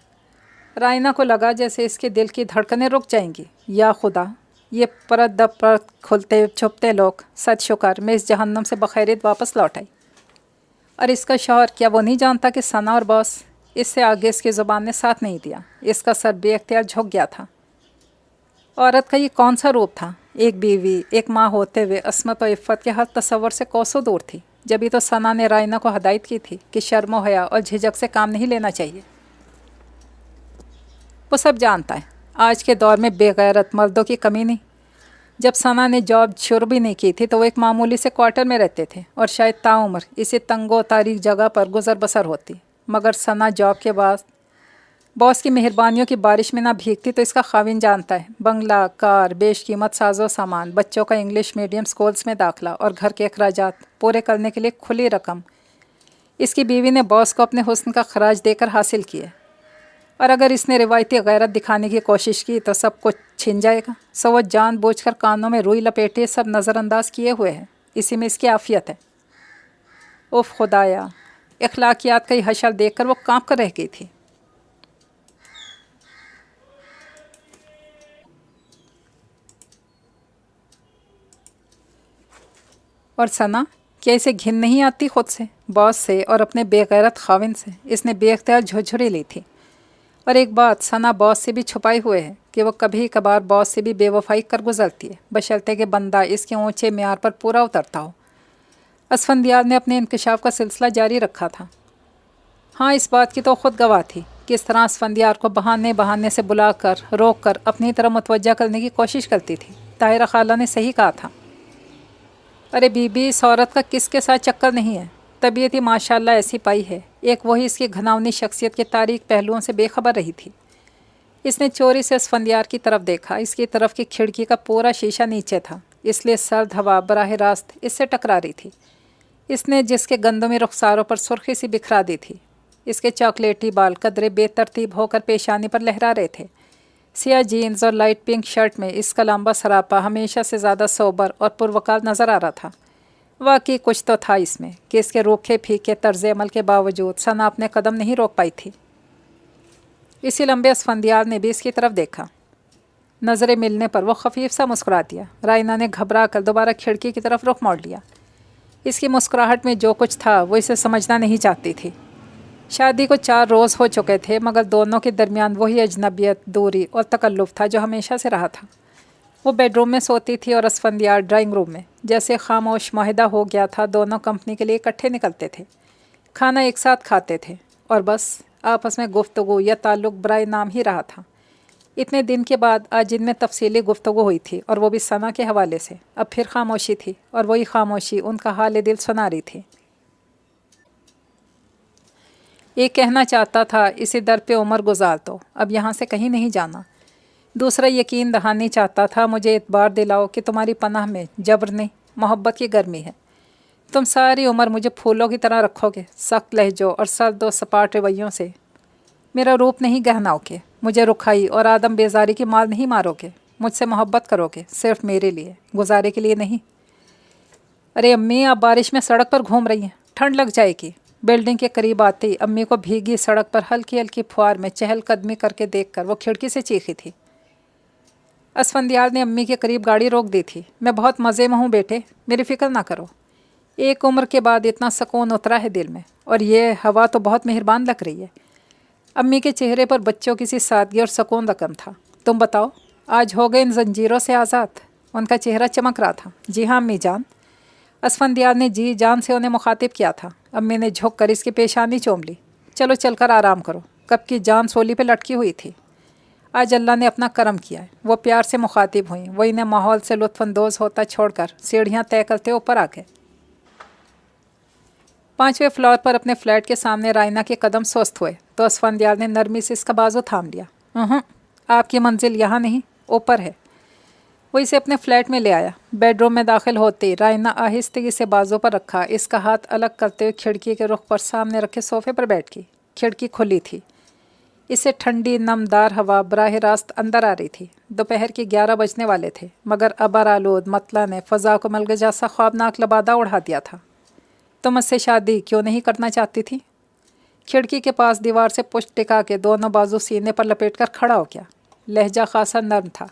रायना को लगा जैसे इसके दिल की धड़कनें रुक जाएंगी। या खुदा, ये परत दब परत खुलते छुपते लोग, सच शुक्र मैं इस जहन्नम से बखैरियत वापस लौट आई। और इसका शौहर, क्या वो नहीं जानता कि सना और बॉस? इससे आगे इसकी ज़ुबान ने साथ नहीं दिया। इसका सर बेख्तियार झुक गया था। औरत का ये कौन सा रूप था ایک بیوی، ایک ماں ہوتے ہوئے عصمت و عفت کے ہر تصور سے کوسوں دور تھی. جبھی تو ثنا نے رائنا کو ہدایت کی تھی کہ شرم و حیا اور جھجک سے کام نہیں لینا چاہیے. وہ سب جانتا ہے آج کے دور میں بے غیرت مردوں کی کمی نہیں. جب ثنا نے جاب شروع بھی نہیں کی تھی تو وہ ایک معمولی سے کوارٹر میں رہتے تھے اور شاید تاعمر اسی تنگ و تاریک جگہ پر گزر بسر ہوتی. مگر ثنا جاب کے بعد باس کی مہربانیوں کی بارش میں نہ بھیگتی تو اس کا خاوند جانتا ہے بنگلہ، کار، بیش قیمت ساز و سامان، بچوں کا انگلش میڈیم سکولز میں داخلہ اور گھر کے اخراجات پورے کرنے کے لیے کھلی رقم اس کی بیوی نے باس کو اپنے حسن کا خراج دے کر حاصل کی ہے. اور اگر اس نے روایتی غیرت دکھانے کی کوشش کی تو سب کچھ چھن جائے گا. سو وہ جان بوجھ کر کانوں میں روئی لپیٹے سب نظر انداز کیے ہوئے ہیں. اسی میں اس کی عافیت ہے. اوف خدایا، اخلاقیات کا یہ حشر دیکھ کر وہ کانپ کر رہ گئی تھی. اور ثنا، کیا اسے گھن نہیں آتی خود سے، باس سے اور اپنے بے غیرت خاوند سے؟ اس نے بے اختیار جھرجھری لی تھی. اور ایک بات ثنا باس سے بھی چھپائے ہوئے ہے کہ وہ کبھی کبھار باس سے بھی بے وفائی کر گزرتی ہے بشرطے کہ بندہ اس کے اونچے معیار پر پورا اترتا ہو. اسفندیار نے اپنے انکشاف کا سلسلہ جاری رکھا تھا. ہاں، اس بات کی تو خود گواہ تھی کہ اس طرح اسفندیار کو بہانے سے بلا کر روک کر اپنی طرف متوجہ کرنے کی کوشش کرتی تھی. طاہرہ خالہ نے صحیح کہا تھا. ارے بی بی، اس عورت کا کس کے ساتھ چکر نہیں ہے. طبیعت ہی ماشاء اللہ ایسی پائی ہے. ایک وہی اس کی گھناؤنی شخصیت کے تاریک پہلوؤں سے بے خبر رہی تھی. اس نے چوری سے اسفندیار کی طرف دیکھا. اس کی طرف کی کھڑکی کا پورا شیشہ نیچے تھا، اس لیے سرد ہوا براہ راست اس سے ٹکرا رہی تھی. اس نے جس کے گندمی رخساروں پر سرخی سی بکھرا دی تھی. اس کے چاکلیٹی بال قدرے بے ترتیب ہو کر پیشانی پر لہرا رہے تھے. سیاہ جینز اور لائٹ پنک شرٹ میں اس کا لمبا سراپا ہمیشہ سے زیادہ سوبر اور پروقار نظر آ رہا تھا. واقعی کچھ تو تھا اس میں کہ اس کے روکھے پھیکے طرز عمل کے باوجود ثنا اپنے قدم نہیں روک پائی تھی. اسی لمبے اسفندیار نے بھی اس کی طرف دیکھا. نظریں ملنے پر وہ خفیف سا مسکرا دیا. رائنا نے گھبرا کر دوبارہ کھڑکی کی طرف رخ موڑ لیا. اس کی مسکراہٹ میں جو کچھ تھا وہ اسے سمجھنا نہیں چاہتی تھی. شادی کو 4 روز ہو چکے تھے مگر دونوں کے درمیان وہی اجنبیت، دوری اور تکلف تھا جو ہمیشہ سے رہا تھا. وہ بیڈ روم میں سوتی تھی اور اسفندیار ڈرائنگ روم میں. جیسے خاموش معاہدہ ہو گیا تھا. دونوں کمپنی کے لیے اکٹھے نکلتے تھے، کھانا ایک ساتھ کھاتے تھے اور بس آپس میں گفتگو یا تعلق برائے نام ہی رہا تھا. اتنے دن کے بعد آج ان میں تفصیلی گفتگو ہوئی تھی اور وہ بھی ثنا کے حوالے سے. اب پھر خاموشی تھی اور وہی خاموشی ان کا حال دل سنا رہی تھی. ایک کہنا چاہتا تھا اسی در پہ عمر گزار دو، اب یہاں سے کہیں نہیں جانا. دوسرا یقین دہانی چاہتا تھا مجھے اعتبار دلاؤ کہ تمہاری پناہ میں جبر نہیں، محبت کی گرمی ہے. تم ساری عمر مجھے پھولوں کی طرح رکھو گے، سخت لہجوں اور سرد و سپاٹ رویوں سے. میرا روپ نہیں گہناؤ گے، مجھے رکھائی اور آدم بیزاری کی مال نہیں مارو گے. مجھ سے محبت کرو گے صرف میرے لیے، گزارے کے لیے نہیں. ارے امی، آپ بارش میں سڑک پر گھوم رہی ہیں، ٹھنڈ لگ جائے گی. بلڈنگ کے قریب آتی امی کو بھیگی سڑک پر ہلکی ہلکی پھوار میں چہل قدمی کر کے دیکھ کر وہ کھڑکی سے چیخی تھی. اسفندیار نے امی کے قریب گاڑی روک دی تھی. میں بہت مزے میں ہوں بیٹے، میری فکر نہ کرو. ایک عمر کے بعد اتنا سکون اترا ہے دل میں، اور یہ ہوا تو بہت مہربان لگ رہی ہے. امی کے چہرے پر بچوں کی سی سادگی اور سکون رقم تھا. تم بتاؤ، آج ہو گئے ان زنجیروں سے آزاد؟ ان کا چہرہ چمک رہا تھا. جی ہاں امی جان. اسفندیار نے جی جان سے انہیں مخاطب کیا تھا. امی نے جھک کر اس کی پیشانی چوم لی. چلو چل کر آرام کرو، کب کی جان سولی پہ لٹکی ہوئی تھی. آج اللہ نے اپنا کرم کیا ہے. وہ پیار سے مخاطب ہوئیں. وہ انہیں ماحول سے لطف اندوز ہوتا چھوڑ کر سیڑھیاں طے کرتے اوپر آ گئے. 5ویں فلور پر اپنے فلیٹ کے سامنے رائنا کے قدم سست ہوئے تو اسفندیار نے نرمی سے اس کا بازو تھام لیا. آپ کی منزل یہاں نہیں، اوپر ہے. وہ اسے اپنے فلیٹ میں لے آیا. بیڈ روم میں داخل ہوتے رائنا آہستگی سے بازو پر رکھا اس کا ہاتھ الگ کرتے ہوئے کھڑکی کے رخ پر سامنے رکھے صوفے پر بیٹھ گئی. کھڑکی کھلی تھی. اس سے ٹھنڈی نمدار ہوا براہ راست اندر آ رہی تھی. دوپہر کے 11 بجنے والے تھے مگر ابر آلود مطلع نے فضا کو ملگا سا خوابناک لبادہ اڑا دیا تھا. تم مجھ سے شادی کیوں نہیں کرنا چاہتی تھی؟ کھڑکی کے پاس دیوار سے پشت ٹکا کے دونوں بازو سینے پر لپیٹ کر کھڑا ہو گیا. لہجہ خاصا نرم تھا.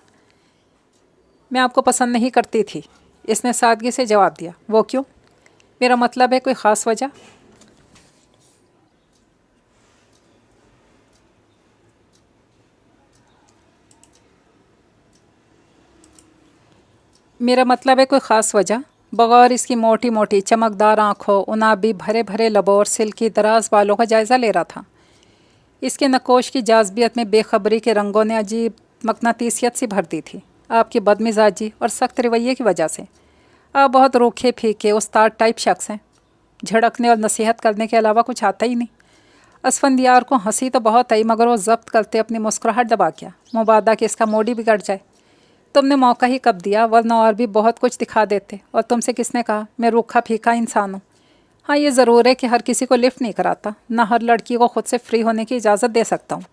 میں آپ کو پسند نہیں کرتی تھی، اس نے سادگی سے جواب دیا. وہ کیوں؟ میرا مطلب ہے کوئی خاص وجہ؟ मेरा मतलब है कोई ख़ास वजह? बगौर इसकी मोटी मोटी चमकदार आँखों, उनाबी भरे भरे लबों और सिल्की दराज बालों का जायज़ा ले रहा था। इसके नकोश की जाज़बियत में बेखबरी के रंगों ने अजीब मकनातीसियत सी भर दी थी। आपकी बदमिजाजी और सख्त रवैये की वजह से आप बहुत रूखे फीके उस्ताद टाइप शख्स हैं। झड़कने और नसीहत करने के अलावा कुछ आता ही नहीं। असफंदियार को हंसी तो बहुत आई, मगर वो जब्त करते अपनी मुस्कुराहट दबा गया। मुबादा कि इसका मूड ही बिगड़ जाए। तुमने मौका ही कब दिया, वरना और भी बहुत कुछ दिखा देते। और तुमसे किसने कहा मैं रूखा फीका इंसान हूँ? हाँ, ये ज़रूर है कि हर किसी को लिफ्ट नहीं कराता, ना हर लड़की को खुद से फ्री होने की इजाज़त दे सकता हूँ।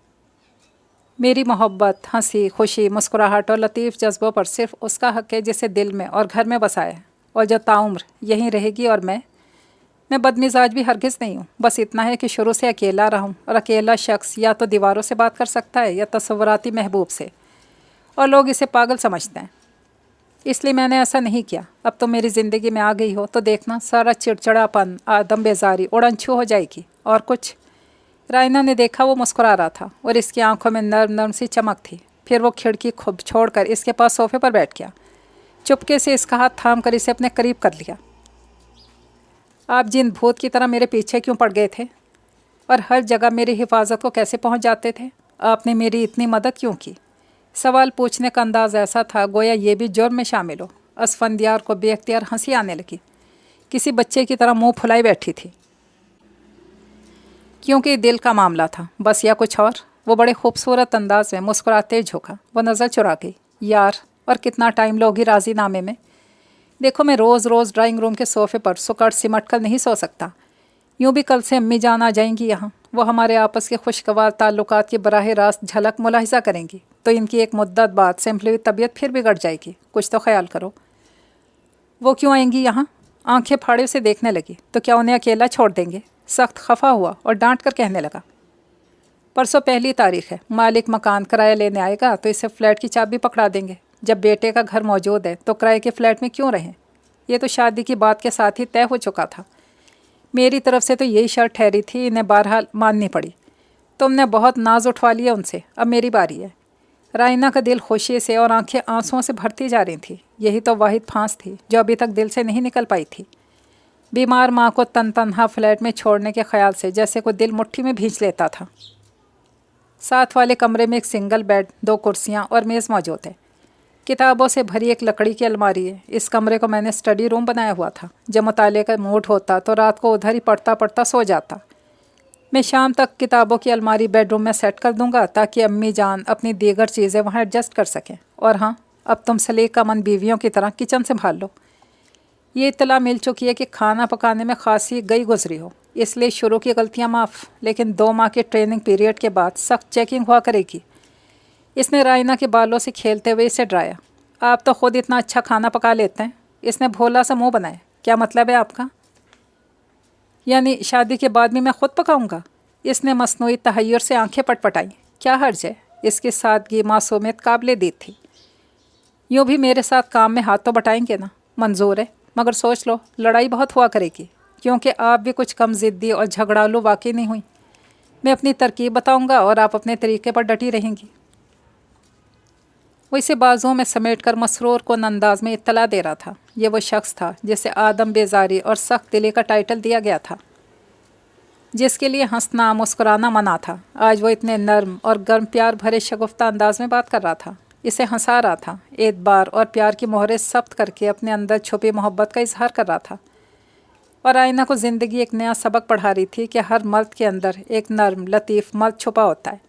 मेरी मोहब्बत, हंसी, खुशी, मुस्कुराहट और लतीफ़ जज्बों पर सिर्फ उसका हक़ है जिसे दिल में और घर में बसाया है, और जो ताउम्र यहीं रहेगी। और मैं बदमिजाज भी हरगिज़ नहीं हूँ। बस इतना है कि शुरू से अकेला रहा हूँ, और अकेला शख्स या तो दीवारों से बात कर सकता है या तसव्वुराती महबूब से, और लोग इसे पागल समझते हैं। इसलिए मैंने ऐसा नहीं किया। अब तो मेरी ज़िंदगी में आ गई हो तो देखना, सारा चिड़चिड़ापन, आदम बेजारी उड़नछू हो जाएगी। और कुछ? रायना ने देखा वो मुस्कुरा रहा था और इसकी आंखों में नर्म नर्म सी चमक थी। फिर वो खिड़की खूब छोड़कर इसके पास सोफे पर बैठ गया। चुपके से इसका हाथ थाम कर इसे अपने करीब कर लिया। आप जिन भूत की तरह मेरे पीछे क्यों पड़ गए थे, और हर जगह मेरी हिफाजत को कैसे पहुंच जाते थे? आपने मेरी इतनी मदद क्यों की? सवाल पूछने का अंदाज़ ऐसा था गोया ये भी जुर्म में शामिल हो। असफंदियार को बेख्तियार हंसी आने लगी। किसी बच्चे की तरह मुंह फुलाई बैठी थी। क्योंकि दिल का मामला था बस, या कुछ और? वो बड़े खूबसूरत अंदाज में मुस्कुराते झुका। वो नज़र चुरा गई। यार, और कितना टाइम लोगी राजी नामे में? देखो, मैं रोज़ रोज़ ड्राइंग रूम के सोफ़े पर सुकड़ सिमट कर नहीं सो सकता। यूँ भी कल से अम्मी जान आ जाएंगी यहाँ। वो हमारे आपस के खुशगवार ताल्लुकात की बराह रास्त झलक मुलाहिजा करेंगी, तो इनकी एक मुद्दत बाद सिंपली तबीयत फिर बिगड़ जाएगी। कुछ तो ख्याल करो। वो क्यों आएंगी यहाँ? आंखें फाड़े से देखने लगी। तो क्या उन्हें अकेला छोड़ देंगे? सख्त खफा हुआ और डांट कर कहने लगा, परसों पहली तारीख है, मालिक मकान किराया लेने आएगा तो इसे फ्लैट की चाबी पकड़ा देंगे। जब बेटे का घर मौजूद है तो किराए के फ्लैट में क्यों रहें? ये तो शादी की बात के साथ ही तय हो चुका था। मेरी तरफ से तो यही शर्त ठहरी थी, इन्हें बहरहाल माननी पड़ी। तुमने बहुत नाज उठवा लिया उनसे, अब मेरी बारी है। रायना का दिल खुशी से और आंखें आंसुओं से भरती जा रही थी। यही तो वाहिद फांस थी जो अभी तक दिल से नहीं निकल पाई थी। बीमार माँ को तनहा फ्लैट में छोड़ने के ख्याल से जैसे कोई दिल मुट्ठी में भींच लेता था। साथ वाले कमरे में एक सिंगल बेड, 2 कुर्सियाँ और मेज़ मौजूद है। किताबों से भरी एक लकड़ी की अलमारी है। इस कमरे को मैंने स्टडी रूम बनाया हुआ था। जब मुताले का मूड होता तो रात को उधर ही पढ़ता पढ़ता सो जाता। मैं शाम तक किताबों की अलमारी बेडरूम में सेट कर दूंगा ताकि अम्मी जान अपनी दीगर चीज़ें वहाँ एडजस्ट कर सकें। और हाँ, अब तुम सलीकामंद बीवियों की तरह किचन संभाल लो। ये इत्तला मिल चुकी है कि खाना पकाने में खासी गई गुजरी हो, इसलिए शुरू की गलतियां माफ़, लेकिन 2 माह के ट्रेनिंग पीरियड के बाद सख्त चेकिंग हुआ करेगी। इसने रायना के बालों से खेलते हुए इसे डराया। आप तो खुद इतना अच्छा खाना पका लेते हैं। इसने भोला सा मुंह बनाया। क्या मतलब है आपका? यानी शादी के बाद भी मैं खुद पकाऊंगा? इसने मसनूई तहय्युर से आंखें पटपटाई। क्या हर्ज है? इसकी सादगी मासूमियत काबिले दीद थी। यूँ भी मेरे साथ काम में हाथ तो बटाएंगे ना? मंजूर है, मगर सोच लो लड़ाई बहुत हुआ करेगी, क्योंकि आप भी कुछ कम ज़िद्दी और झगड़ालू वाकई नहीं हुई। मैं अपनी तरकीब बताऊंगा और आप अपने तरीके पर डटी रहेंगी। वो इसे बाजुओं में समेट कर मसरूर को अंदाज में इत्तला दे रहा था। ये वो शख्स था जिसे आदम बेजारी और सख्त दिली का टाइटल दिया गया था, जिसके लिए हंसना मुस्कुराना मना था। आज वो इतने नर्म और गर्म प्यार भरे शगुफ्ता अंदाज में बात कर रहा था। इसे हंसा रहा था। एतबार और प्यार की मोहरें सब्त करके अपने अंदर छुपी मोहब्बत का इजहार कर रहा था। और आईना को ज़िंदगी एक नया सबक पढ़ा रही थी कि हर मर्द के अंदर एक नर्म लतीफ़ मर्द छुपा होता है,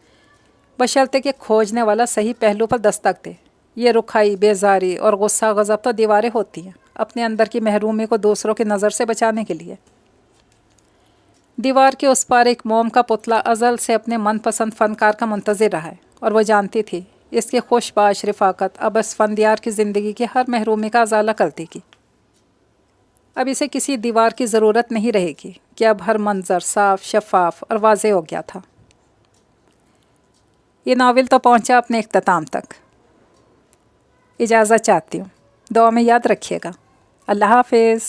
बशर्ते कि खोजने वाला सही पहलू पर दस्तक दे। ये रुखाई, बेजारी और गुस्सा गज़ब तो दीवारें होती हैं अपने अंदर की महरूमी को दूसरों की नज़र से बचाने के लिए। दीवार के उस पार एक मोम का पुतला अज़ल से अपने मनपसंद फ़नकार का मुंतज़िर रहा है, और वह जानती थी इसकी खुशबाश रिफ़ाकत अब इस फंदियार की ज़िंदगी की हर महरूमी का अजाला कर देगी। अब इसे किसी दीवार की ज़रूरत नहीं रहेगी कि अब हर मंज़र साफ, शफाफ और वाज़ेह हो गया था। ये नावल तो पहुंचा अपने इख्तिताम तक। इजाज़त चाहती हूँ। दुआ में याद रखिएगा। अल्लाह हाफ़िज़।